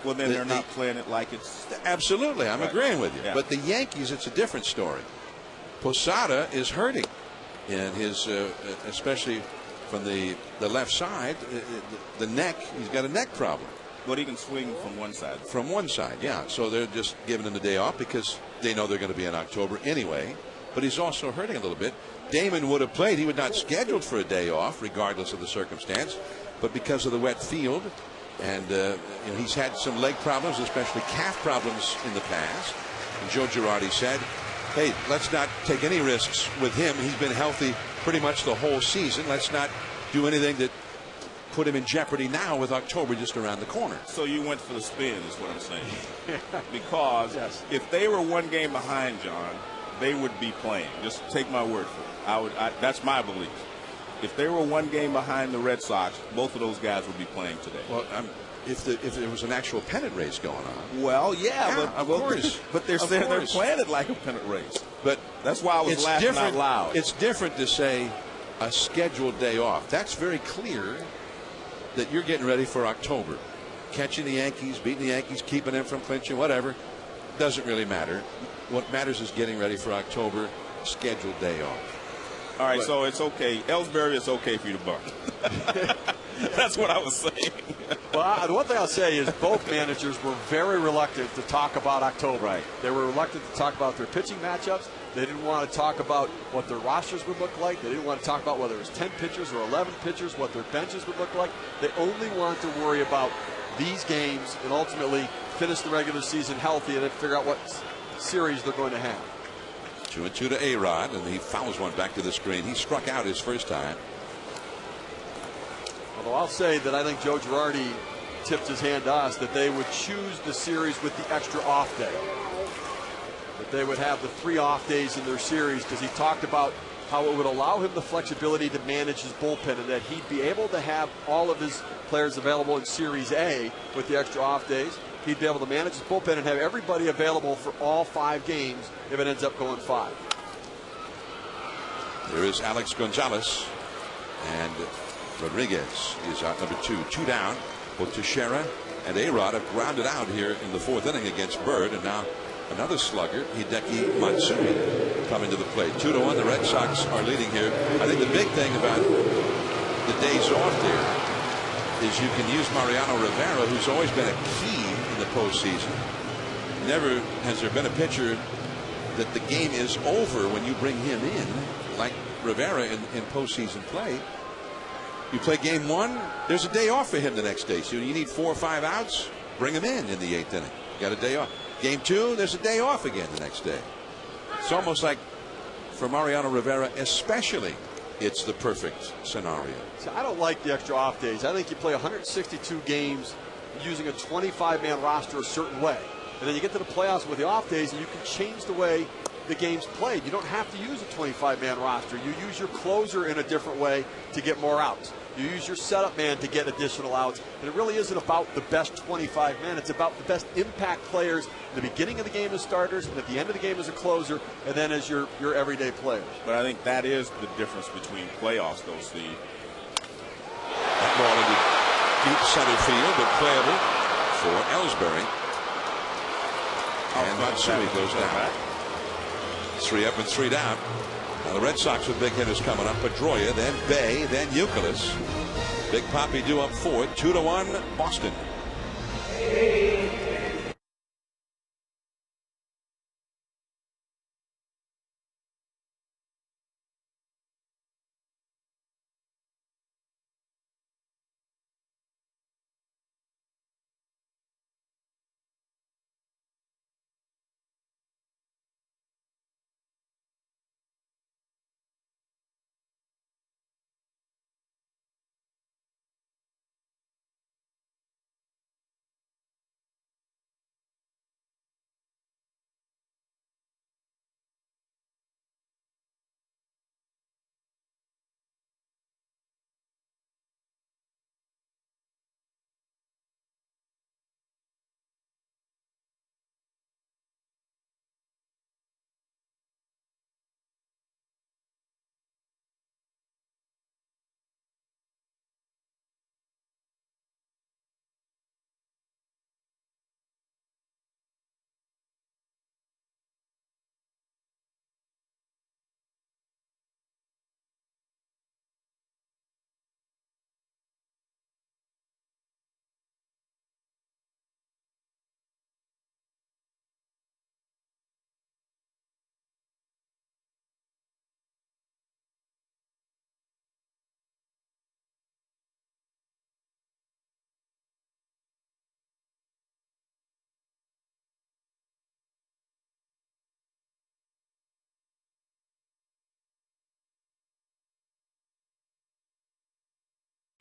C: Well, then they're not playing it like it's...
A: Absolutely. I'm agreeing with you.
C: Yeah.
A: But the Yankees, it's a different story. Posada is hurting in his, especially from the left side, the neck. He's got a neck problem.
C: But he can swing from one side.
A: From one side, yeah. So they're just giving him the day off because they know they're going to be in October anyway. But he's also hurting a little bit. Damon would have played. He was not scheduled for a day off, regardless of the circumstance. But because of the wet field, and he's had some leg problems, especially calf problems in the past. And Joe Girardi said, hey, let's not take any risks with him. He's been healthy pretty much the whole season. Let's not do anything that put him in jeopardy now with October just around the corner.
C: So you went for the spin is what I'm saying. Because if they were 1 game behind, John, they would be playing. Just take my word for it. That's my belief. If they were 1 game behind the Red Sox, both of those guys would be playing today.
A: Well, if there was an actual pennant race going on.
E: Well, yeah, but
A: of course.
E: But they're playing it like a pennant race.
A: But
E: that's why I was laughing out loud.
A: It's different to say a scheduled day off. That's very clear that you're getting ready for October. Catching the Yankees, beating the Yankees, keeping them from clinching, whatever. Doesn't really matter. What matters is getting ready for October, scheduled day off.
E: All right, so it's okay. Ellsbury, it's okay for you to bunt. That's what I was saying.
D: Well, the one thing I'll say is both managers were very reluctant to talk about October.
E: Right.
D: They were reluctant to talk about their pitching matchups. They didn't want to talk about what their rosters would look like. They didn't want to talk about whether it was 10 pitchers or 11 pitchers, what their benches would look like. They only wanted to worry about these games and ultimately finish the regular season healthy and then figure out what series they're going to have.
A: 2-2 to A-Rod, and he fouls one back to the screen. He struck out his first time.
D: Although I'll say that I think Joe Girardi tipped his hand to us that they would choose the series with the extra off day. That they would have the 3 off days in their series because he talked about how it would allow him the flexibility to manage his bullpen and that he'd be able to have all of his players available in Series A with the extra off days. He'd be able to manage his bullpen and have everybody available for all 5 games if it ends up going 5.
A: There is Alex Gonzalez, and Rodriguez is out number 2. 2 down. Both Teixeira and A-Rod have grounded out here in the 4th inning against Bird, and now another slugger, Hideki Matsui, coming to the plate. 2-1. The Red Sox are leading here. I think the big thing about the days off there is you can use Mariano Rivera, who's always been a key in the postseason. Never has there been a pitcher that the game is over when you bring him in, like Rivera in postseason play. You play game 1, there's a day off for him the next day. So you need 4 or 5 outs, bring him in the 8th inning. Got a day off. Game 2, there's a day off again the next day. It's almost like for Mariano Rivera especially, it's the perfect scenario.
D: So I don't like the extra off days. I think you play 162 games using a 25-man roster a certain way. And then you get to the playoffs with the off days and you can change the way the game's played. You don't have to use a 25-man roster. You use your closer in a different way to get more outs. You use your setup man to get additional outs. And it really isn't about the best 25 men. It's about the best impact players in the beginning of the game as starters and at the end of the game as a closer and then as your everyday players.
E: But I think that is the difference between playoffs, though, Steve.
A: That ball into deep center field, but playable for Ellsbury. And Matsui goes down. 3 up and 3 down. Now the Red Sox with big hitters coming up. Pedroia, then Bay, then Youkilis. Big Papi due up 4. 2-1 Boston.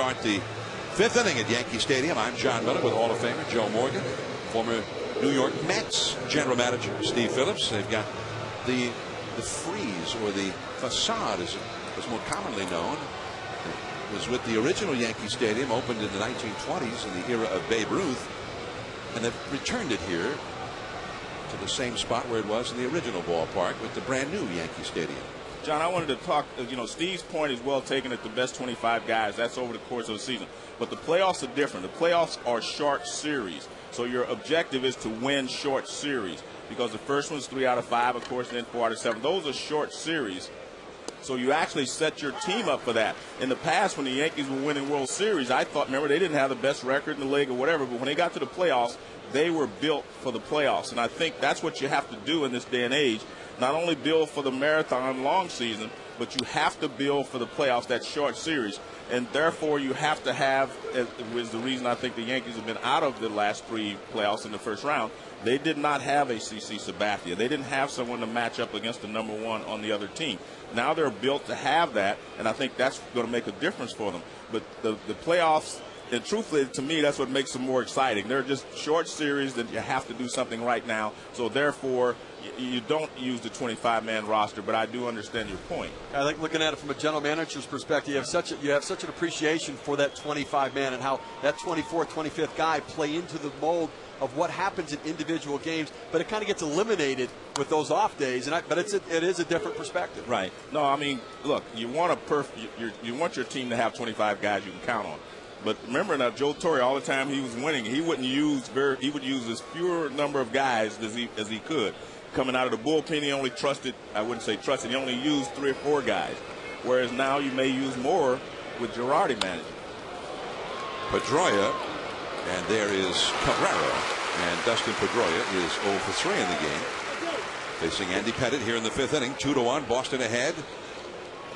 A: Start the 5th inning at Yankee Stadium. I'm John Miller with Hall of Famer Joe Morgan, former New York Mets general manager Steve Phillips. They've got the frieze, or the facade as more commonly known. was with the original Yankee Stadium, opened in the 1920s in the era of Babe Ruth, and they've returned it here to the same spot where it was in the original ballpark with the brand new Yankee Stadium.
E: John, I wanted to talk, Steve's point is well taken at the best 25 guys. That's over the course of the season. But the playoffs are different. The playoffs are short series. So your objective is to win short series because the first one's 3 out of 5, of course, and then 4 out of 7. Those are short series. So you actually set your team up for that. In the past, when the Yankees were winning World Series, I thought, remember, they didn't have the best record in the league or whatever, but when they got to the playoffs, they were built for the playoffs. And I think that's what you have to do in this day and age. Not only build for the marathon long season, but you have to build for the playoffs, that short series. And therefore, you have to have, is the reason I think the Yankees have been out of the last 3 playoffs in the first round. They did not have a CC Sabathia. They didn't have someone to match up against the number 1 on the other team. Now they're built to have that, and I think that's going to make a difference for them. But the playoffs, and truthfully, to me, that's what makes them more exciting. They're just short series that you have to do something right now. So therefore, you don't use the 25-man roster, but I do understand your point.
D: I think looking at it from a general manager's perspective, you have such an appreciation for that 25-man and how that 24th, 25th guy play into the mold of what happens in individual games, but it kind of gets eliminated with those off days. But it is a different perspective.
E: Right. No, I mean, look, you want you want your team to have 25 guys you can count on. But remember now, Joe Torre, all the time he was winning, he would use as fewer number of guys as he could. Coming out of the bullpen, he only I wouldn't say trusted, he only used 3 or 4 guys. Whereas now you may use more with Girardi managing.
A: Pedroia, and there is Cabrera, and Dustin Pedroia is 0 for 3 in the game. Facing Andy Pettitte here in the 5th inning, 2-1, Boston ahead.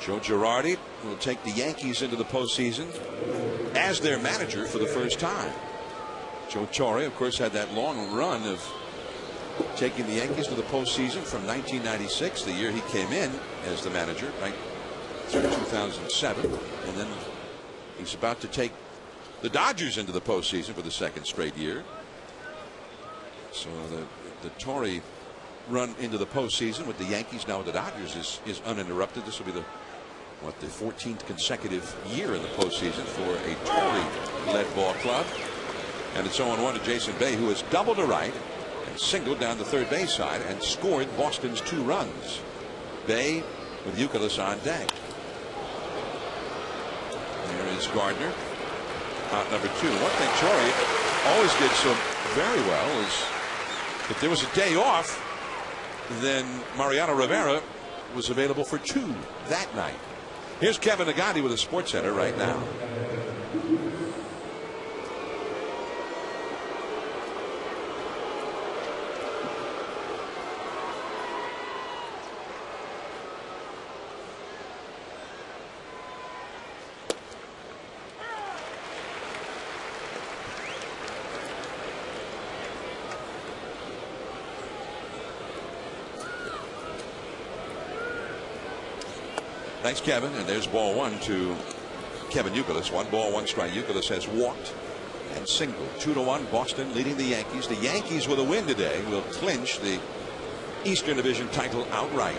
A: Joe Girardi will take the Yankees into the postseason as their manager for the first time. Joe Torre, of course, had that long run of taking the Yankees to the postseason from 1996, the year he came in as the manager, right through 2007, and then he's about to take the Dodgers into the postseason for the 2nd straight year. So the Torre run into the postseason with the Yankees now with the Dodgers is uninterrupted. This will be the 14th consecutive year in the postseason for a Torre-led ball club. And it's 0-1 to Jason Bay, who has doubled to right and singled down the third base side and scored Boston's 2 runs. Bay with Youkilis on deck. There is Gardner, out number 2. One thing Torre always did so very well is if there was a day off, then Mariano Rivera was available for 2 that night. Here's Kevin Nagati with a Sports Center right now. Thanks, Kevin. And there's ball 1 to Kevin Youkilis. 1 ball, 1 strike. Youkilis has walked and singled. 2-1, Boston leading the Yankees. The Yankees with a win today will clinch the Eastern Division title outright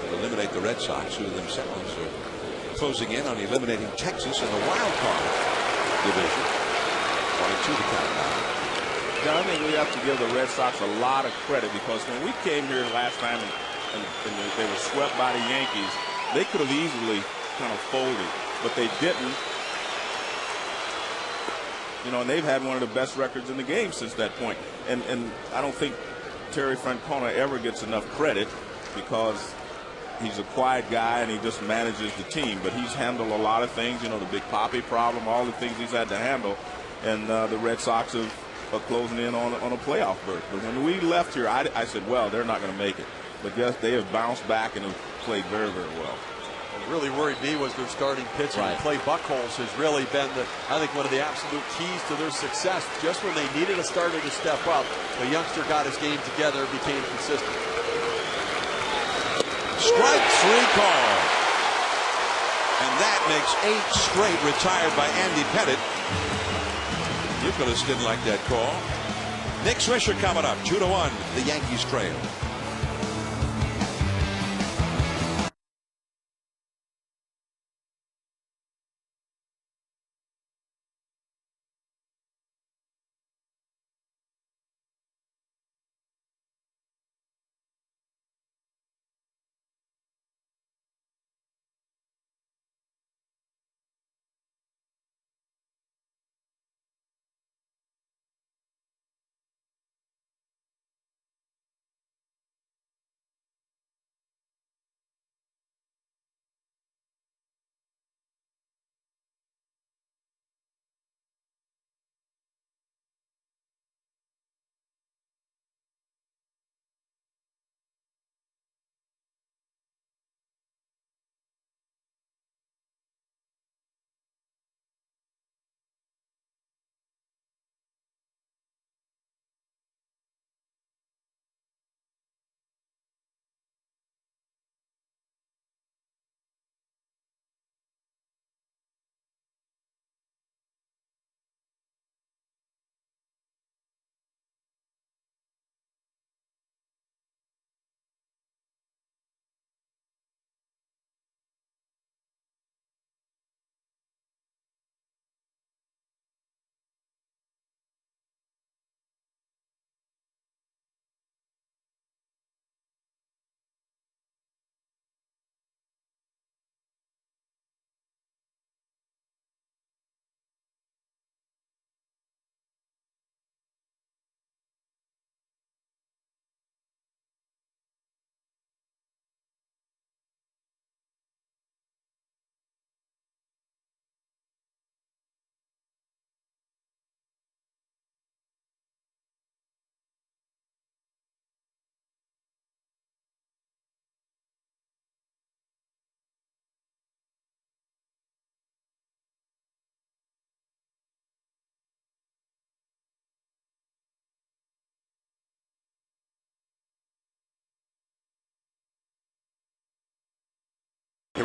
A: and eliminate the Red Sox, who themselves are closing in on eliminating Texas in the wild card division. 1-2 the count now.
E: John, I think we have to give the Red Sox a lot of credit because when we came here last time and they were swept by the Yankees, they could have easily kind of folded, but they didn't. And they've had one of the best records in the game since that point. And I don't think Terry Francona ever gets enough credit because he's a quiet guy and he just manages the team. But he's handled a lot of things, the Big Papi problem, all the things he's had to handle. And the Red Sox are closing in on a playoff berth. But when we left here, I said, well, they're not going to make it. But yes, they have bounced back and have played very, very well.
D: What really worried me was their starting pitching.
E: Right.
D: Clay Buchholz has really been, I think, one of the absolute keys to their success. Just when they needed a starter to step up, the youngster got his game together, became consistent.
A: Strike 3 call. And that makes 8 straight retired by Andy Pettitte. Youkilis didn't like that call. Nick Swisher coming up. 2-1. The Yankees trail.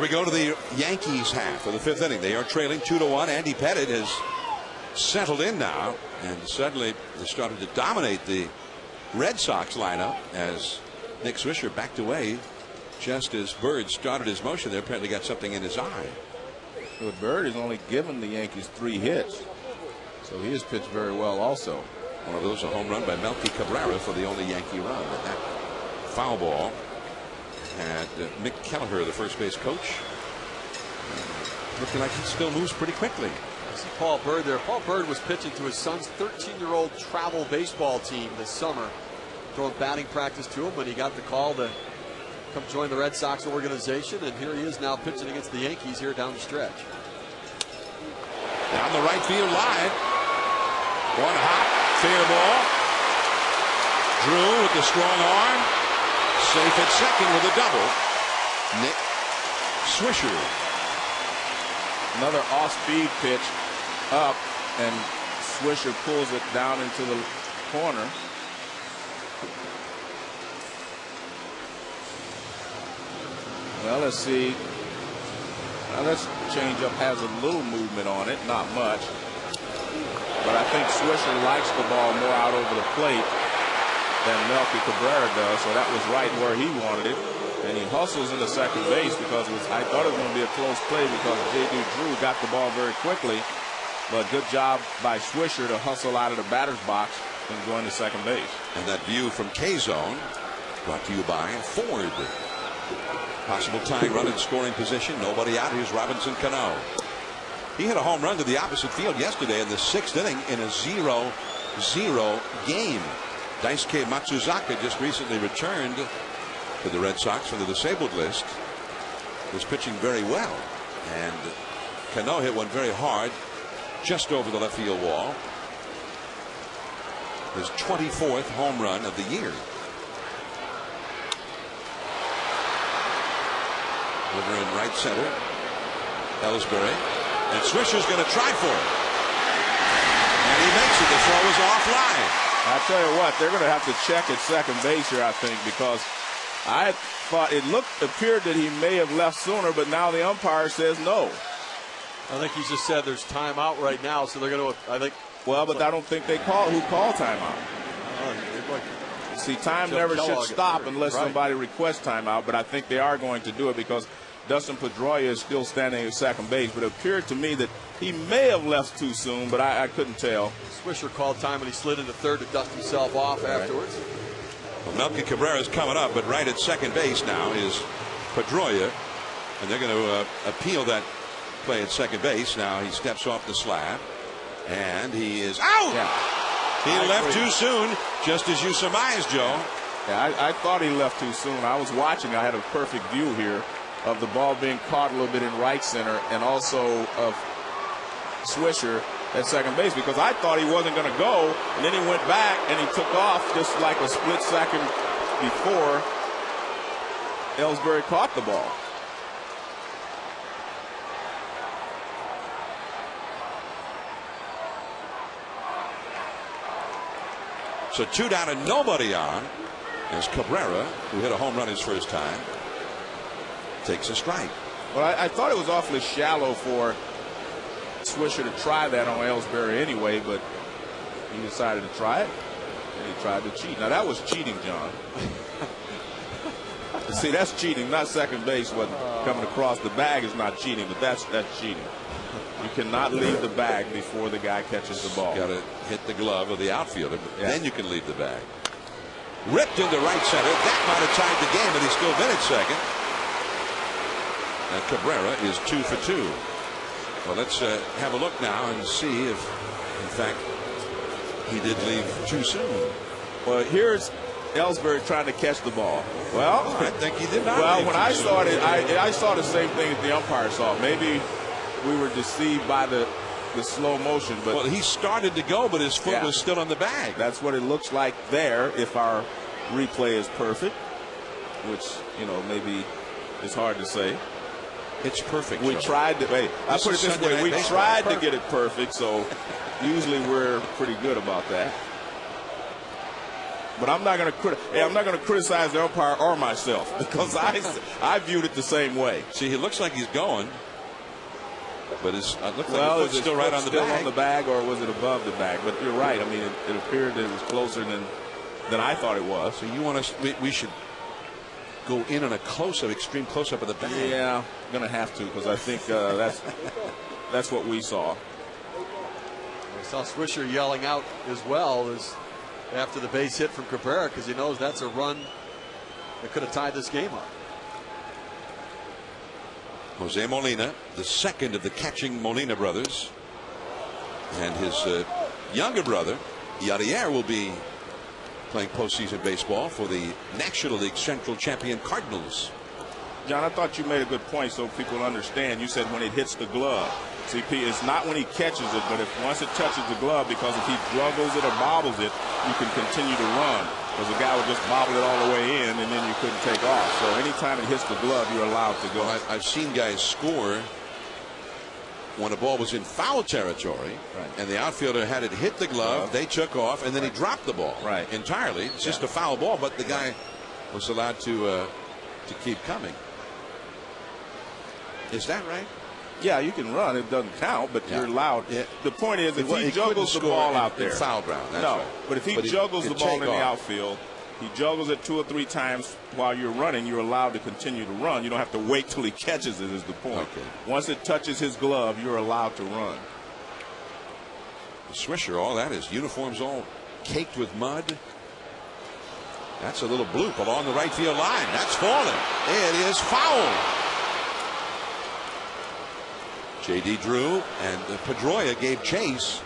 A: we go to the Yankees half of the fifth inning. They are trailing 2-1. Andy Pettit has settled in now, and suddenly they started to dominate the Red Sox lineup as Nick Swisher backed away just as Bird started his motion there. Apparently got something in his eye.
E: But Bird has only given the Yankees 3 hits, so he has pitched very well also.
A: One of those, a home run by Melky Cabrera for the only Yankee run. And that foul ball had Mick Kelleher, the first base coach, looking like he still moves pretty quickly.
D: I see Paul Bird there. Paul Bird was pitching to his son's 13-year-old travel baseball team this summer, throwing batting practice to him when he got the call to come join the Red Sox organization, and here he is now pitching against the Yankees here down the stretch.
A: Down the right field line. One hop, fair ball. Drew with the strong arm. Safe at second with a double. Nick Swisher.
E: Another off-speed pitch up, and Swisher pulls it down into the corner. Well, let's see. Now, this changeup has a little movement on it, not much. But I think Swisher likes the ball more out over the plate than Melky Cabrera does, so that was right where he wanted it. And he hustles into second base because I thought it was going to be a close play because J.D. Drew got the ball very quickly. But good job by Swisher to hustle out of the batter's box and going to second base.
A: And that view from K-Zone brought to you by Ford. Possible tying run in scoring position. Nobody out. Here's Robinson Cano. He hit a home run to the opposite field yesterday in the 6th inning in a 0-0 game. Daisuke Matsuzaka just recently returned to the Red Sox from the disabled list. Was pitching very well. And Cano hit one very hard just over the left field wall. His 24th home run of the year. Over in right center, Ellsbury, and Swisher's going to try for it, and he makes it. The throw is offline.
E: I tell you what, they're going to have to check at second base here, I think, because I thought it appeared that he may have left sooner, but now the umpire says no.
D: I think he just said there's timeout right now, so they're going to. I think.
E: Well, but I don't think they call timeout. See, time never should stop unless somebody requests timeout, but I think they are going to do it because Dustin Pedroia is still standing at second base. But it appeared to me that he may have left too soon, but I couldn't tell.
D: Swisher called time and he slid into third to dust himself off afterwards.
A: Well, Melky Cabrera is coming up, but right at second base now is Pedroia, and they're going to appeal that play at second base. Now he steps off the slab, and he is out.
E: Yeah.
A: He left too soon, just as you surmised, Joe.
E: Yeah, I thought he left too soon. I was watching. I had a perfect view here of the ball being caught a little bit in right center and also of Swisher at second base because I thought he wasn't going to go, and then he went back and he took off just like a split second before Ellsbury caught the ball.
A: So 2 down and nobody on as Cabrera, who hit a home run his first time, takes a strike.
E: Well, I thought it was awfully shallow for Swisher to try that on Ellsbury anyway, but he decided to try it, and he tried to cheat. Now, that was cheating, John. See, that's cheating, not second base. Wasn't coming across the bag is not cheating, but that's cheating. You cannot leave the bag before the guy catches the ball.
A: Got to hit the glove of the outfielder, then you can leave the bag. Ripped into right center. That might have tied the game, but he's still been at second. And Cabrera is 2 for 2. Well, let's have a look now and see if, in fact, he did leave too soon.
E: Well, here's Ellsbury trying to catch the ball. Well,
A: I think he did not.
E: Well, when I saw it, I saw the same thing that the umpire saw. Maybe we were deceived by the slow motion. But
A: well, he started to go, but his foot was still on the bag.
E: That's what it looks like there if our replay is perfect, which, maybe it's hard to say.
A: It's perfect.
E: We tried to. Hey, I put it this way: we tried to get it perfect. So usually we're pretty good about that. But I'm not going to criticize the umpire or myself because I viewed it the same way.
A: See, he looks like he's going, but it looks like
E: Well,
A: the foot's still right on the bag.
E: on the bag, or was it above the bag? But you're right. I mean, it appeared that it was closer than I thought it was.
A: So you want us? We should go in on a close-up, extreme close-up of the bag.
E: Yeah, I'm going to have to because I think that's what we saw.
D: We saw Swisher yelling out as well as after the base hit from Cabrera because he knows that's a run that could have tied this game up.
A: Jose Molina, the second of the catching Molina brothers, and his younger brother Yadier will be playing postseason baseball for the National League Central champion Cardinals.
E: John, I thought you made a good point so people understand. You said when it hits the glove. CP, it's not when he catches it, but once it touches the glove, because if he juggles it or bobbles it, you can continue to run. Because the guy would just bobble it all the way in, and then you couldn't take off. So anytime it hits the glove, you're allowed to go.
A: Well, I've seen guys score when a ball was in foul territory,
E: right,
A: and the outfielder had it hit the glove, they took off, and then he dropped the ball entirely. It's just a foul ball, but the guy was allowed to keep coming. Is that right?
E: Yeah, you can run. It doesn't count, but you're allowed. Yeah. The point is, if he juggles the ball out there.
A: Foul ground. That's
E: no,
A: right.
E: But if he juggles the ball in the outfield, he juggles it 2 or 3 times while you're running, you're allowed to continue to run. You don't have to wait till he catches it is the point.
A: Okay.
E: Once it touches his glove, you're allowed to run.
A: The Swisher, all that is uniforms all caked with mud. That's a little bloop along the right field line. That's falling. It is foul. J.D. Drew and Pedroia gave chase.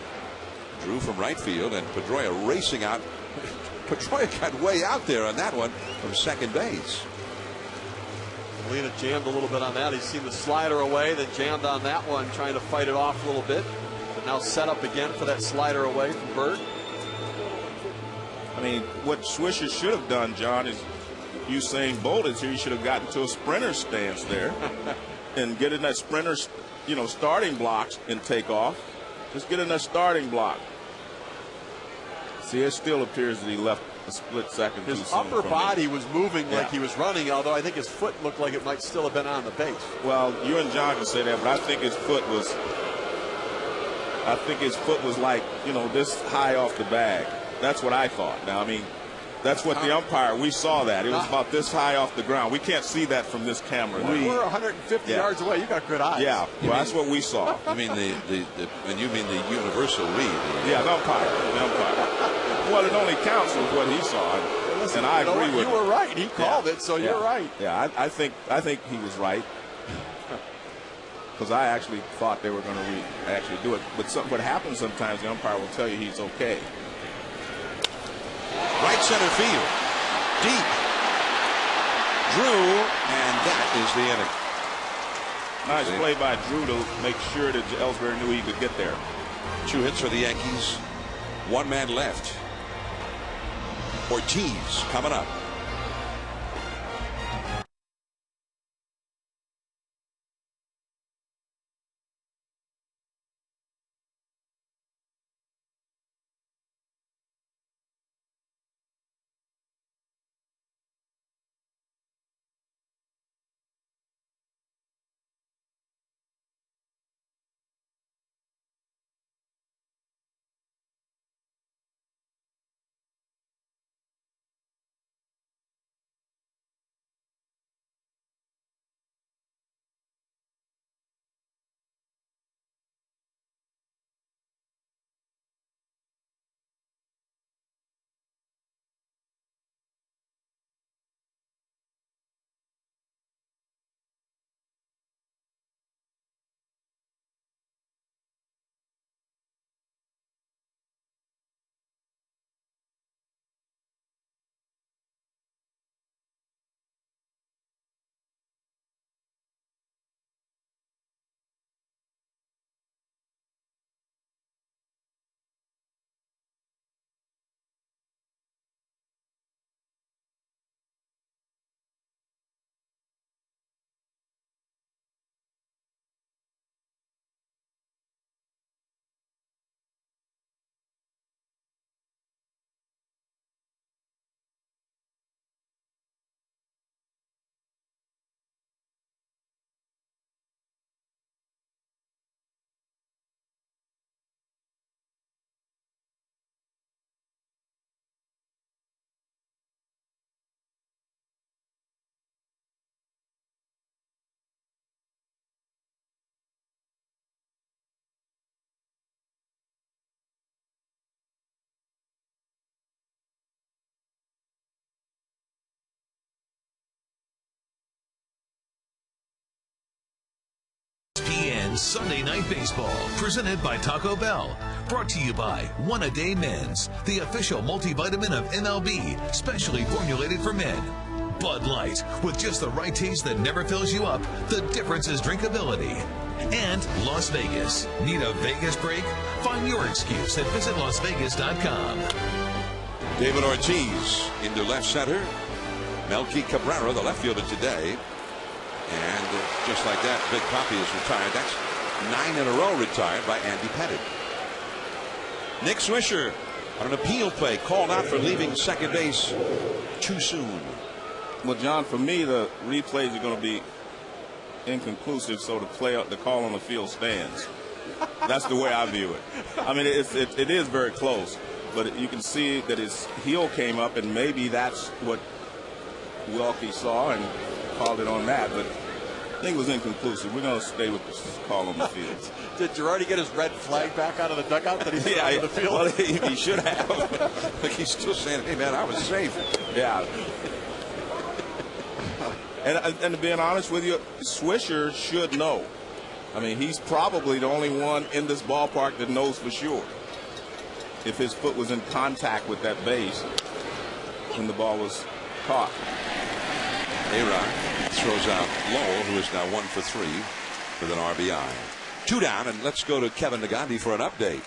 A: Drew from right field and Pedroia racing out. Pedroia got way out there on that one from second base.
D: Molina jammed a little bit on that. He's seen the slider away, then jammed on that one, trying to fight it off a little bit. But now set up again for that slider away from Bird.
E: I mean, what Swisher should have done, John, is Usain Bolt is here. He should have gotten to a sprinter stance there and get in that sprinter, starting blocks and take off. Just get in that starting block. See, it still appears that he left a split second.
D: His upper body was moving like he was running, although I think his foot looked like it might still have been on the base.
E: Well, you and John can say that, but I think his foot was like, this high off the bag. That's what I thought. Now, I mean, that's what the umpire, we saw that. It was about this high off the ground. We can't see that from this camera.
D: We're 150 yards away. You got good eyes.
E: Yeah, well, that's what we saw.
A: I mean, and you mean the universal read.
E: Yeah, the umpire. Well, it only counts with what he saw.
D: Listen,
E: and I agree with
D: you were right. He called it, so you're right.
E: Yeah, I think he was right. Because I actually thought they were going to actually do it. But what happens sometimes, the umpire will tell you he's okay.
A: Right center field. Deep. Drew, and that is the inning.
E: Nice play by Drew to make sure that Ellsbury knew he could get there.
A: 2 hits for the Yankees. 1 man left. Ortiz coming up.
F: Sunday Night Baseball, presented by Taco Bell. Brought to you by One A Day Men's, the official multivitamin of MLB, specially formulated for men. Bud Light, with just the right taste that never fills you up, the difference is drinkability. And Las Vegas. Need a Vegas break? Find your excuse at visitlasvegas.com.
A: David Ortiz into left center. Melky Cabrera, the left fielder today. And just like that, Big Papi is retired. That's 9 in a row retired by Andy Pettitte. Nick Swisher on an appeal play called out for leaving second base too soon.
E: Well, John, for me, the replays are going to be inconclusive, so the call on the field stands. That's the way I view it. I mean, it is very close, but you can see that his heel came up, and maybe that's what Welke saw and called it on that, but I think it was inconclusive. We're going to stay with the call on the field.
D: Did Girardi get his red flag back out of the dugout that he threw out of the field?
E: Well, he should have.
A: Like he's still saying, hey, man, I was safe.
E: Yeah. And to be honest with you, Swisher should know. I mean, he's probably the only one in this ballpark that knows for sure if his foot was in contact with that base when the ball was caught.
A: A-Rod throws out Lowell, who is now 1 for 3 with an RBI. 2 down, and let's go to Kevin Nagandi for an update.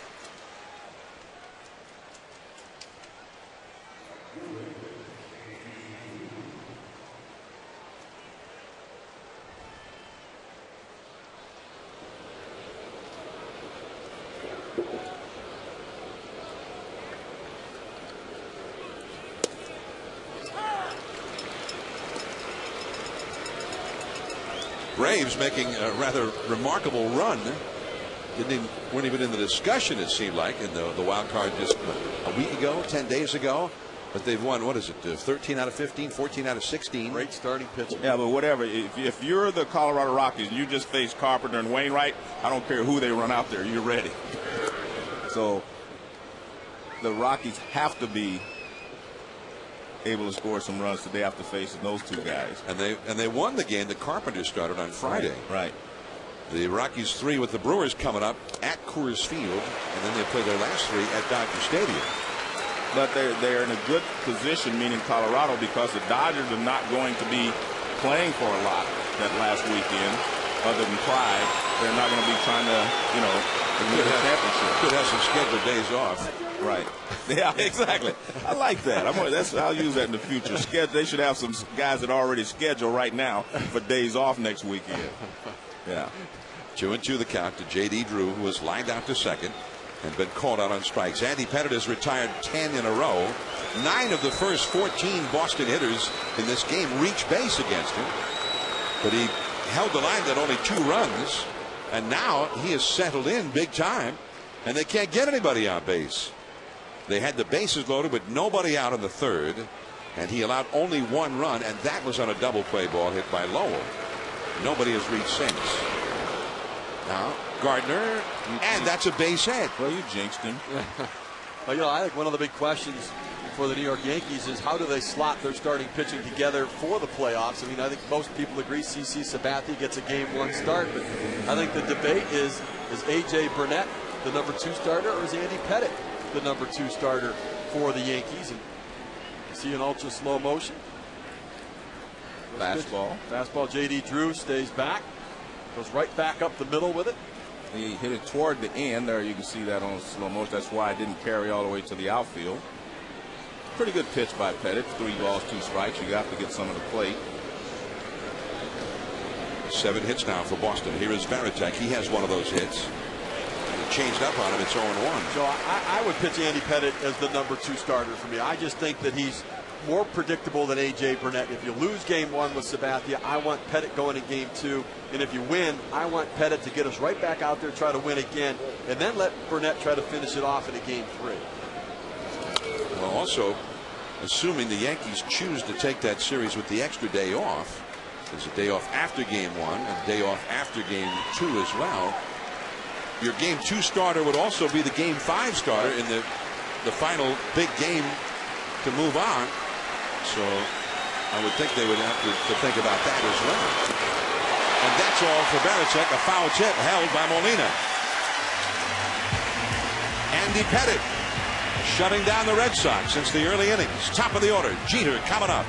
A: Braves making a rather remarkable run. Weren't even in the discussion, it seemed like, in the wild card just a week ago, 10 days ago. But they've won, what is it, 13 out of 15, 14 out of 16.
D: Great starting pitching.
E: Yeah, but whatever. If you're the Colorado Rockies and you just face Carpenter and Wainwright, I don't care who they run out there, you're ready. So the Rockies have to be able to score some runs today after facing those two guys.
A: And they won the game that Carpenter started on Friday.
E: Right.
A: The Rockies 3 with the Brewers coming up at Coors Field, and then they play their last 3 at Dodger Stadium.
E: But they're in a good position, meaning Colorado, because the Dodgers are not going to be playing for a lot that last weekend, other than Pride. They're not going to be trying to, win the championship.
A: Could have some scheduled days off.
E: Right. Yeah, exactly. I like that. I'll use that in the future. They should have some guys that are already scheduled right now for days off next weekend. Yeah.
A: 2-2 the count to J.D. Drew, who was lined out to second and been called out on strikes. Andy Pettitte has retired 10 in a row. 9 of the first 14 Boston hitters in this game reached base against him. But he held the line at only 2 runs. And now he has settled in big time. And they can't get anybody on base. They had the bases loaded with nobody out in the third. And he allowed only 1 run. And that was on a double play ball hit by Lowell. Nobody has reached since. Now Gardner, and that's a base hit.
E: Well, you jinxed him.
D: Well, I think one of the big questions for the New York Yankees is how do they slot their starting pitching together for the playoffs? I mean, I think most people agree CC Sabathia gets a game 1 start, but I think the debate is A.J. Burnett the number 2 starter, or is Andy Pettitte the number 2 starter for the Yankees? And you see an ultra slow motion. Fastball. J.D. Drew stays back. Goes right back up the middle with it.
E: He hit it toward the end there. You can see that on slow motion. That's why it didn't carry all the way to the outfield. Pretty good pitch by Pettitte. 3 balls, 2 strikes. You have to get some of the plate.
A: 7 hits now for Boston. Here is Varitek. He has one of those hits. He changed up on him. It's 0-1.
D: So I would pitch Andy Pettitte as the number 2 starter for me. I just think that he's more predictable than A.J. Burnett. If you lose game 1 with Sabathia, I want Pettitte going in game 2. And if you win, I want Pettitte to get us right back out there, try to win again, and then let Burnett try to finish it off in a game 3.
A: Well, also, assuming the Yankees choose to take that series with the extra day off, there's a day off after game 1 and a day off after game 2 as well. Your game 2 starter would also be the game 5 starter in the final big game to move on. So I would think they would have to think about that as well. And that's all for Belichick. A foul tip held by Molina. Andy Pettit shutting down the Red Sox since the early innings. Top of the order. Jeter coming up.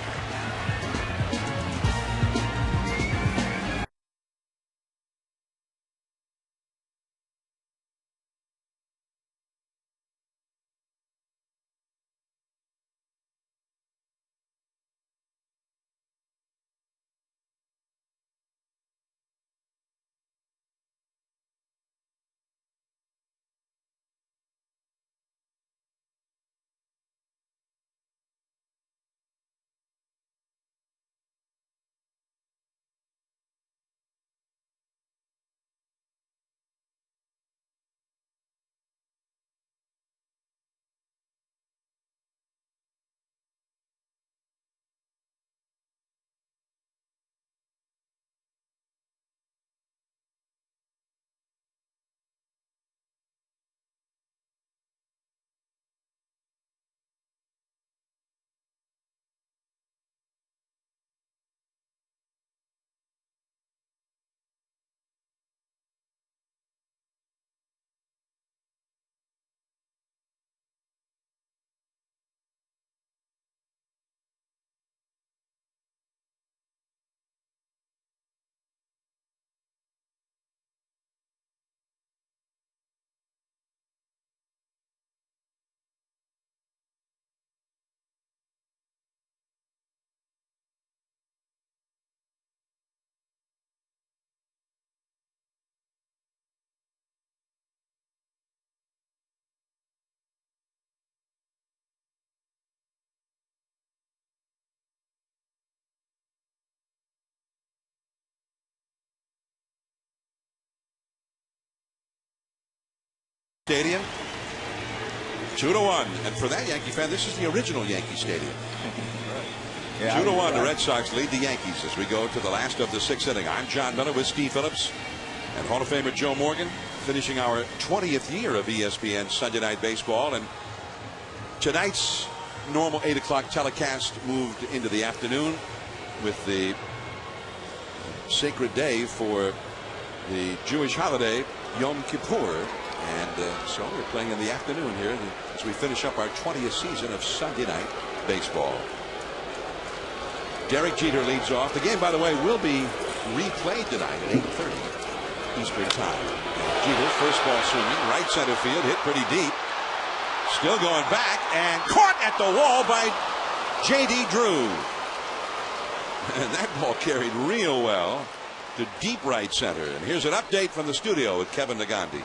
A: Stadium 2-1, and for that Yankee fan, this is the original Yankee Stadium. Yeah, 2-1, the Red Sox lead the Yankees as we go to the last of the sixth inning. I'm John Miller with Steve Phillips and Hall of Famer Joe Morgan, finishing our 20th year of ESPN Sunday Night Baseball, and tonight's normal 8 o'clock telecast moved into the afternoon with the sacred day for the Jewish holiday Yom Kippur. And so we're playing in the afternoon here as we finish up our 20th season of Sunday Night Baseball. Derek Jeter leads off. The game, by the way, will be replayed tonight at 8:30 Eastern Time. Jeter, first ball swinging, right center field, hit pretty deep. Still going back and caught at the wall by J.D. Drew. And that ball carried real well to deep right center. And here's an update from the studio with Kevin Nagandi.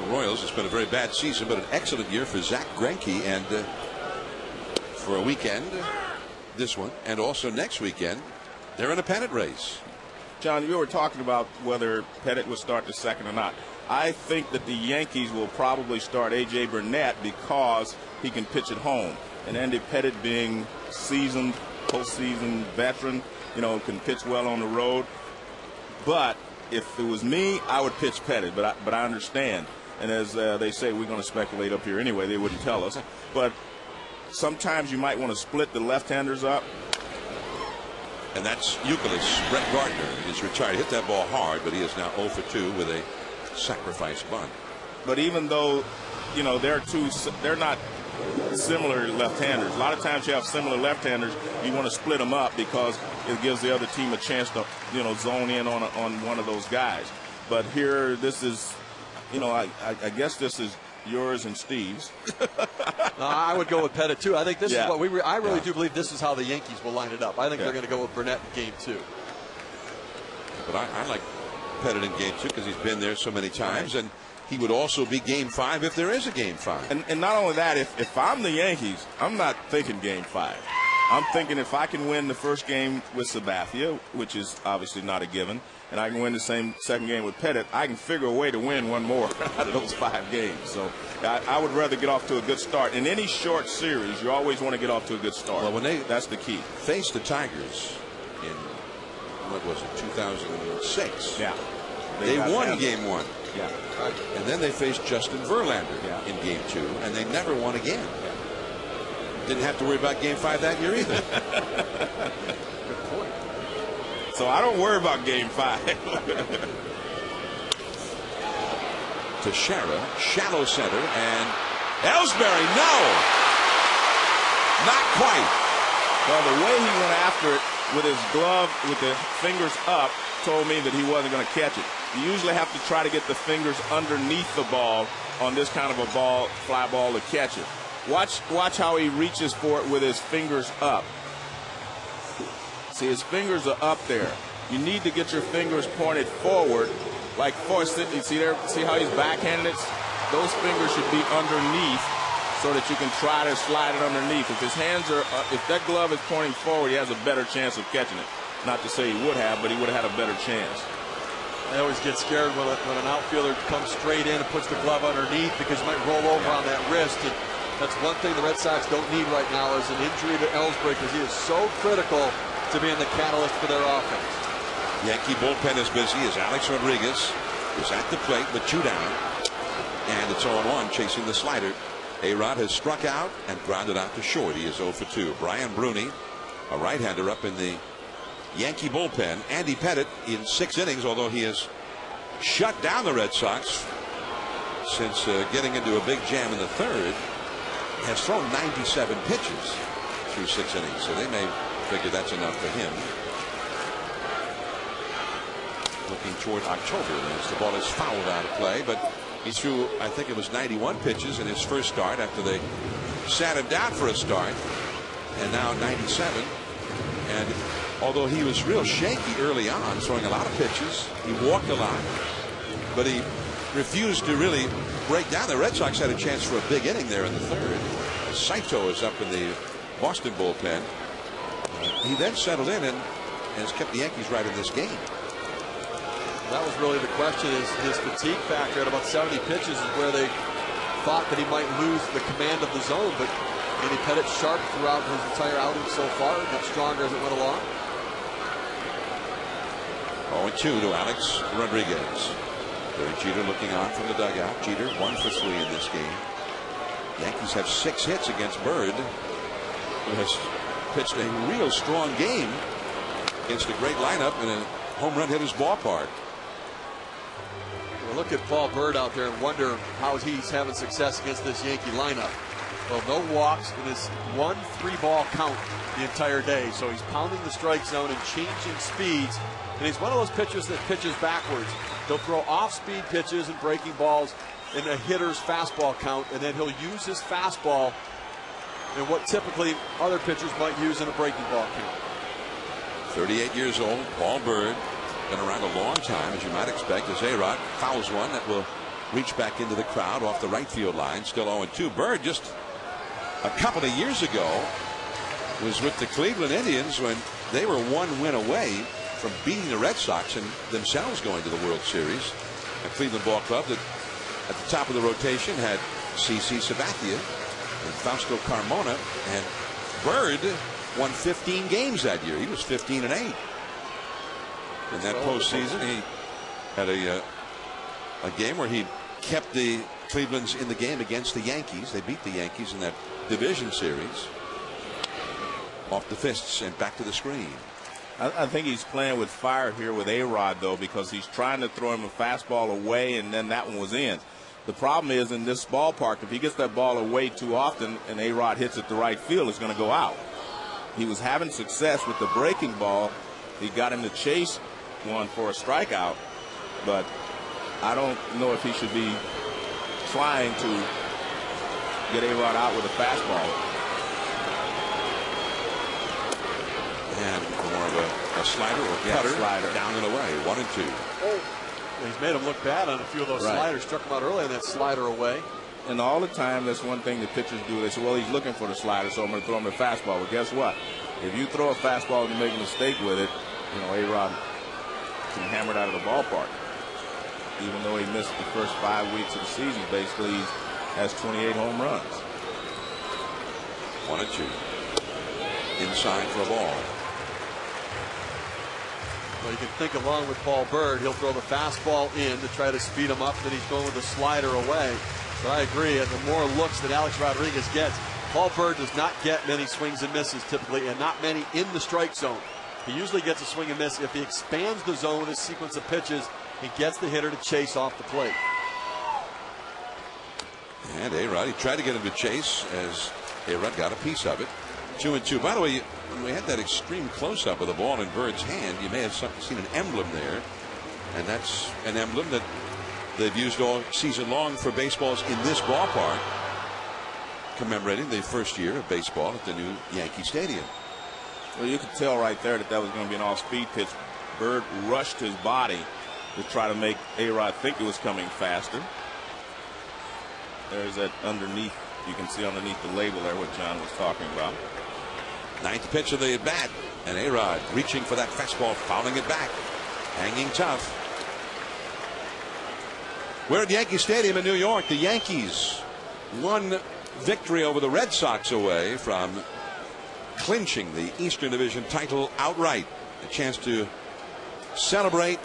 A: Royals, it's been a very bad season, but an excellent year for Zach Greinke, and for a weekend, this one, and also next weekend, they're in a pennant race.
C: John, you were talking about whether Pettit would start the second or not. I think that the Yankees will probably start A.J. Burnett because he can pitch at home, and Andy Pettit, being seasoned, postseason veteran, can pitch well on the road. But if it was me, I would pitch Pettit, but I understand. And as they say, we're going to speculate up here anyway. They wouldn't tell us. But sometimes you might want to split the left-handers up.
A: And that's Euclid's. Brett Gardner is retired. Hit that ball hard, but he is now 0 for 2 with a sacrifice bunt.
C: But even though, they're not similar left-handers. A lot of times you have similar left-handers, you want to split them up because it gives the other team a chance to, zone in on one of those guys. But here, this is, I guess this is yours and Steve's.
D: No, I would go with Pettit too. I think this is what I really do believe this is how the Yankees will line it up. I think they're going to go with Burnett in game 2.
A: But I like Pettit in game 2 because he's been there so many times, and he would also be game 5 if there is a game 5.
C: And not only that, if I'm the Yankees, I'm not thinking game 5. I'm thinking if I can win the first game with Sabathia, which is obviously not a given,
E: and I can win the second game with Pettit, I can figure a way to win one more out of those 5 games. So I would rather get off to a good start. In any short series, you always want to get off to a good start.
A: Well,
E: that's the key.
A: Faced the Tigers in, what was it, 2006.
E: Yeah.
A: They won game 1.
E: Yeah.
A: And then they faced Justin Verlander in game 2, and they never won again. Didn't have to worry about game 5 that year either.
E: Good point. So I don't worry about game 5.
A: Teixeira, shallow center, and Ellsbury, no! Not quite.
E: Well, the way he went after it with his glove, with the fingers up, told me that he wasn't going to catch it. You usually have to try to get the fingers underneath the ball on this kind of a ball, fly ball, to catch it. Watch how he reaches for it with his fingers up. See, his fingers are up there. You need to get your fingers pointed forward, like Forrest. You see there? See how he's backhanded it? Those fingers should be underneath, so that you can try to slide it underneath. If his hands are, if that glove is pointing forward, he has a better chance of catching it. Not to say he would have, but he would have had a better chance.
D: I always get scared when an outfielder comes straight in and puts the glove underneath, because he might roll over on that wrist. And that's one thing the Red Sox don't need right now, is an injury to Ellsbury, because he is so critical to being the catalyst for their offense.
A: Yankee bullpen is busy as Alex Rodriguez is at the plate with 2 down. And it's 0-1 chasing the slider. A-Rod has struck out and grounded out to short. He is 0 for 2. Brian Bruni, a right-hander, up in the Yankee bullpen. Andy Pettit in 6 innings, although he has shut down the Red Sox since getting into a big jam in the 3rd, has thrown 97 pitches through 6 innings. So they may figure that's enough for him. Looking toward October as the ball is fouled out of play, but he threw, I think it was 91 pitches in his first start after they sat him down for a start, and now 97. And although he was real shaky early on, throwing a lot of pitches, he walked a lot, but he refused to really break down. The Red Sox had a chance for a big inning there in the 3rd. Saito is up in the Boston bullpen. He then settled in and has kept the Yankees right in this game.
D: That was really the question, is his fatigue factor at about 70 pitches is where they thought that he might lose the command of the zone, but Andy Pettit sharp throughout his entire outing so far, got stronger as it went along.
A: 0-2 to Alex Rodriguez. Derek Jeter looking on from the dugout. Jeter 1 for 3 in this game. Yankees have 6 hits against Bird, who has pitched a real strong game against a great lineup in a home run hitter's ballpark.
D: We'll look at Paul Bird out there and wonder how he's having success against this Yankee lineup. Well, no walks in his 1 3-ball count the entire day. So he's pounding the strike zone and changing speeds. And he's one of those pitchers that pitches backwards. He'll throw off-speed pitches and breaking balls in a hitter's fastball count, and then he'll use his fastball in what typically other pitchers might use in a breaking ball count.
A: 38 years old, Paul Bird, been around a long time, as you might expect, as A-Rod fouls one that will reach back into the crowd off the right field line. Still 0-2. Bird, just a couple of years ago, was with the Cleveland Indians when they were 1 win away from beating the Red Sox and themselves going to the World Series. A Cleveland ball club that at the top of the rotation had CC Sabathia and Fausto Carmona, and Bird won 15 games that year. He was 15-8 in that postseason. He had a game where he kept the Cleveland's in the game against the Yankees. They beat the Yankees in that division series. Off the fists and back to the screen.
E: I think he's playing with fire here with A-Rod, though, because he's trying to throw him a fastball away, and then that one was in. The problem is, in this ballpark, if he gets that ball away too often and A-Rod hits it to right field, it's going to go out. He was having success with the breaking ball. He got him to chase one for a strikeout, but I don't know if he should be trying to get A-Rod out with a fastball.
A: And more of a slider or cutter, slider down and away. 1-2.
D: He's made him look bad on a few of those sliders. Struck him out early on that slider away.
E: And all the time, that's one thing the pitchers do. They say, well, he's looking for the slider, so I'm going to throw him a fastball. Well, guess what? If you throw a fastball and you make a mistake with it, A-Rod gets him hammered out of the ballpark. Even though he missed the first 5 weeks of the season, basically he has 28 home runs.
A: 1-2. Inside for a ball.
D: Well, you can think along with Paul Byrd, he'll throw the fastball in to try to speed him up, then he's going with the slider away. But I agree, and the more looks that Alex Rodriguez gets, Paul Byrd does not get many swings and misses typically, and not many in the strike zone. He usually gets a swing and miss if he expands the zone with his sequence of pitches. He gets the hitter to chase off the plate.
A: And A-Rod, he tried to get him to chase as A-Rod got a piece of it. 2-2. By the way, when we had that extreme close-up of the ball in Bird's hand, you may have seen an emblem there. And that's an emblem that they've used all season long for baseballs in this ballpark, commemorating the first year of baseball at the new Yankee Stadium.
E: Well, you could tell right there that was going to be an off-speed pitch. Bird rushed his body to try to make A-Rod think it was coming faster. There's that underneath, you can see underneath the label there what John was talking about.
A: Ninth pitch of the at bat, and A-Rod reaching for that fastball, fouling it back, hanging tough. We're at Yankee Stadium in New York. The Yankees one victory over the Red Sox away from clinching the Eastern Division title outright. A chance to celebrate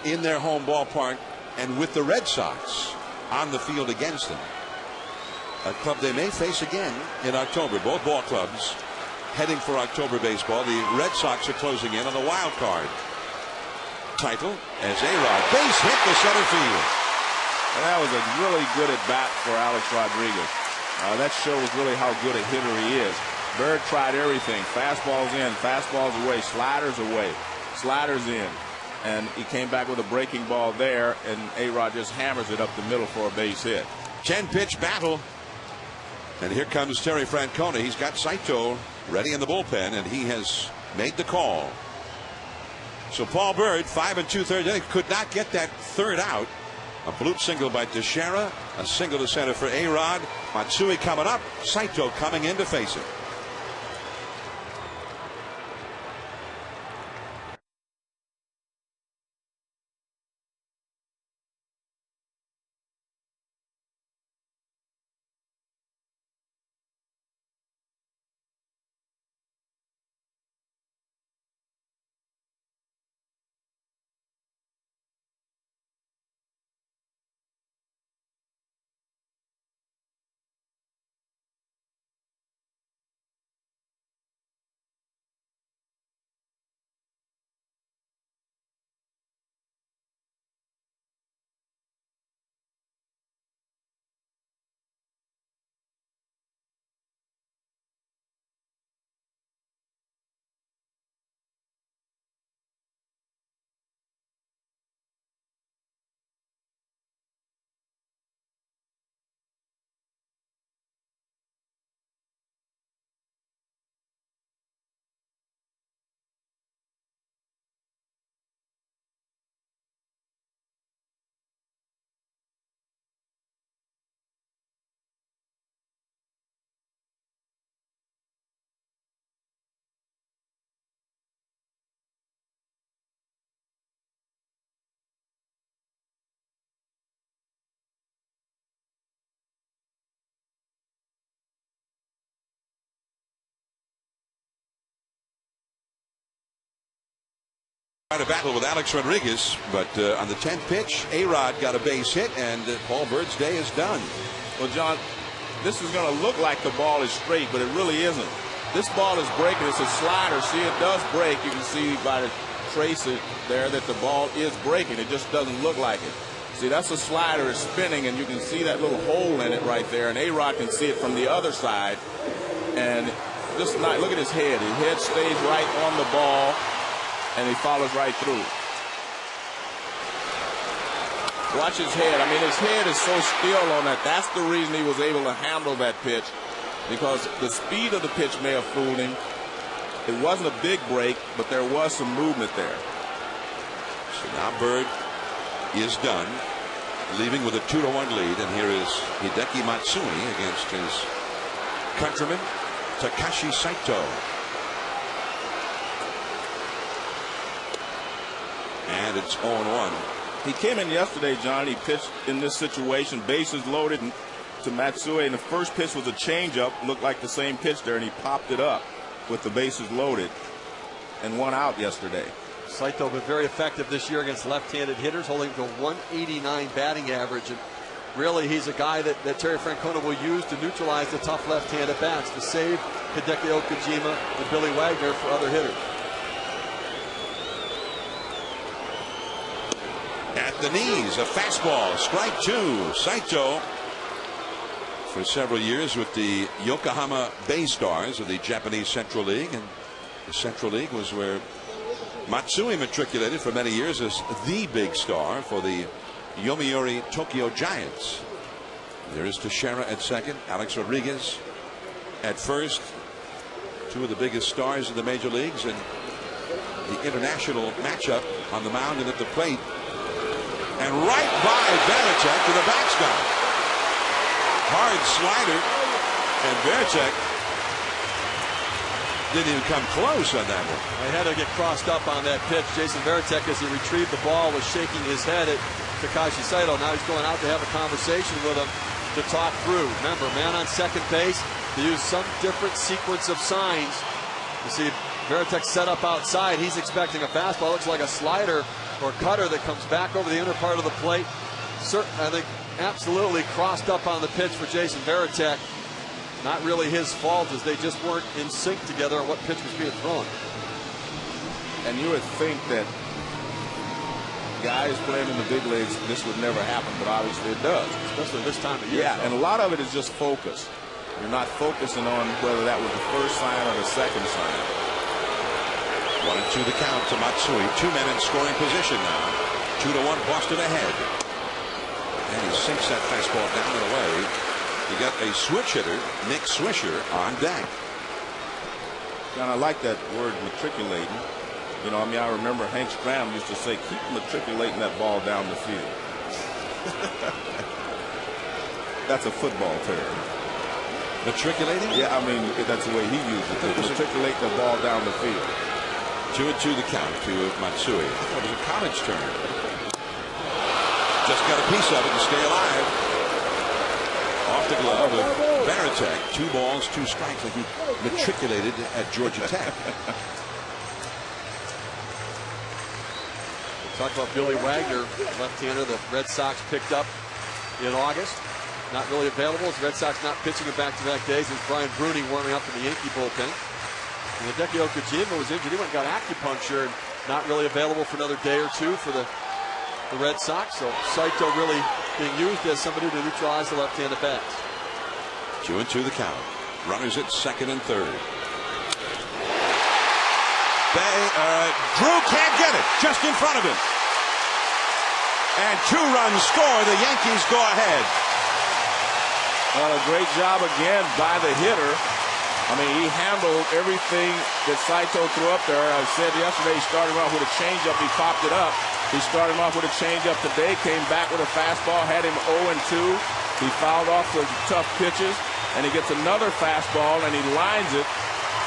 A: in their home ballpark and with the Red Sox on the field against them. A club they may face again in October. Both ball clubs heading for October baseball. The Red Sox are closing in on the wild card title as A-Rod base hit to center field.
E: And that was a really good at bat for Alex Rodriguez. That shows really how good a hitter he is. Bird tried everything. Fastballs in, fastballs away, sliders in. And he came back with a breaking ball there, and A-Rod just hammers it up the middle for a base hit.
A: 10-pitch battle. And here comes Terry Francona. He's got Saito ready in the bullpen, and he has made the call. So Paul Byrd, 5 2/3 innings, could not get that third out. A bloop single by Teixeira, a single to center for A-Rod. Matsui coming up, Saito coming in to face it. Trying to battle with Alex Rodriguez, but on the 10th pitch, A-Rod got a base hit, and Paul Byrd's day is done.
E: Well, John, this is going to look like the ball is straight, but it really isn't. This ball is breaking. It's a slider. See, it does break. You can see by the trace it there that the ball is breaking. It just doesn't look like it. See, that's a slider. It's spinning, and you can see that little hole in it right there, and A-Rod can see it from the other side. And just not, look at his head. His head stays right on the ball, and he follows right through. Watch his head. I mean, his head is so still on that. That's the reason he was able to handle that pitch, because the speed of the pitch may have fooled him. It wasn't a big break, but there was some movement there.
A: So now Byrd is done, leaving with a 2-1 lead. And here is Hideki Matsui against his countryman Takashi Saito. And it's 0-1.
E: He came in yesterday, John. He pitched in this situation, bases loaded to Matsui, and the first pitch was a changeup, looked like the same pitch there, and he popped it up with the bases loaded and 1 out yesterday.
D: Saito been very effective this year against left-handed hitters, holding to 189 batting average. And really, he's a guy that Terry Francona will use to neutralize the tough left-handed bats to save Hideki Okajima and Billy Wagner for other hitters.
A: At the knees, a fastball, strike 2. Saito, for several years with the Yokohama Bay Stars of the Japanese Central League, and the Central League was where Matsui matriculated for many years as the big star for the Yomiuri Tokyo Giants. There is Teixeira at second, Alex Rodriguez at first, two of the biggest stars in the major leagues, and the international matchup on the mound and at the plate. And right by Varitek to the backstop. Hard slider, and Varitek didn't even come close on that one.
D: They had to get crossed up on that pitch. Jason Varitek, as he retrieved the ball, was shaking his head at Takashi Saito. Now he's going out to have a conversation with him to talk through. Remember, man on second base, to use some different sequence of signs. You see Varitek set up outside. He's expecting a fastball. Looks like a slider or cutter that comes back over the inner part of the plate. I think absolutely crossed up on the pitch for Jason Varitek. Not really his fault, as they just weren't in sync together on what pitch was being thrown.
E: And you would think that guys playing in the big leagues, this would never happen, but obviously it does.
D: Especially this time of year.
E: Yeah, and a lot of it is just focus. You're not focusing on whether that was the first sign or the second sign.
A: 1-2 the count to Matsui. 2 men in scoring position now. 2-1 Boston ahead. And he sinks that fastball down and away. You got a switch hitter, Nick Swisher, on deck.
E: And I like that word, matriculating. You know, I mean, I remember Hank Stram used to say, keep matriculating that ball down the field. That's a football term.
A: Matriculating?
E: Yeah, I mean, that's the way he used it. Matriculate the ball down the field.
A: 2-2 the count to Matsui. That was a college term. Just got a piece of it to stay alive. Off the glove of Varitek. 2 balls, 2 strikes, like he matriculated at Georgia Tech.
D: Talk about Billy Wagner, left-hander the Red Sox picked up in August. Not really available. As Red Sox not pitching in back-to-back days. As Brian Bruni warming up in the Yankee bullpen. And Hideki Okajima was injured. He went and got acupuncture and not really available for another day or two for the Red Sox. So Saito really being used as somebody to neutralize the left-handed bats.
A: 2-2 the count. Runners at second and third. Drew can't get it. Just in front of him. And 2 runs score. The Yankees go ahead.
E: Well, a great job again by the hitter. I mean, he handled everything that Saito threw up there. I said yesterday he started off with a changeup. He popped it up. He started off with a changeup today, came back with a fastball, had him 0-2. He fouled off the tough pitches, and he gets another fastball, and he lines it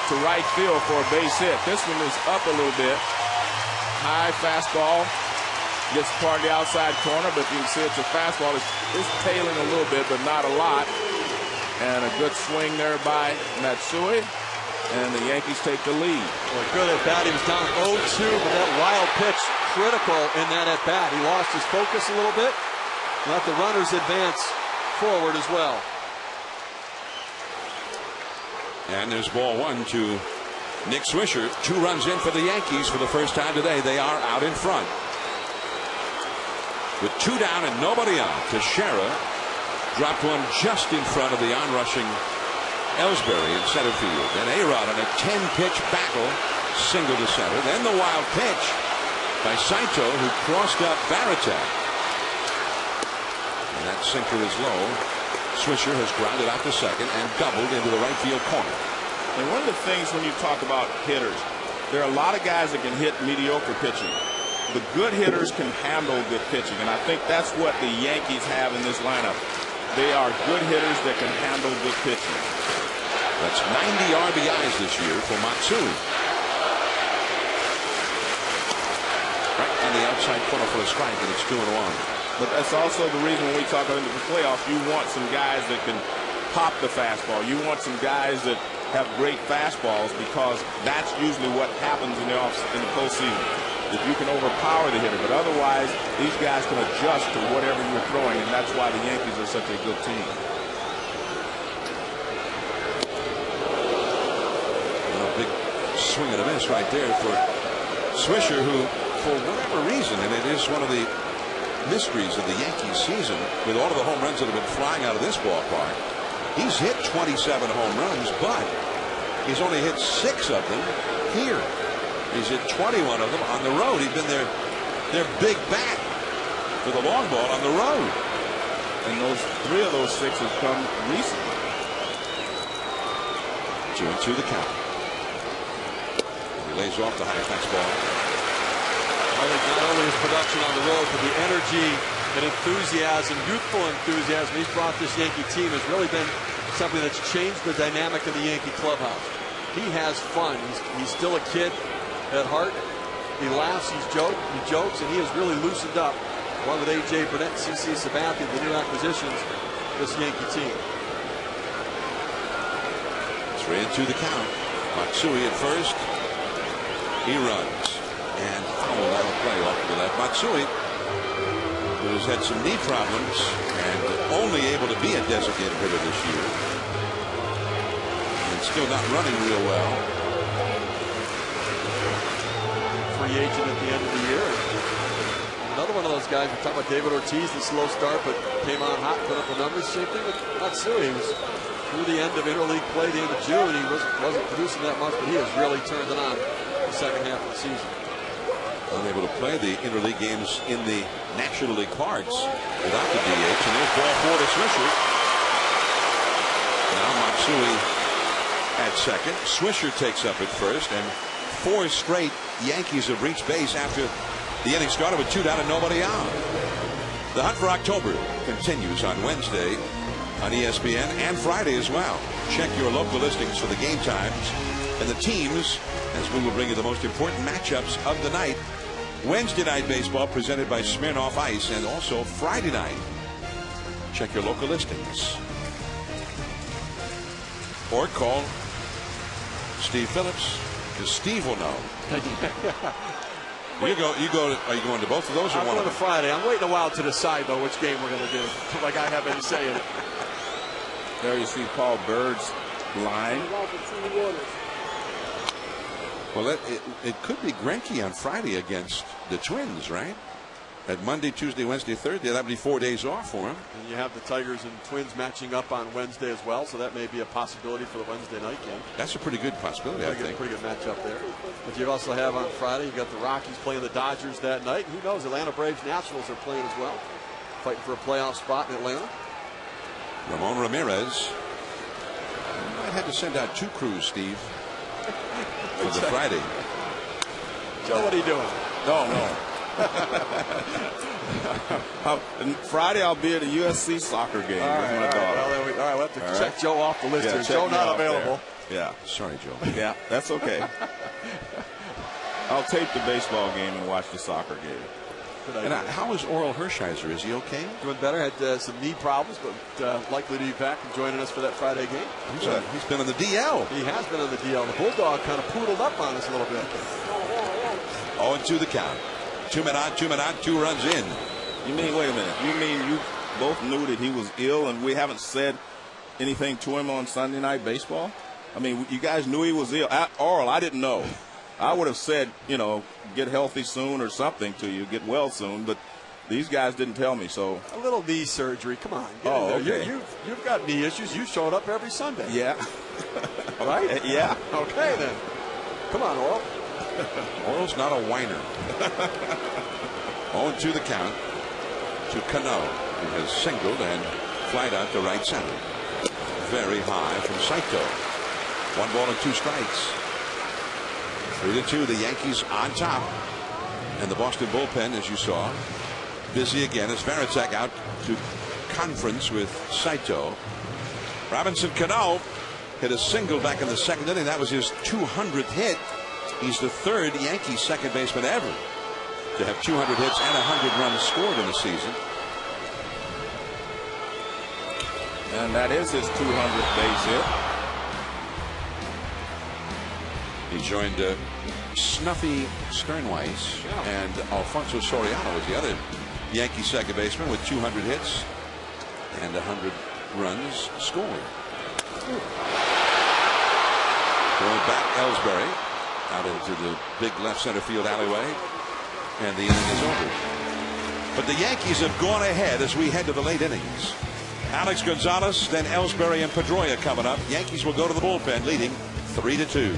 E: to right field for a base hit. This one is up a little bit. High fastball. Gets part of the outside corner, but you can see it's a fastball. It's tailing a little bit, but not a lot. And a good swing there by Matsui. And the Yankees take the lead.
D: Well, good at bat. He was down 0-2, but that wild pitch critical in that at bat. He lost his focus a little bit. Let the runners advance forward as well.
A: And there's ball 1 to Nick Swisher. 2 runs in for the Yankees for the first time today. They are out in front. With 2 down and nobody on, Teixeira dropped one just in front of the onrushing Ellsbury in center field. And A-Rod on a 10-pitch battle, single to center. Then the wild pitch by Saito, who crossed up Varitek. And that sinker is low. Swisher has grounded out to second and doubled into the right field corner.
C: And one of the things when you talk about hitters, there are a lot of guys that can hit mediocre pitching. The good hitters can handle good pitching, and I think that's what the Yankees have in this lineup. They are good hitters that can handle good pitching.
A: That's 90 RBIs this year for Matsui. Right in the outside corner for a strike, and it's 2-1.
E: But that's also the reason when we talk about the playoffs, you want some guys that can pop the fastball. You want some guys that have great fastballs, because that's usually what happens in the postseason. If you can overpower the hitter, but otherwise these guys can adjust to whatever you're throwing, and that's why the Yankees are such a good team.
A: A big swing and a miss right there for Swisher, who, for whatever reason, and it is one of the mysteries of the Yankees season, with all of the home runs that have been flying out of this ballpark, he's hit 27 home runs, but he's only hit 6 of them here. He's hit 21 of them on the road. He's been their big bat for the long ball on the road.
E: And 3 of those 6 have come recently.
A: 2-2 the count. He lays off the high fastball.
D: I think not only his production on the road, but the energy and enthusiasm, youthful enthusiasm he's brought this Yankee team has really been something that's changed the dynamic of the Yankee clubhouse. He has fun. He's still a kid at heart. He laughs, he jokes, and he has really loosened up, along with A.J. Burnett and C.C. Sabathia, the new acquisitions, this Yankee team.
A: 3-2 the count. Matsui at first. He runs and fouled out of play off to the left. Matsui, who's had some knee problems and only able to be a designated hitter this year, and still not running real well.
D: Free agent at the end of the year. Another one of those guys, we're talking about David Ortiz, the slow start, but came on hot, put up the numbers. Same thing with Matsui. He was through the end of interleague play, the end of June. He wasn't producing that much, but he has really turned it on the second half of the season.
A: Unable to play the interleague games in the National League parks without the DH. And there's ball 4 to Swisher. Now Matsui at second. Swisher takes up at first, and 4 straight Yankees have reached base after the inning started with 2 down and nobody out. The hunt for October continues on Wednesday on ESPN and Friday as well. Check your local listings for the game times and the teams, as we will bring you the most important matchups of the night. Wednesday night baseball presented by Smirnoff Ice, and also Friday night. Check your local listings. Or call Steve Phillips, because Steve will know. Are you going to both of those, or
D: I'm
A: one
D: going
A: of
D: to
A: them?
D: Friday. I'm waiting a while to decide, though, which game we're going to do. Like I have any say in it.
E: There you see Paul Bird's line.
A: Well, it could be Greinke on Friday against the Twins, right? At Monday, Tuesday, Wednesday, Thursday, that would be 4 days off for him.
D: And you have the Tigers and Twins matching up on Wednesday as well, so that may be a possibility for the Wednesday night game.
A: That's a pretty good possibility, I think.
D: Pretty good matchup there. But you also have on Friday, you've got the Rockies playing the Dodgers that night. Who knows? Atlanta Braves Nationals are playing as well, fighting for a playoff spot in Atlanta.
A: Ramon Ramirez. You might have to send out 2 crews, Steve, for the Friday.
D: Joe, what are you doing?
E: No. Friday I'll be at a USC soccer game with my daughter.
D: We'll have to check Joe off the list here.
E: check
D: Joe
E: me
D: not
E: off
D: available.
E: there. Yeah.
A: Sorry, Joe.
E: Yeah, that's okay. I'll tape the baseball game and watch the soccer game.
A: And how is Oral Hershiser? Is he okay?
D: Doing better. Had some knee problems, but likely to be back and joining us for that Friday game.
A: He's been on the DL.
D: He has been on the DL. The Bulldog kind of poodled up on us a little bit.
A: 0-2 the count. 2 men on, 2 runs in.
E: You mean, wait a minute, you mean you both knew that he was ill and we haven't said anything to him on Sunday Night Baseball? I mean, you guys knew he was ill. Oral, I didn't know. I would have said, get healthy soon or something to you, get well soon, but these guys didn't tell me, so.
D: A little knee surgery, come on. Get in there.
E: Okay.
D: You've got knee issues. You showed up every Sunday.
E: Yeah.
D: Right?
E: Yeah.
D: Okay, then. Come on, Oral.
A: Oral's not a whiner. 0-2 the count to Cano, who has singled and flied out to right center. Very high from Saito. 1 ball and 2 strikes. 3-2, the Yankees on top. And the Boston bullpen, as you saw, busy again as Varitek out to conference with Saito. Robinson Cano hit a single back in the second inning. That was his 200th hit. He's the 3rd Yankees second baseman ever to have 200 hits and 100 runs scored in the season.
E: And that is his 200th base hit.
A: He joined Snuffy Sternweiss, and Alfonso Soriano was the other Yankee second baseman with 200 hits and 100 runs scored. Going back, Ellsbury out into the big left center field alleyway, and the inning is over. But the Yankees have gone ahead as we head to the late innings. Alex Gonzalez, then Ellsbury and Pedroia coming up. Yankees will go to the bullpen leading 3-2.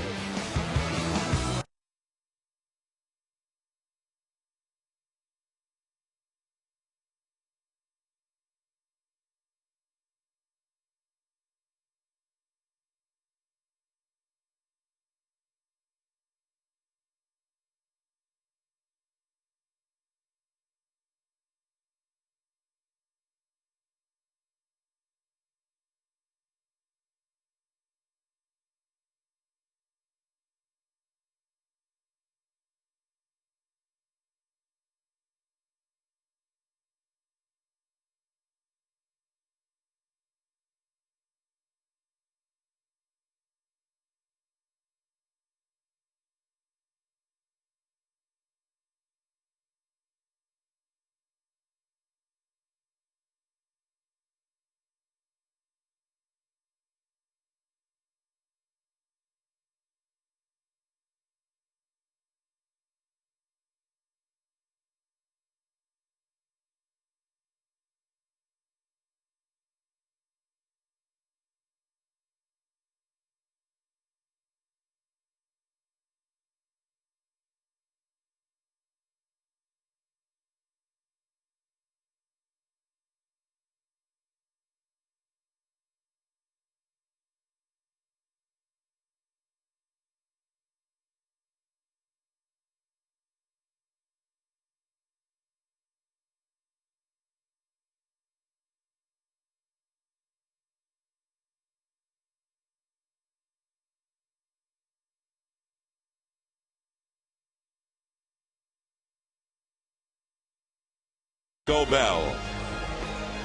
A: Go Bell.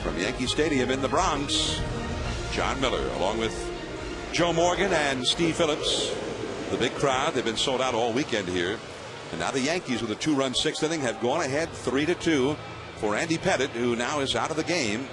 A: From Yankee Stadium in the Bronx, John Miller along with Joe Morgan and Steve Phillips. The big crowd, they've been sold out all weekend here. And now the Yankees with a 2-run sixth inning have gone ahead 3-2 for Andy Pettitte, who now is out of the game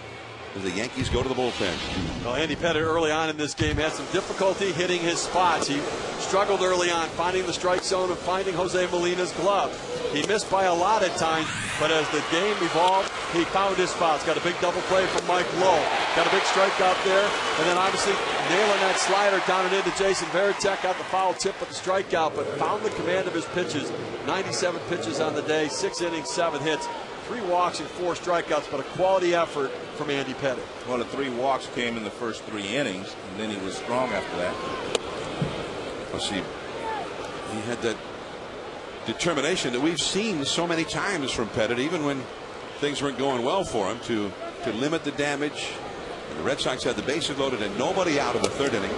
A: as the Yankees go to the bullpen.
D: Well, Andy Pettitte early on in this game had some difficulty hitting his spots. He struggled early on finding the strike zone and finding Jose Molina's glove. He missed by a lot at times, but as the game evolved, he found his spots. Got a big double play from Mike Lowe. Got a big strikeout there, and then obviously nailing that slider down and into Jason Varitek. Got the foul tip with the strikeout, but found the command of his pitches. 97 pitches on the day, 6 innings, 7 hits, 3 walks and 4 strikeouts, but a quality effort from Andy Pettitte.
E: Well, the 3 walks came in the first 3 innings, and then he was strong after that.
A: Well, see, he had that determination that we've seen so many times from Pettitte, even when things weren't going well for him, to limit the damage. And the Red Sox had the bases loaded and nobody out of the 3rd inning.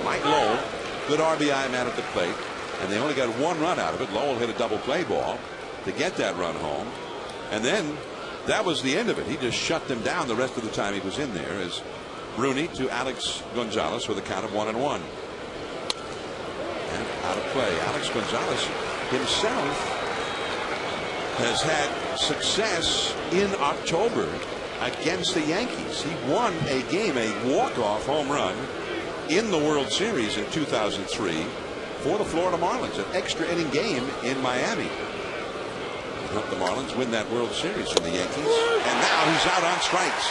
A: Mike Lowell, good RBI man at the plate, and they only got 1 run out of it. Lowell hit a double play ball to get that run home, and then that was the end of it. He just shut them down the rest of the time he was in there, as Rooney to Alex Gonzalez with a count of 1-1. And out of play. Alex Gonzalez himself has had success in October against the Yankees. He won a game, a walk-off home run in the World Series in 2003 for the Florida Marlins, an extra inning game in Miami. He helped the Marlins win that World Series from the Yankees, and now he's out on strikes.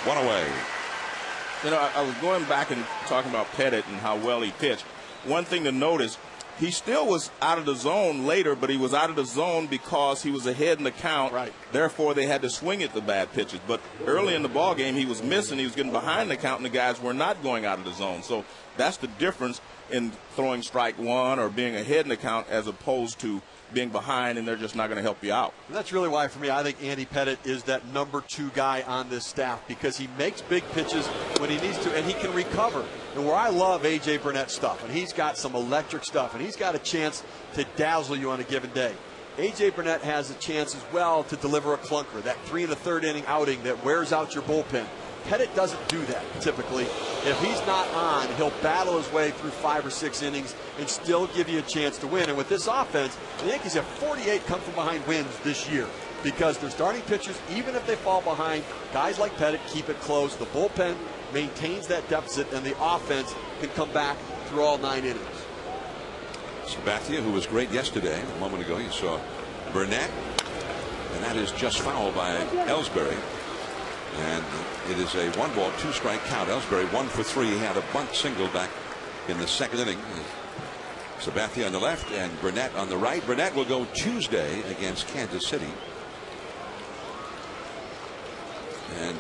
A: 1 away.
E: You know, I was going back and talking about Pettitte and how well he pitched. One thing to notice, he still was out of the zone later, but he was out of the zone because he was ahead in the count.
D: Right.
E: Therefore, they had to swing at the bad pitches. But early in the ball game, he was missing. He was getting behind the count, and the guys were not going out of the zone. So that's the difference in throwing strike 1 or being ahead in the count as opposed to being behind, and they're just not going to help you out.
D: And that's really why, for me, I think Andy Pettit is that number 2 guy on this staff, because he makes big pitches when he needs to, and he can recover. And where I love A.J. Burnett's stuff, and he's got some electric stuff, and he's got a chance to dazzle you on a given day. A.J. Burnett has a chance as well to deliver a clunker, that 3 1/3 inning outing that wears out your bullpen. Pettit doesn't do that typically. If he's not on, he'll battle his way through 5 or 6 innings and still give you a chance to win. And with this offense, the Yankees have 48 come from behind wins this year because their starting pitchers, even if they fall behind, guys like Pettit keep it close. The bullpen maintains that deficit, and the offense can come back through all 9 innings.
A: Sabathia, who was great yesterday, a moment ago, you saw Burnett, and that is just fouled by Ellsbury. And it is a 1-ball, 2-strike count. Ellsbury 1 for 3. He had a bunt single back in the 2nd inning. Sabathia on the left and Burnett on the right. Burnett will go Tuesday against Kansas City. And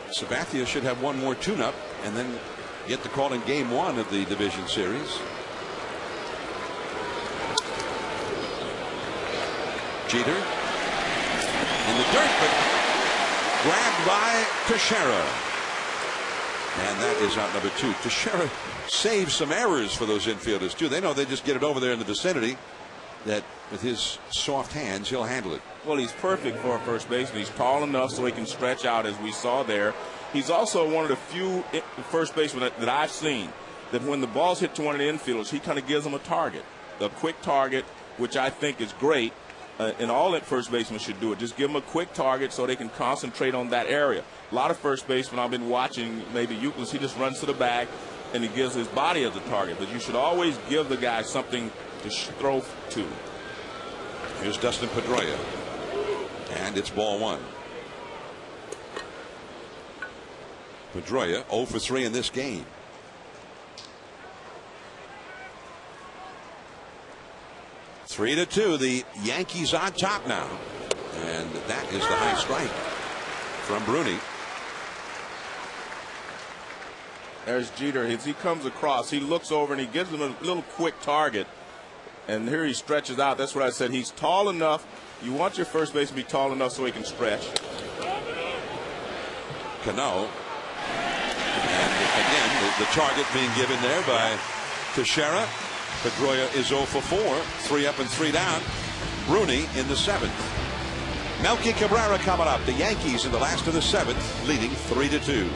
A: Sabathia should have one more tune-up and then get the call in game 1 of the division series. Jeter in the dirt, but grabbed by Teixeira. And that is out number 2. Teixeira saves some errors for those infielders, too. They know they just get it over there in the vicinity, that with his soft hands, he'll handle it.
E: Well, he's perfect for a first baseman. He's tall enough so he can stretch out, as we saw there. He's also one of the few first basemen that I've seen that when the ball's hit to one of the infielders, he kind of gives them a target, a quick target, which I think is great. And all that first baseman should do it. Just give them a quick target so they can concentrate on that area. A lot of first basemen I've been watching, maybe Euclid, he just runs to the bag and he gives his body as a target. But you should always give the guy something to throw to.
A: Here's Dustin Pedroia. And it's ball 1. Pedroia 0 for 3 in this game. Three to 2. The Yankees on top now. And that is the high strike from Bruni.
E: There's Jeter. As he comes across, he looks over and he gives him a little quick target. And here he stretches out. That's what I said. He's tall enough. You want your first base to be tall enough so he can stretch.
A: Cano. And again, the target being given there by Teixeira. Pedroia is 0 for 4. 3 up and 3 down. Bruni in the 7th. Melky Cabrera coming up. The Yankees in the last of the 7th, leading 3 to 2.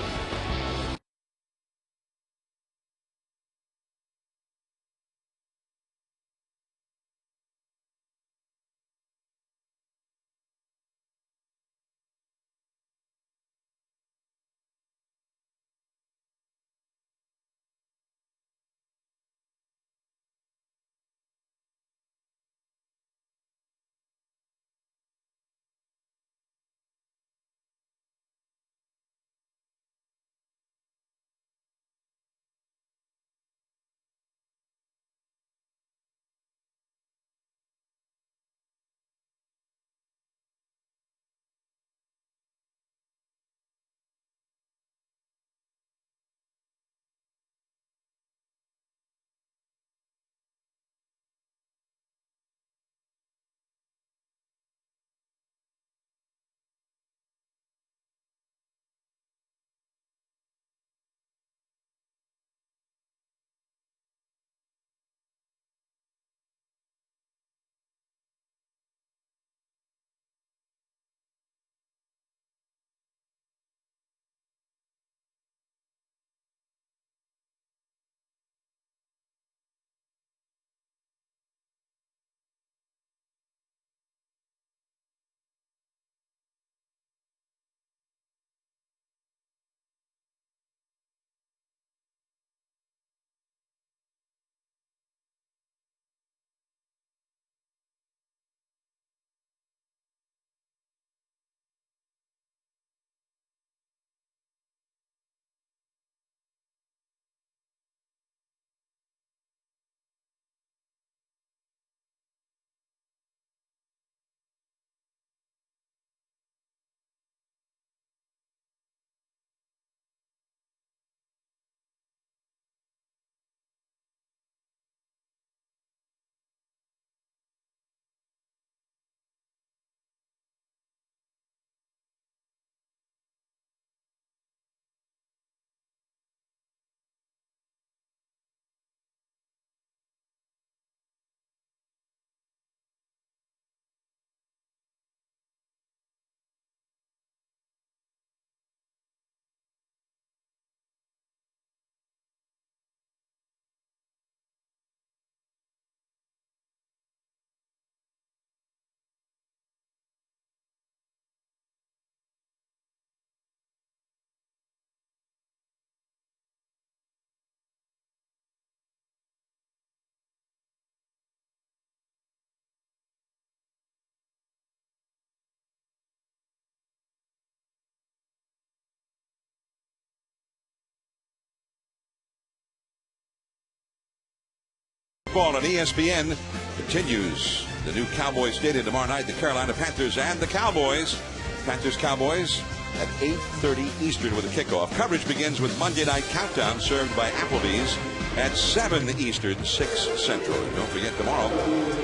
A: Football on ESPN continues. The new Cowboy Stadium tomorrow night, the Carolina Panthers and the Cowboys. Panthers-Cowboys at 8:30 Eastern with a kickoff. Coverage begins with Monday Night Countdown served by Applebee's at 7 Eastern, 6 Central. And don't forget tomorrow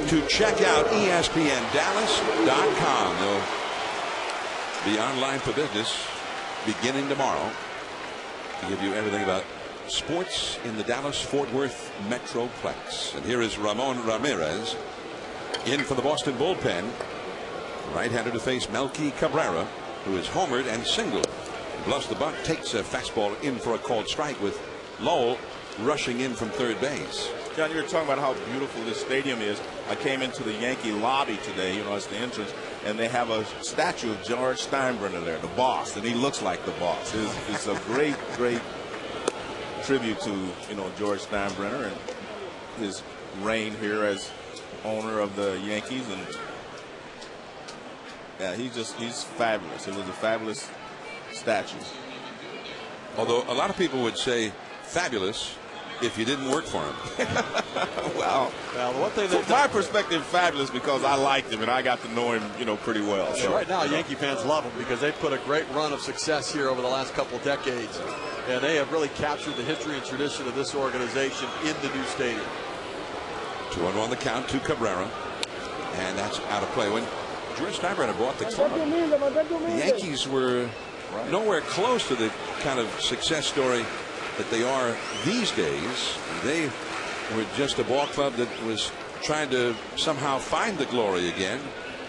A: to check out ESPNDallas.com. They'll be online for business beginning tomorrow to give you everything about sports in the Dallas-Fort Worth Metroplex. And here is Ramon Ramirez in for the Boston bullpen. Right-hander to face Melky Cabrera, who is homered and singled. Bluffs the bunt, takes a fastball in for a called strike with Lowell rushing in from third base.
E: John, you were talking about how beautiful this stadium is. I came into the Yankee lobby today, as the entrance, and they have a statue of George Steinbrenner there, the boss, and he looks like the boss. It's a great, great tribute to, George Steinbrenner and his reign here as owner of the Yankees. And yeah, he's fabulous. It was a fabulous statue.
A: Although a lot of people would say fabulous if you didn't work for him.
E: Well, one thing from my perspective, fabulous because I liked him and I got to know him, pretty well.
D: So right now, Yankee fans love him because they've put a great run of success here over the last couple of decades, and they have really captured the history and tradition of this organization in the new stadium.
A: 2-1 the count to Cabrera, and that's out of play. When George Steinbrenner bought the club, the Yankees were nowhere close to the kind of success story that they are these days. They were just a ball club that was trying to somehow find the glory again.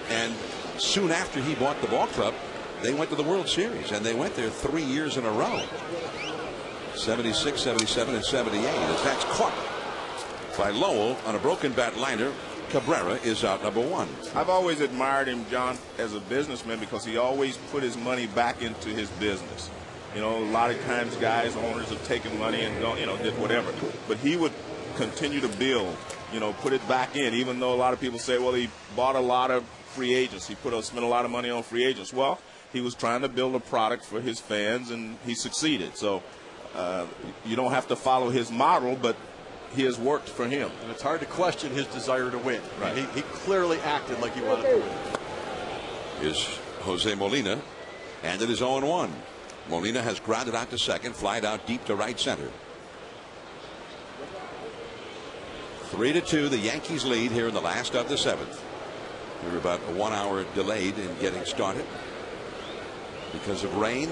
A: And soon after he bought the ball club, they went to the World Series, and they went there 3 years in a row. 76, 77, and 78. As that's caught by Lowell on a broken bat liner, Cabrera is out number 1.
E: I've always admired him, John, as a businessman because he always put his money back into his business. A lot of times guys, owners have taken money and did whatever. But he would continue to build, put it back in, even though a lot of people say, well, he bought a lot of free agents. He spent a lot of money on free agents. Well, he was trying to build a product for his fans, and he succeeded. So you don't have to follow his model, but he has worked for him.
D: And it's hard to question his desire to win.
E: Right.
D: He clearly acted like he wanted to win.
A: Here's Jose Molina, and it is 0-1. Molina has grounded out to second, flied out deep to right center. 3-2, the Yankees lead here in the last of the 7th. We were about a 1 hour delayed in getting started because of rain.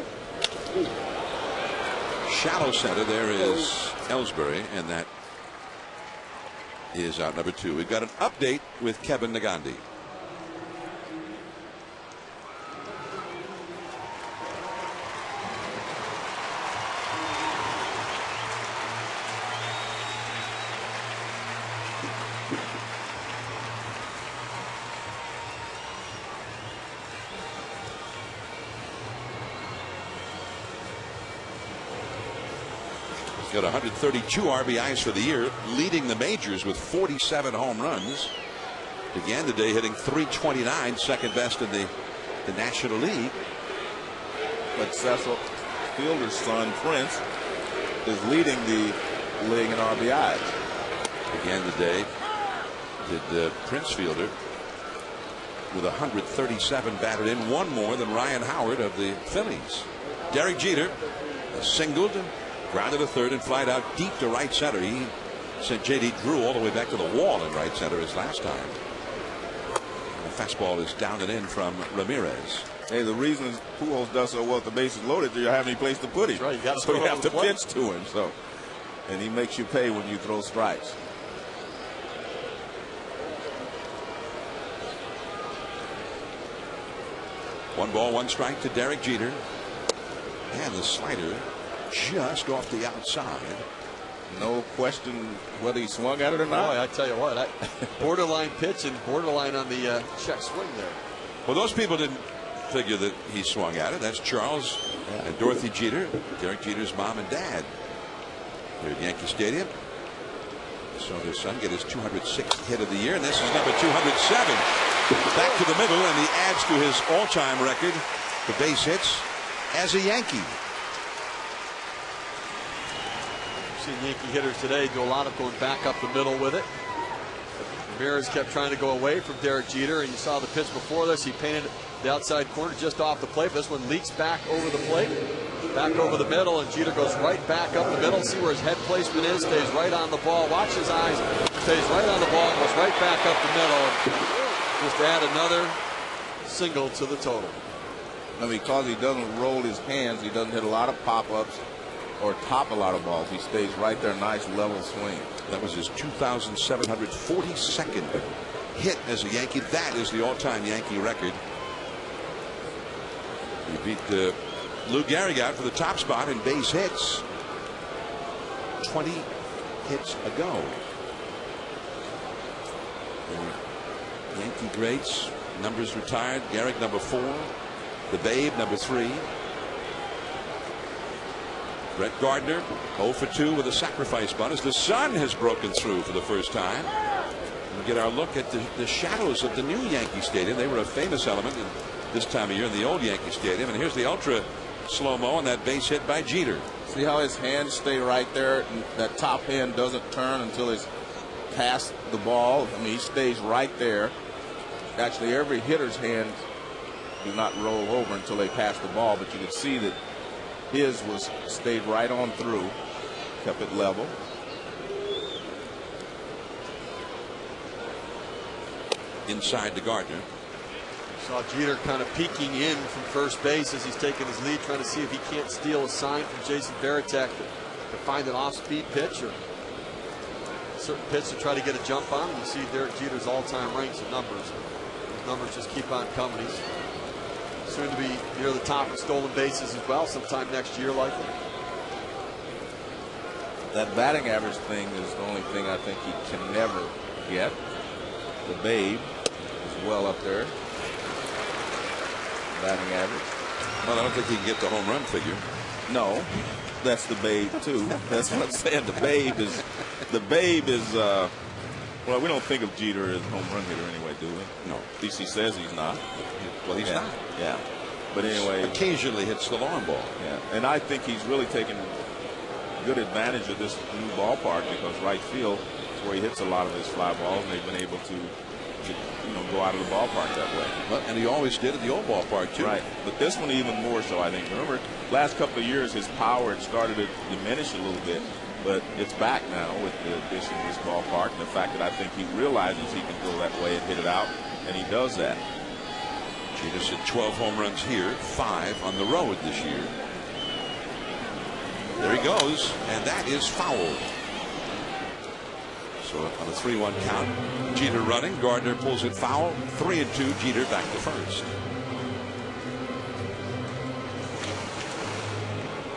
A: Shallow center, there is Ellsbury, and that is out number 2. We've got an update with Kevin Nagandi. Got 132 RBIs for the year, leading the majors with 47 home runs. Began the day hitting .329, second best in the National League.
E: But Cecil Fielder's son, Prince, is leading the league in RBIs.
A: Began the day, did Prince Fielder with 137 batted in, one more than Ryan Howard of the Phillies. Derek Jeter singled, grounded to third, and flied out deep to right center. He sent J.D. Drew all the way back to the wall in right center his last time. And the fastball is down and in from Ramirez.
E: Hey, the reason Pujols does so well with the bases loaded, you don't have any place to put him.
D: That's right, you got to
E: so you have to pitch to him. So, and he makes you pay when you throw strikes.
A: One ball, one strike to Derek Jeter. And the slider just off the outside.
E: No question whether he swung at it or not.
D: Boy, I tell you what, borderline pitch and borderline on the check swing there.
A: Well, those people didn't figure that he swung at it. That's Charles and Dorothy Jeter, Derek Jeter's mom and dad, here at Yankee Stadium. So their son get his 206th hit of the year, and this is number 207. Back to the middle, and he adds to his all-time record for base hits as a Yankee.
D: Seen Yankee hitters today do a lot of going back up the middle with it. Ramirez kept trying to go away from Derek Jeter, and you saw the pitch before this. He painted the outside corner just off the plate. This one leaks back over the plate, back over the middle, and Jeter goes right back up the middle. See where his head placement is, stays right on the ball. Watch his eyes, stays right on the ball, goes right back up the middle. Just add another single to the total.
E: And because he doesn't roll his hands, he doesn't hit a lot of pop-ups or top a lot of balls. He stays right there, nice level swing.
A: That was his 2,742nd hit as a Yankee. That is the all-time Yankee record. He beat Lou Gehrig out for the top spot in base hits 20 hits ago. The Yankee greats, numbers retired. Gehrig number 4, the Babe number 3. Brett Gardner 0 for 2 with a sacrifice bunt as the sun has broken through for the first time. We'll get our look at the shadows of the new Yankee Stadium. They were a famous element in this time of year in the old Yankee Stadium. And here's the ultra slow-mo on that base hit by Jeter.
E: See how his hands stay right there? And that top hand doesn't turn until it's past the ball. I mean, he stays right there. Actually, every hitter's hands do not roll over until they pass the ball, but you can see that his stayed right on through, kept it level.
A: Inside to Gardner.
D: Saw Jeter kind of peeking in from first base as he's taking his lead, trying to see if he can't steal a sign from Jason Varitek to find an off-speed pitch or a certain pitch to try to get a jump on. You see Derek Jeter's all-time ranks of numbers. Those numbers just keep on coming. He's soon to be near the top of stolen bases as well, sometime next year likely.
E: That batting average thing is the only thing I think he can never get. The Babe is well up there. Batting average.
A: Well, I don't think he can get the home run figure.
E: No, that's the Babe too. That's what I'm saying. The Babe is well, we don't think of Jeter as a home run hitter anyway, do we?
A: No.
E: At least he says he's not.
A: Well, he's not.
E: Yeah. But anyway,
A: occasionally hits the long ball.
E: Yeah. And I think he's really taken good advantage of this new ballpark because right field is where he hits a lot of his fly balls, and they've been able to go out of the ballpark that way.
A: Well, and he always did at the old ballpark too.
E: Right. But this one even more so, I think. Remember, last couple of years his power had started to diminish a little bit, but it's back now with the addition of this ballpark and the fact that I think he realizes he can go that way and hit it out, and he does that.
A: Jeter's hit 12 home runs here, 5 on the road this year. There he goes, and that is fouled. So on a 3-1 count, Jeter running, Gardner pulls it foul. 3-2, Jeter back to first.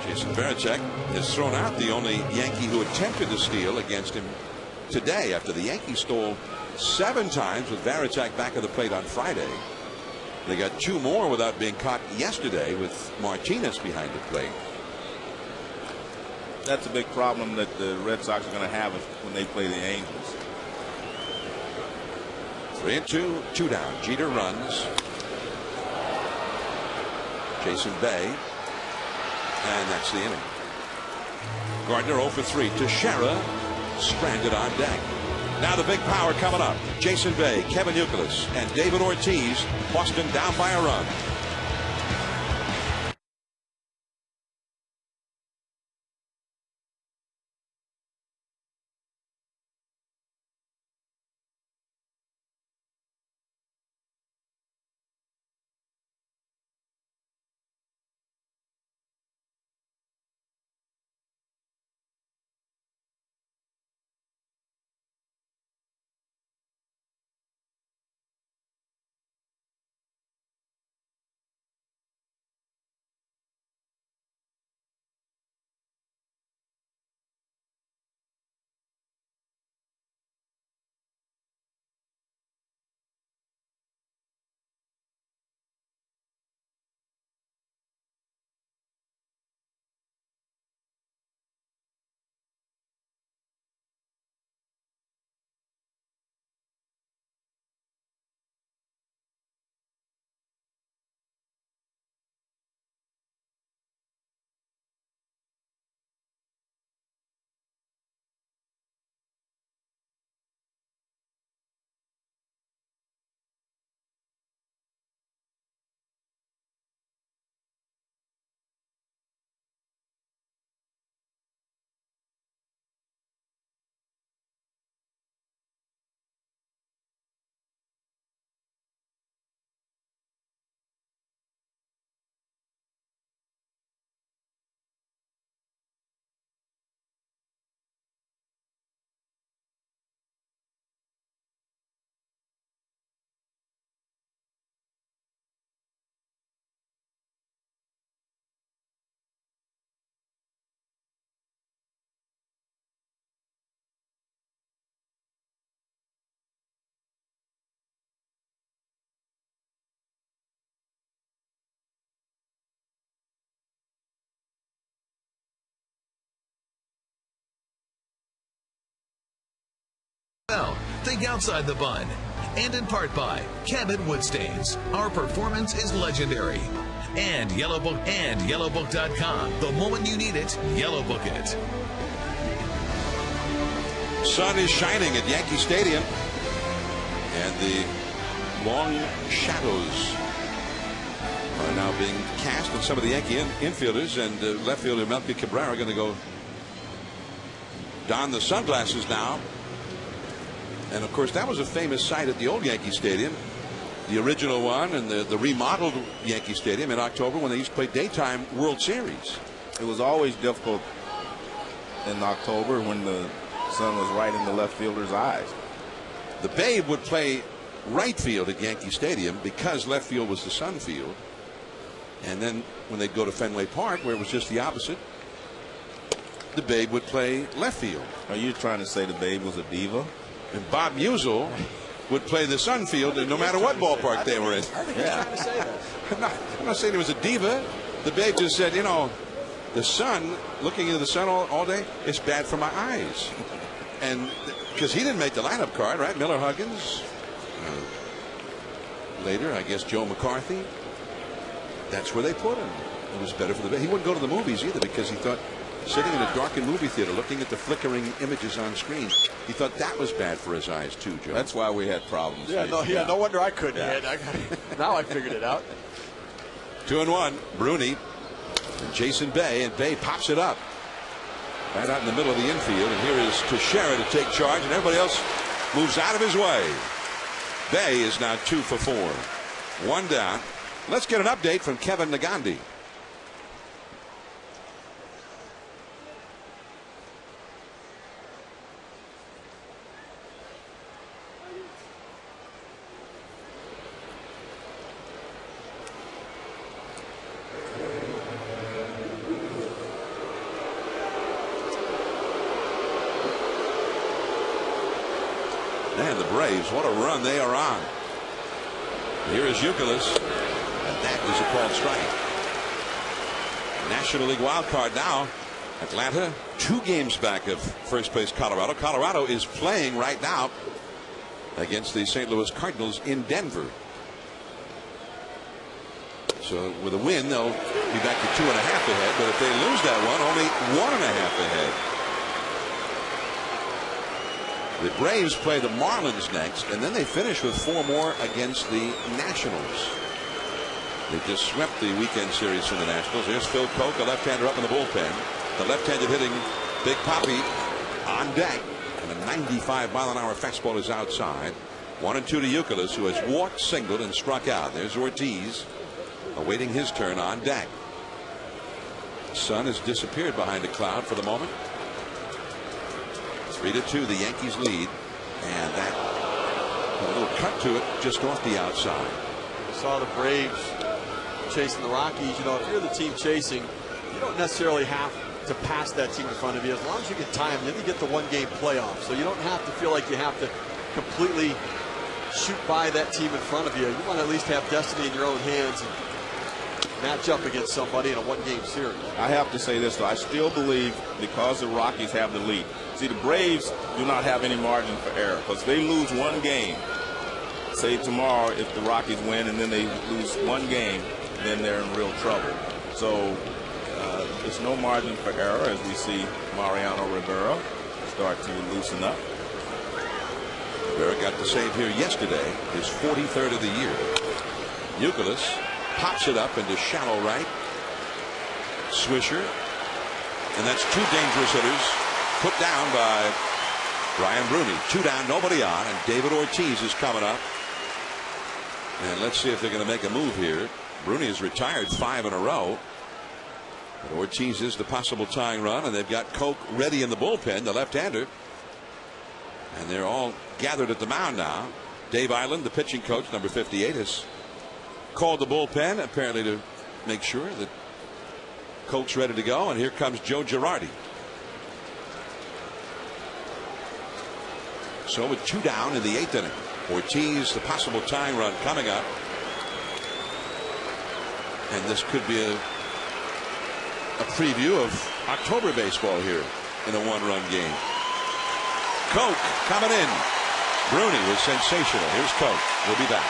A: Jason Varitek has thrown out the only Yankee who attempted to steal against him today after the Yankees stole 7 times with Varitek back of the plate on Friday. They got 2 more without being caught yesterday with Martinez behind the plate.
E: That's a big problem that the Red Sox are going to have when they play the Angels.
A: 3-2, 2 down. Jeter runs. Jason Bay. And that's the inning. Gardner 0 for 3. Teixeira stranded on deck. Now the big power coming up. Jason Bay, Kevin Youkilis, and David Ortiz. Boston down by a run.
F: Bell. Think outside the bun. And in part by Cabot Wood Stains. Our performance is legendary. And Yellowbook and Yellowbook.com. The moment you need it, Yellowbook it.
A: Sun is shining at Yankee Stadium, and the long shadows are now being cast on some of the Yankee infielders, and left fielder Melky Cabrera are going to go don the sunglasses now. And of course, that was a famous sight at the old Yankee Stadium, the original one, and the remodeled Yankee Stadium in October when they used to play daytime World Series.
E: It was always difficult in October when the sun was right in the left fielder's eyes.
A: The Babe would play right field at Yankee Stadium because left field was the sun field. And then when they'd go to Fenway Park, where it was just the opposite, the Babe would play left field.
E: Are you trying to say the Babe was a diva?
A: And Bob Musial would play the sun field no matter what ballpark they were in.
D: I think he's trying to say that.
A: I'm not saying he was a diva. The Babe just said, you know, the sun, looking into the sun all day, it's bad for my eyes. And because he didn't make the lineup card, right? Miller Huggins. Later, I guess Joe McCarthy. That's where they put him. It was better for the Babe. He wouldn't go to the movies either because he thought sitting in a darkened movie theater looking at the flickering images on screen, he thought that was bad for his eyes too, Joe.
E: That's why we had problems.
D: No wonder I couldn't hit. Now I figured it out.
A: 2-1, Bruni and Jason Bay, and Bay pops it up right out in the middle of the infield, and here is Teixeira to take charge, and everybody else moves out of his way. Bay is now 2 for 4. 1 down. Let's get an update from Kevin Nagandi. Man, the Braves, what a run they are on. Here is Youkilis, and that is a called strike. National League wild card now. Atlanta 2 games back of first place Colorado. Colorado is playing right now against the St. Louis Cardinals in Denver. So with a win, they'll be back to 2.5 ahead. But if they lose that one, only 1.5 ahead. The Braves play the Marlins next, and then they finish with 4 more against the Nationals. They just swept the weekend series from the Nationals. Here's Phil Koch, a left-hander up in the bullpen. The left-handed hitting Big Papi on deck, and a 95-mile-an-hour fastball is outside. 1-2 to Youkilis, who has walked, singled, and struck out. There's Ortiz awaiting his turn on deck. The sun has disappeared behind a cloud for the moment. 3-2, the Yankees lead, and that a little cut to it just off the outside.
D: We saw the Braves chasing the Rockies. You know, if you're the team chasing, you don't necessarily have to pass that team in front of you. As long as you can time, then you get the 1-game playoff. So you don't have to feel like you have to completely shoot by that team in front of you. You want to at least have destiny in your own hands and match up against somebody in a 1-game series.
E: I have to say this, though. I still believe because the Rockies have the lead. See, the Braves do not have any margin for error because they lose 1 game. Say tomorrow, if the Rockies win and then they lose 1 game, then they're in real trouble. So there's no margin for error as we see Mariano Rivera start to loosen up.
A: Rivera got the save here yesterday, his 43rd of the year. Youkilis pops it up into shallow right. Swisher, and that's 2 dangerous hitters put down by Brian Bruni. 2 down, nobody on, and David Ortiz is coming up. And let's see if they're going to make a move here. Bruni has retired 5 in a row. But Ortiz is the possible tying run, and they've got Koch ready in the bullpen, the left-hander. And they're all gathered at the mound now. Dave Island, the pitching coach, number 58, has called the bullpen, apparently to make sure that Koch's ready to go. And here comes Joe Girardi. So with 2 down in the 8th inning, Ortiz, the possible tying run coming up. And this could be a preview of October baseball here in a 1-run game. Koch coming in. Bruni was sensational. Here's Coke. We'll be back.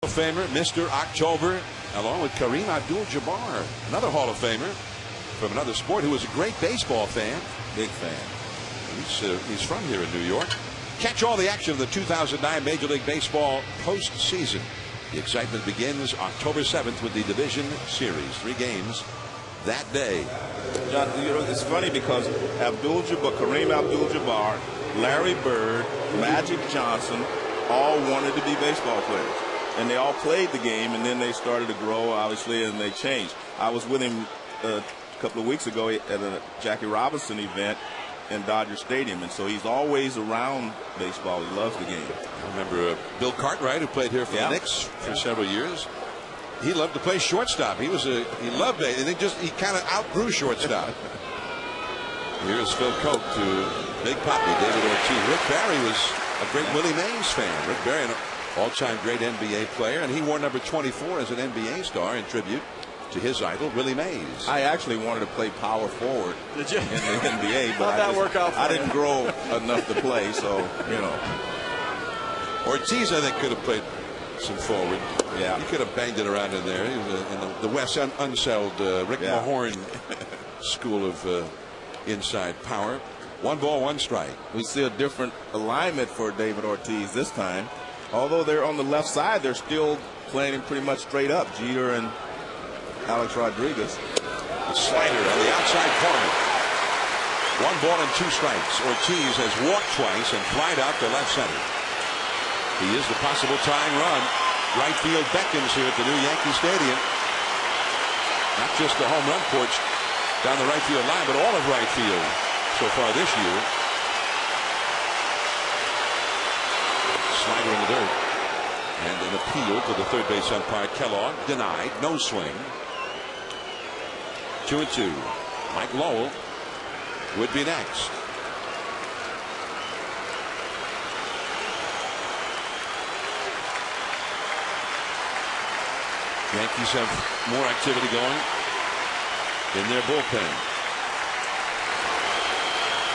A: Famer, Mr. October, along with Kareem Abdul-Jabbar, another Hall of Famer from another sport who was a great baseball fan. Big fan. He's from here in New York. Catch all the action of the 2009 Major League Baseball postseason. The excitement begins October 7th with the Division Series. 3 games that day.
E: John, it's funny because Kareem Abdul-Jabbar, Larry Bird, Magic Johnson all wanted to be baseball players. And they all played the game, and then they started to grow, obviously, and they changed. I was with him a couple of weeks ago at a Jackie Robinson event in Dodger Stadium, and so he's always around baseball. He loves the game.
A: I remember Bill Cartwright, who played here for the Knicks for several years. He loved to play shortstop. He loved it, and he kind of outgrew shortstop. Here's Phil Coke to Big Poppy, David Ortiz. Rick Barry was a great Willie Mays fan. Rick Barry, all-time great NBA player, and he wore number 24 as an NBA star in tribute to his idol, Willie Mays.
C: I actually wanted to play power forward in the NBA, but
D: I
C: didn't grow enough to play, so,
A: Ortiz, I think, could have played some forward.
C: Yeah.
A: He could have banged it around in there. He was in the Wes Unseld, Rick Mahorn school of inside power. 1 ball, 1 strike.
C: We see a different alignment for David Ortiz this time. Although they're on the left side, they're still playing him pretty much straight up. Jeter and Alex Rodriguez.
A: A slider on the outside corner. 1 ball and 2 strikes. Ortiz has walked twice and flied out to left center. He is the possible tying run. Right field beckons here at the new Yankee Stadium. Not just the home run porch down the right field line, but all of right field so far this year. Slider in the dirt. And an appeal to the third base umpire Kellogg. Denied. No swing. 2-2. Mike Lowell would be next. Yankees have more activity going in their bullpen.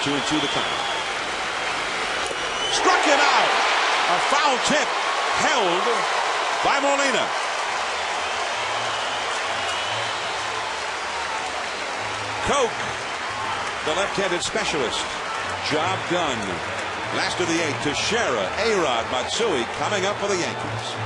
A: 2-2 the count. Struck him out. A foul tip held by Molina. Coke, the left-handed specialist. Job done. Last of the 8th, Teixeira, A-Rod, Matsui coming up for the Yankees.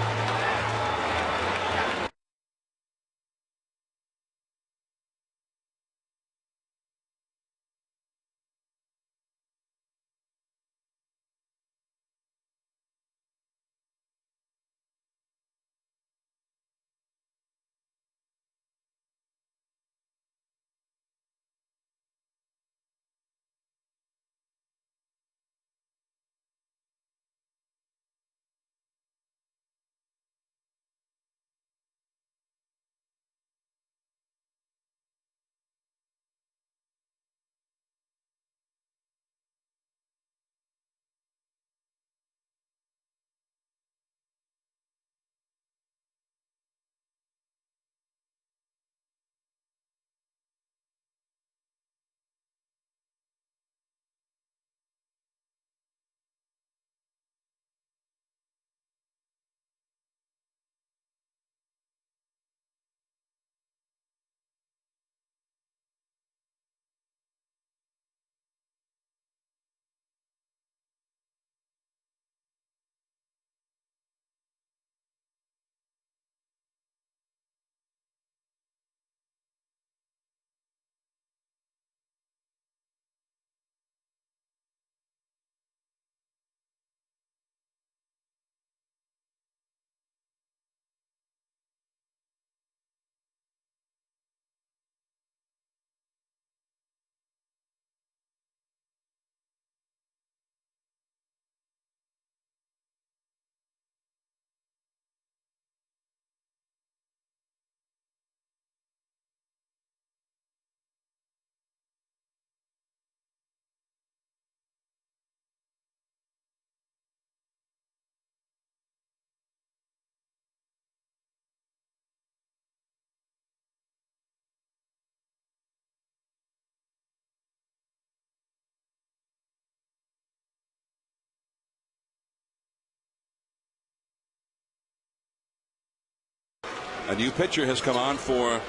A: A new pitcher has come on for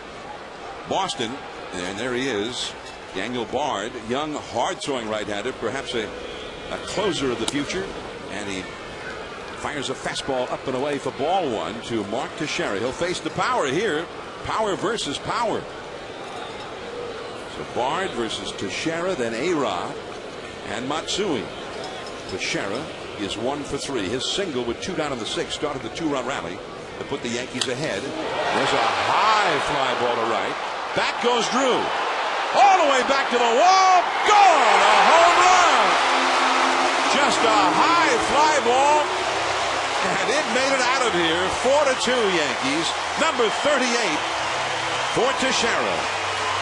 A: Boston, and there he is, Daniel Bard, young, hard-throwing right-hander, perhaps a closer of the future, and he fires a fastball up and away for ball one to Mark Teixeira. He'll face the power here, power versus power. So Bard versus Teixeira, then A-Rod and Matsui. Teixeira is 1 for 3. His single with 2 down in the 6th started the 2-run rally to put the Yankees ahead. There's a high fly ball to right. Back goes Drew. All the way back to the wall. Gone! A home run! Just a high fly ball. And it made it out of here. 4-2 Yankees. Number 38 for Teixeira.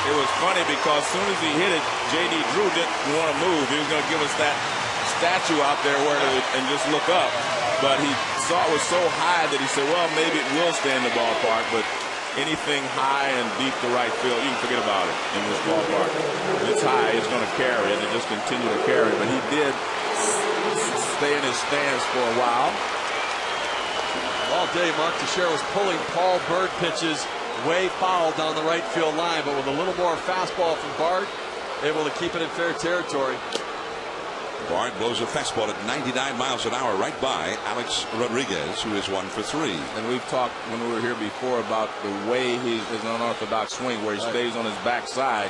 E: It was funny because as soon as he hit it, J.D. Drew didn't want to move. He was going to give us that statue out there and just look up. But he saw it was so high that he said, well, maybe it will stay in the ballpark. But anything high and deep to right field, you can forget about it in this ballpark. If it's high, it's going to carry it and just continue to carry it. But he did stay in his stance for a while.
D: All day, Mark Teixeira was pulling Paul Byrd pitches way foul down the right field line, but with a little more fastball from Bard, able to keep it in fair territory.
A: Bard blows a fastball at 99 miles an hour right by Alex Rodriguez, who is 1 for 3.
E: And we've talked when we were here before about the way his unorthodox swing, where he stays on his backside,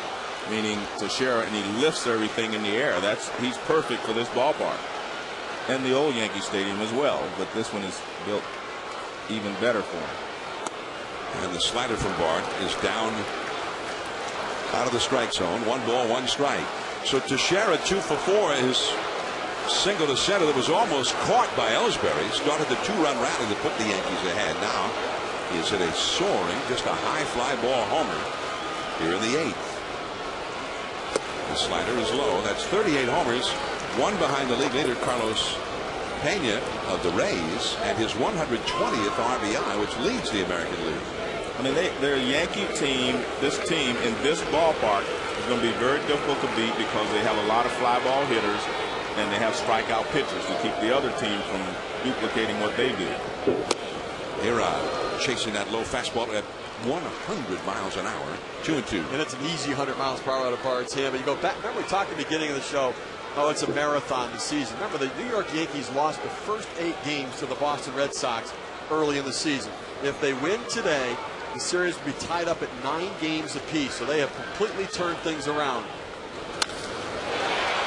E: meaning Teixeira, and he lifts everything in the air. He's perfect for this ballpark and the old Yankee Stadium as well. But this one is built even better for him.
A: And the slider from Bard is down out of the strike zone. 1 ball, 1 strike. So Teixeira 2 for 4. His single to center that was almost caught by Ellsbury started the 2-run rally to put the Yankees ahead. Now he is at a soaring, just a high fly ball homer here in the 8th. The slider is low. That's 38 homers, 1 behind the league leader Carlos Pena of the Rays, and his 120th RBI, which leads the American League.
E: I mean, they're a Yankee team. This team in this ballpark is going to be very difficult to beat because they have a lot of fly ball hitters and they have strikeout pitchers to keep the other team from duplicating what they do.
A: A-Rod chasing that low fastball at 100 miles an hour, 2-2.
D: And it's an easy 100 miles per hour out of Bard's hand. But you go back, remember we talked at the beginning of the show, oh, it's a marathon this season. Remember, the New York Yankees lost the first 8 games to the Boston Red Sox early in the season. If they win today, the series will be tied up at 9 games apiece. So they have completely turned things around.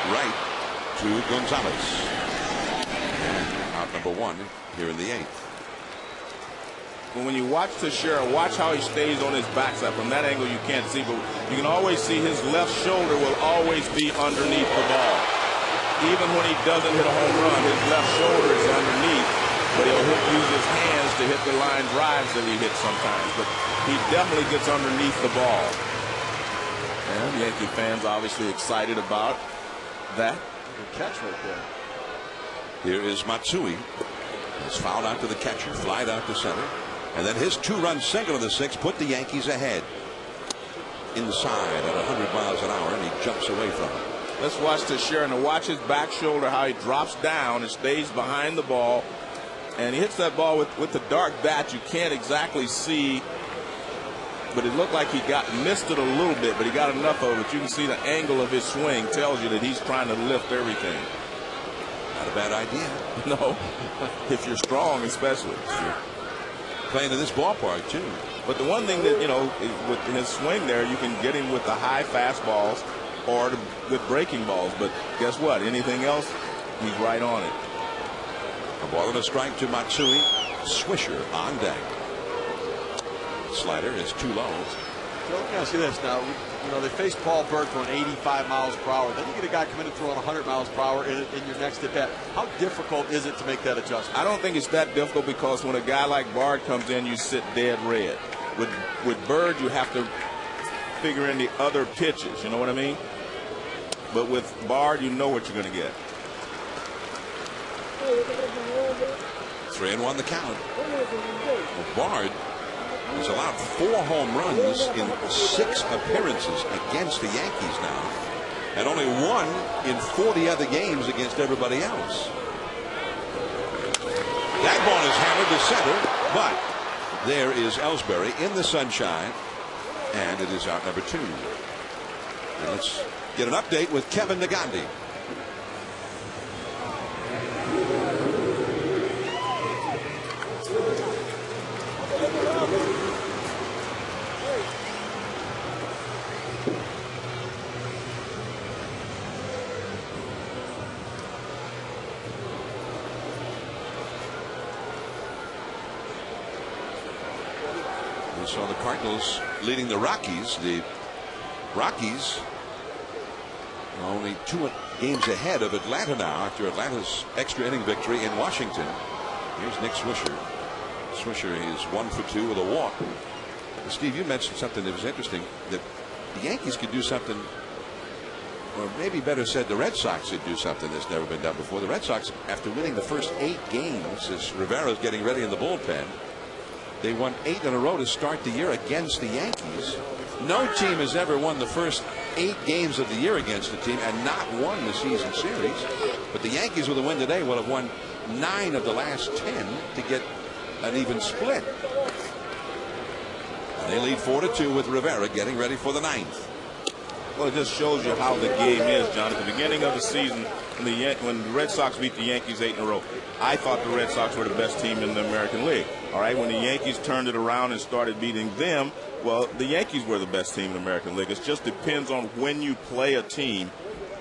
A: Right to Gonzalez. Out number 1 here in the 8th.
E: But when you watch Teixeira, watch how he stays on his backside. From that angle, you can't see, but you can always see his left shoulder will always be underneath the ball. Even when he doesn't hit a home run, his left shoulder is underneath, but he'll use his hands to hit the line drives that he hits sometimes. But he definitely gets underneath the ball. And Yankee fans obviously excited about that.
D: Good catch right there.
A: Here is Matsui. He's fouled out to the catcher, flied out to center. And then his 2-run single in the 6th put the Yankees ahead. Inside at 100 miles an hour, and he jumps away from it.
E: Let's watch Teixeira and watch his back shoulder, how he drops down and stays behind the ball. And he hits that ball with the dark bat. You can't exactly see, but it looked like he missed it a little bit, but he got enough of it. You can see the angle of his swing tells you that he's trying to lift everything.
A: Not a bad idea.
E: No, if you're strong, especially.
A: Playing in this ballpark, too.
E: But the one thing that, with his swing there, you can get him with the high fastballs or with breaking balls. But guess what? Anything else, he's right on it.
A: A ball and a strike to Matsui. Swisher on deck. Slider is too low.
D: So let me ask you this now. They faced Paul Byrd throwing 85 miles per hour. Then you get a guy coming in throwing 100 miles per hour in your next at bat. How difficult is it to make that adjustment?
E: I don't think it's that difficult because when a guy like Bard comes in, you sit dead red. With Byrd, you have to figure in the other pitches. You know what I mean? But with Bard, you know what you're going to get.
A: 3-1 the count. Well, Bard has allowed 4 home runs in 6 appearances against the Yankees now, and only 1 in 40 other games against everybody else. That ball is hammered to center, but There is Ellsbury in the sunshine, and it is out number 2. And let's get an update with Kevin Nagandi. We saw the Cardinals leading the Rockies. The Rockies are only 2 games ahead of Atlanta now after Atlanta's extra inning victory in Washington. Here's Nick Swisher. Swisher is 1 for 2 with a walk. Steve, you mentioned something that was interesting, that the Yankees could do something, or maybe better said, the Red Sox could do something that's never been done before. The Red Sox, after winning the first 8 games as Rivera's getting ready in the bullpen, they won 8 in a row to start the year against the Yankees. No team has ever won the first 8 games of the year against a team and not won the season series. But the Yankees with a win today will have won 9 of the last 10 to get an even split. And they lead 4-2 with Rivera getting ready for the 9th.
E: Well, it just shows you how the game is, John. At the beginning of the season, when the Red Sox beat the Yankees 8 in a row, I thought the Red Sox were the best team in the American League. All right, when the Yankees turned it around and started beating them, well, the Yankees were the best team in the American League. It just depends on when you play a team,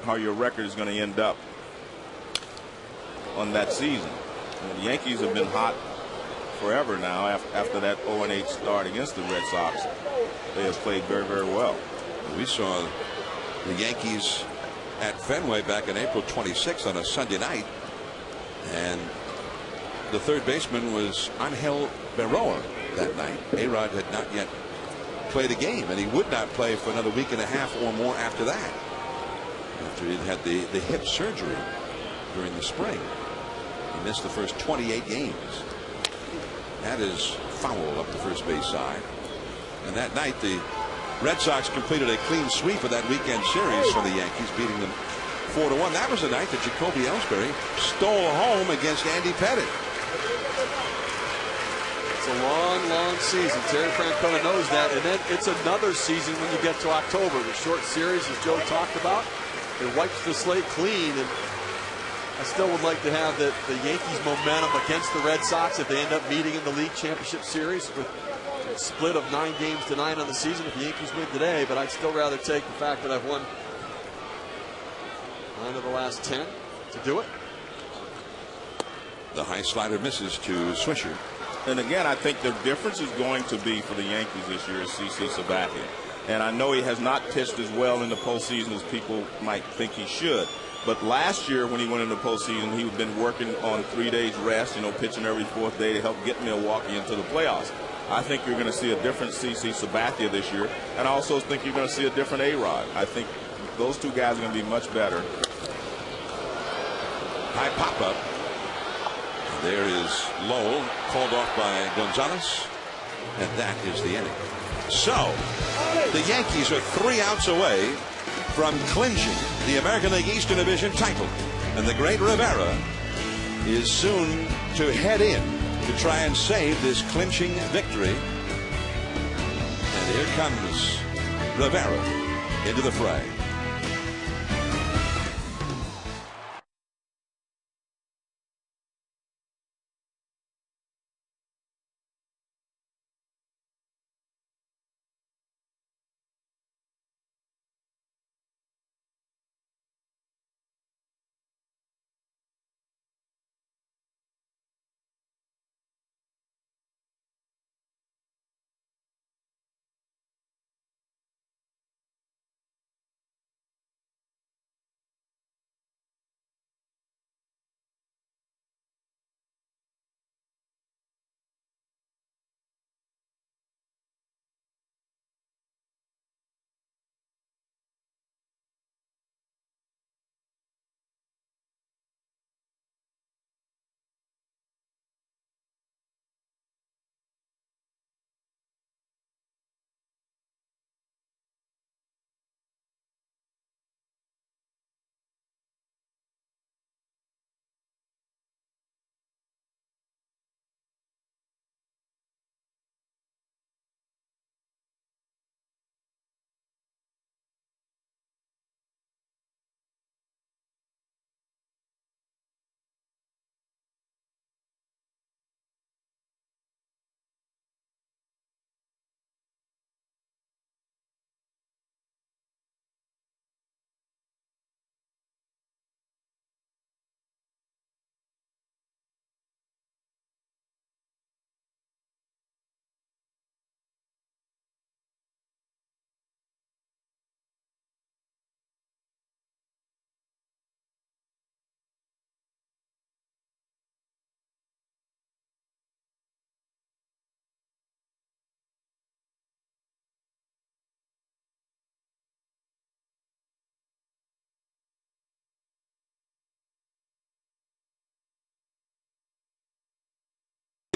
E: how your record is going to end up on that season. And the Yankees have been hot forever now after that 0-8 start against the Red Sox. They have played very, very well.
A: We saw the Yankees at Fenway back in April 26th on a Sunday night, and the third baseman was Angel Berroa that night. A-Rod had not yet played a game, and he would not play for another week and a half or more after that, after he'd had the hip surgery during the spring. He missed the first 28 games. That is foul up the first base side. And that night the Red Sox completed a clean sweep of that weekend series for the Yankees, beating them 4-1. That was the night that Jacoby Ellsbury stole home against Andy Pettitte.
D: It's a long, long season. Terry Francona knows that. And then it's another season when you get to October. The short series, as Joe talked about, it wipes the slate clean. And I still would like to have the Yankees' momentum against the Red Sox if they end up meeting in the League Championship Series with a split of 9 games to 9 on the season if the Yankees win today. But I'd still rather take the fact that I've won 9 of the last 10 to do it.
A: The high slider misses to Swisher.
E: And again, I think the difference is going to be for the Yankees this year is CC Sabathia. And I know he has not pitched as well in the postseason as people might think he should. But last year when he went into the postseason, he had been working on 3 days rest, pitching every 4th day to help get Milwaukee into the playoffs. I think you're going to see a different CC Sabathia this year. And I also think you're going to see a different A-Rod. I think those 2 guys are going to be much better.
A: High pop-up. There is Lowell, called off by Gonzalez. And that is the inning. So, the Yankees are 3 outs away from clinching the American League Eastern Division title. And the great Rivera is soon to head in to try and save this clinching victory. And here comes Rivera into the fray.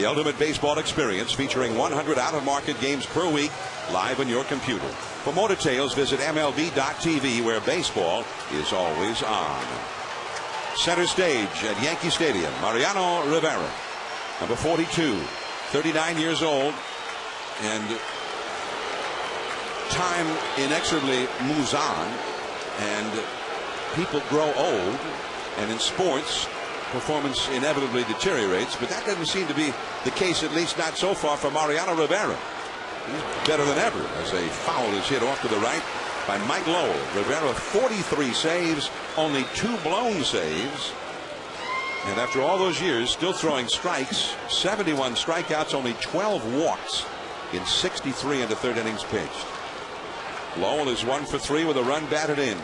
A: The ultimate baseball experience featuring 100 out-of-market games per week live on your computer. For more details, visit MLB.tv, where baseball is always on. Center stage at Yankee Stadium, Mariano Rivera, number 42, 39 years old, and time inexorably moves on, and people grow old, and in sports, performance inevitably deteriorates, but that doesn't seem to be the case, at least not so far, for Mariano Rivera. He's better than ever as a foul is hit off to the right by Mike Lowell. Rivera 43 saves, only 2 blown saves, and after all those years still throwing strikes, 71 strikeouts, only 12 walks in 63 into third innings pitched. Lowell is 1 for 3 with a run batted in.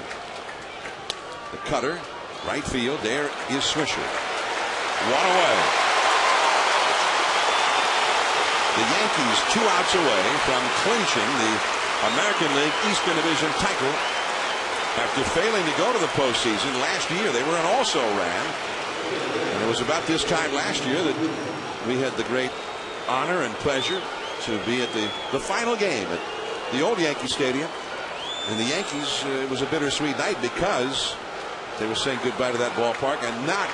A: The cutter, right field, there is Swisher. 1 away. The Yankees 2 outs away from clinching the American League Eastern Division title after failing to go to the postseason last year. They were an also-ran, and it was about this time last year that we had the great honor and pleasure to be at the final game at the old Yankee Stadium. And the Yankees, it was a bittersweet night because they were saying goodbye to that ballpark and not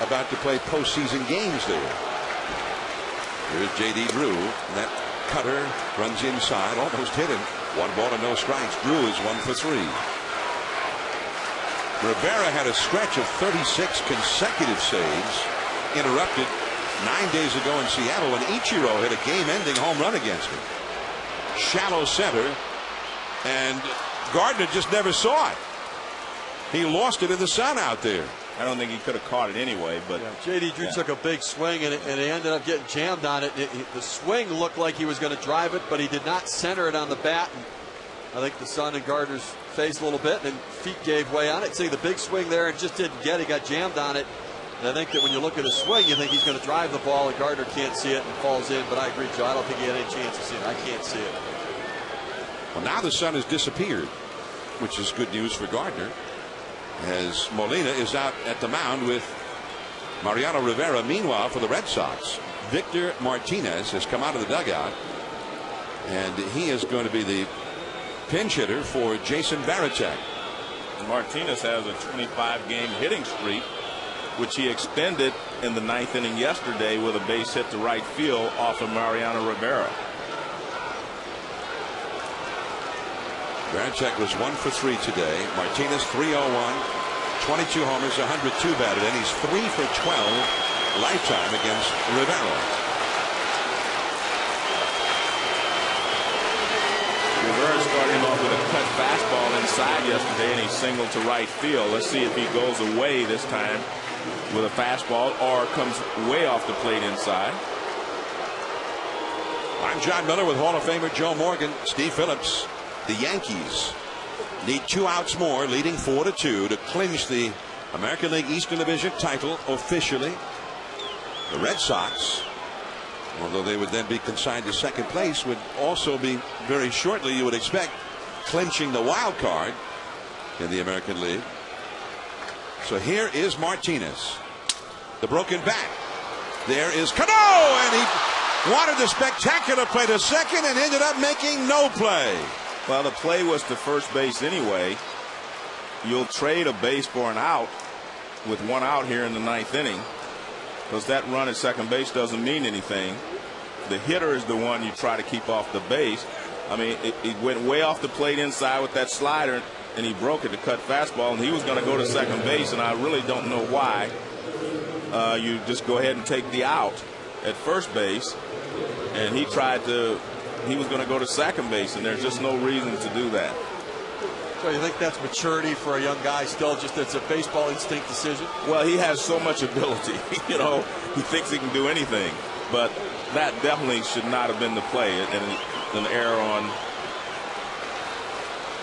A: about to play postseason games there. Here's J.D. Drew, and that cutter runs inside, almost hit him. 1 ball and no strikes. Drew is 1 for 3. Rivera had a stretch of 36 consecutive saves, interrupted 9 days ago in Seattle when Ichiro hit a game-ending home run against him. Shallow center, and Gardner just never saw it. He lost it in the sun out there.
E: I don't think he could have caught it anyway, but
D: yeah, J.D. Drew took a big swing, and he ended up getting jammed on it. The swing looked like he was going to drive it, but he did not center it on the bat. And I think the sun in Gardner's face a little bit, and feet gave way on it. See the big swing there and just didn't get it. He got jammed on it. And I think that when you look at his swing, you think he's going to drive the ball, and Gardner can't see it and falls in. But I agree, Joe. I don't think he had any chance to see it. I can't see it.
A: Well, now the sun has disappeared, which is good news for Gardner, as Molina is out at the mound with Mariano Rivera. Meanwhile, for the Red Sox, Victor Martinez has come out of the dugout, and he is going to be the pinch hitter for Jason Varitek.
E: Martinez has a 25-game hitting streak, which he extended in the 9th inning yesterday with a base hit to right field off of Mariano Rivera.
A: Varitek was 1 for 3 today. Martinez 301, 22 homers, 102 batted in. He's 3 for 12 lifetime against Rivera.
E: Rivera starting off with a cut fastball inside yesterday, and he singled to right field. Let's see if he goes away this time with a fastball or comes way off the plate inside.
A: I'm John Miller with Hall of Famer Joe Morgan. Steve Phillips. The Yankees need 2 outs more, leading 4-2 to clinch the American League Eastern Division title officially. The Red Sox, although they would then be consigned to second place, would also be very shortly, you would expect, clinching the wild card in the American League. So here is Martinez. The broken bat. There is Cano, and he wanted a spectacular play to second and ended up making no play.
E: Well, the play was to first base anyway. You'll trade a base for an out with 1 out here in the 9th inning, because that run at second base doesn't mean anything. The hitter is the one you try to keep off the base. I mean, it went way off the plate inside with that slider, and he broke it to cut fastball, and he was going to go to second base, and I really don't know why. You just go ahead and take the out at first base, and he was going to go to second base, and there's just no reason to do that.
D: So you think that's maturity for a young guy still, just it's a baseball instinct decision?
E: Well, he has so much ability. You know, he thinks he can do anything. But that definitely should not have been the play, and an error on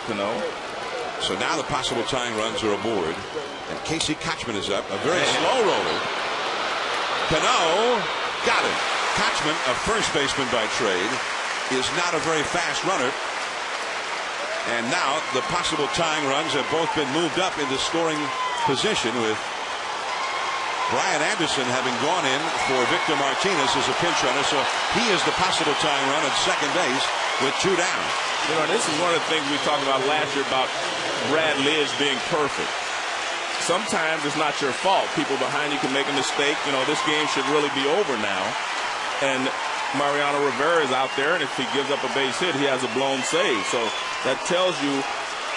E: Cano.
A: So now the possible tying runs are aboard, and Casey Kotchman is up, a very slow roller. Cano got it. Kotchman, a first baseman by trade, is not a very fast runner. And now the possible tying runs have both been moved up into scoring position, with Brian Anderson having gone in for Victor Martinez as a pinch runner, so he is the possible tying run at second base with 2 down.
E: You know, this is one of the things we talked about last year about Brad Lidge being perfect. Sometimes it's not your fault. People behind you can make a mistake. You know, this game should really be over now. And Mariano Rivera is out there, and if he gives up a base hit, he has a blown save. So that tells you,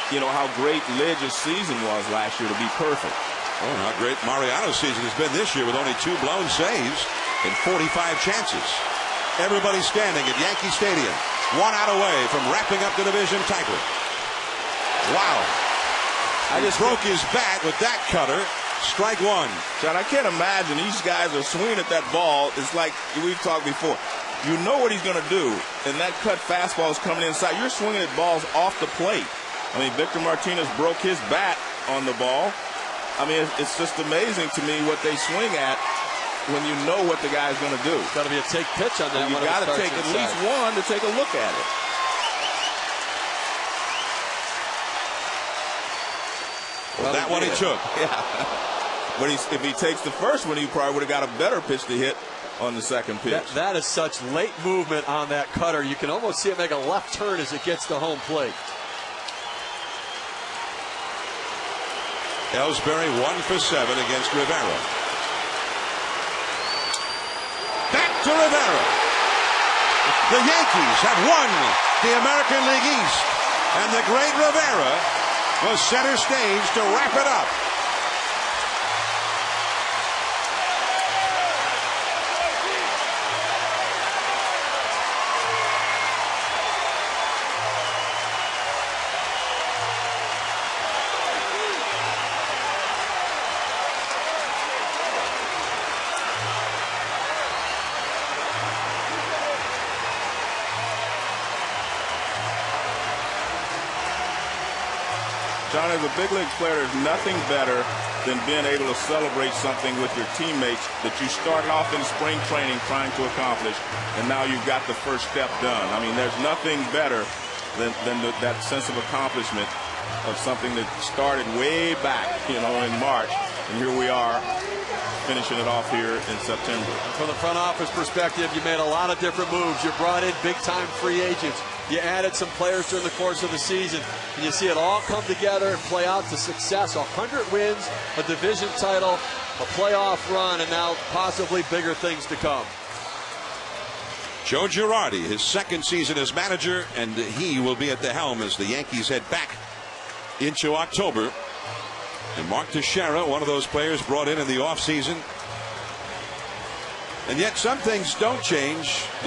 E: you know, how great Lidge's season was last year to be perfect.
A: Oh, how great Mariano's season has been this year with only 2 blown saves and 45 chances. Everybody standing at Yankee Stadium, 1 out away from wrapping up the division title. Wow. I just broke his bat with that cutter. Strike 1.
E: John, I can't imagine these guys are swinging at that ball. It's like we've talked before. You know what he's going to do, and that cut fastball is coming inside. You're swinging at balls off the plate. I mean, Victor Martinez broke his bat on the ball. I mean, it's just amazing to me what they swing at when you know what the guy's going to do.
D: It's got to be a take pitch on that.
E: You got to take at least one to take a look at it.
A: Well, that one he took.
E: Yeah. But if he takes the first one, he probably would have got a better pitch to hit on the second pitch.
D: That is such late movement on that cutter. You can almost see it make a left turn as it gets to home plate.
A: Ellsbury 1 for 7 against Rivera. Back to Rivera. The Yankees have won the American League East, and the great Rivera was center stage to wrap it up.
E: John, as a big league player, there's nothing better than being able to celebrate something with your teammates that you started off in spring training trying to accomplish, and now you've got the first step done. I mean, there's nothing better than that sense of accomplishment of something that started way back, you know, in March, and here we are finishing it off here in September.
D: From the front office perspective, you made a lot of different moves. You brought in big-time free agents. You added some players during the course of the season, and you see it all come together and play out to success. 100 wins, a division title, a playoff run, and now possibly bigger things to come.
A: Joe Girardi, his second season as manager, and he will be at the helm as the Yankees head back into October. And Mark Teixeira, one of those players brought in the offseason. And yet some things don't change.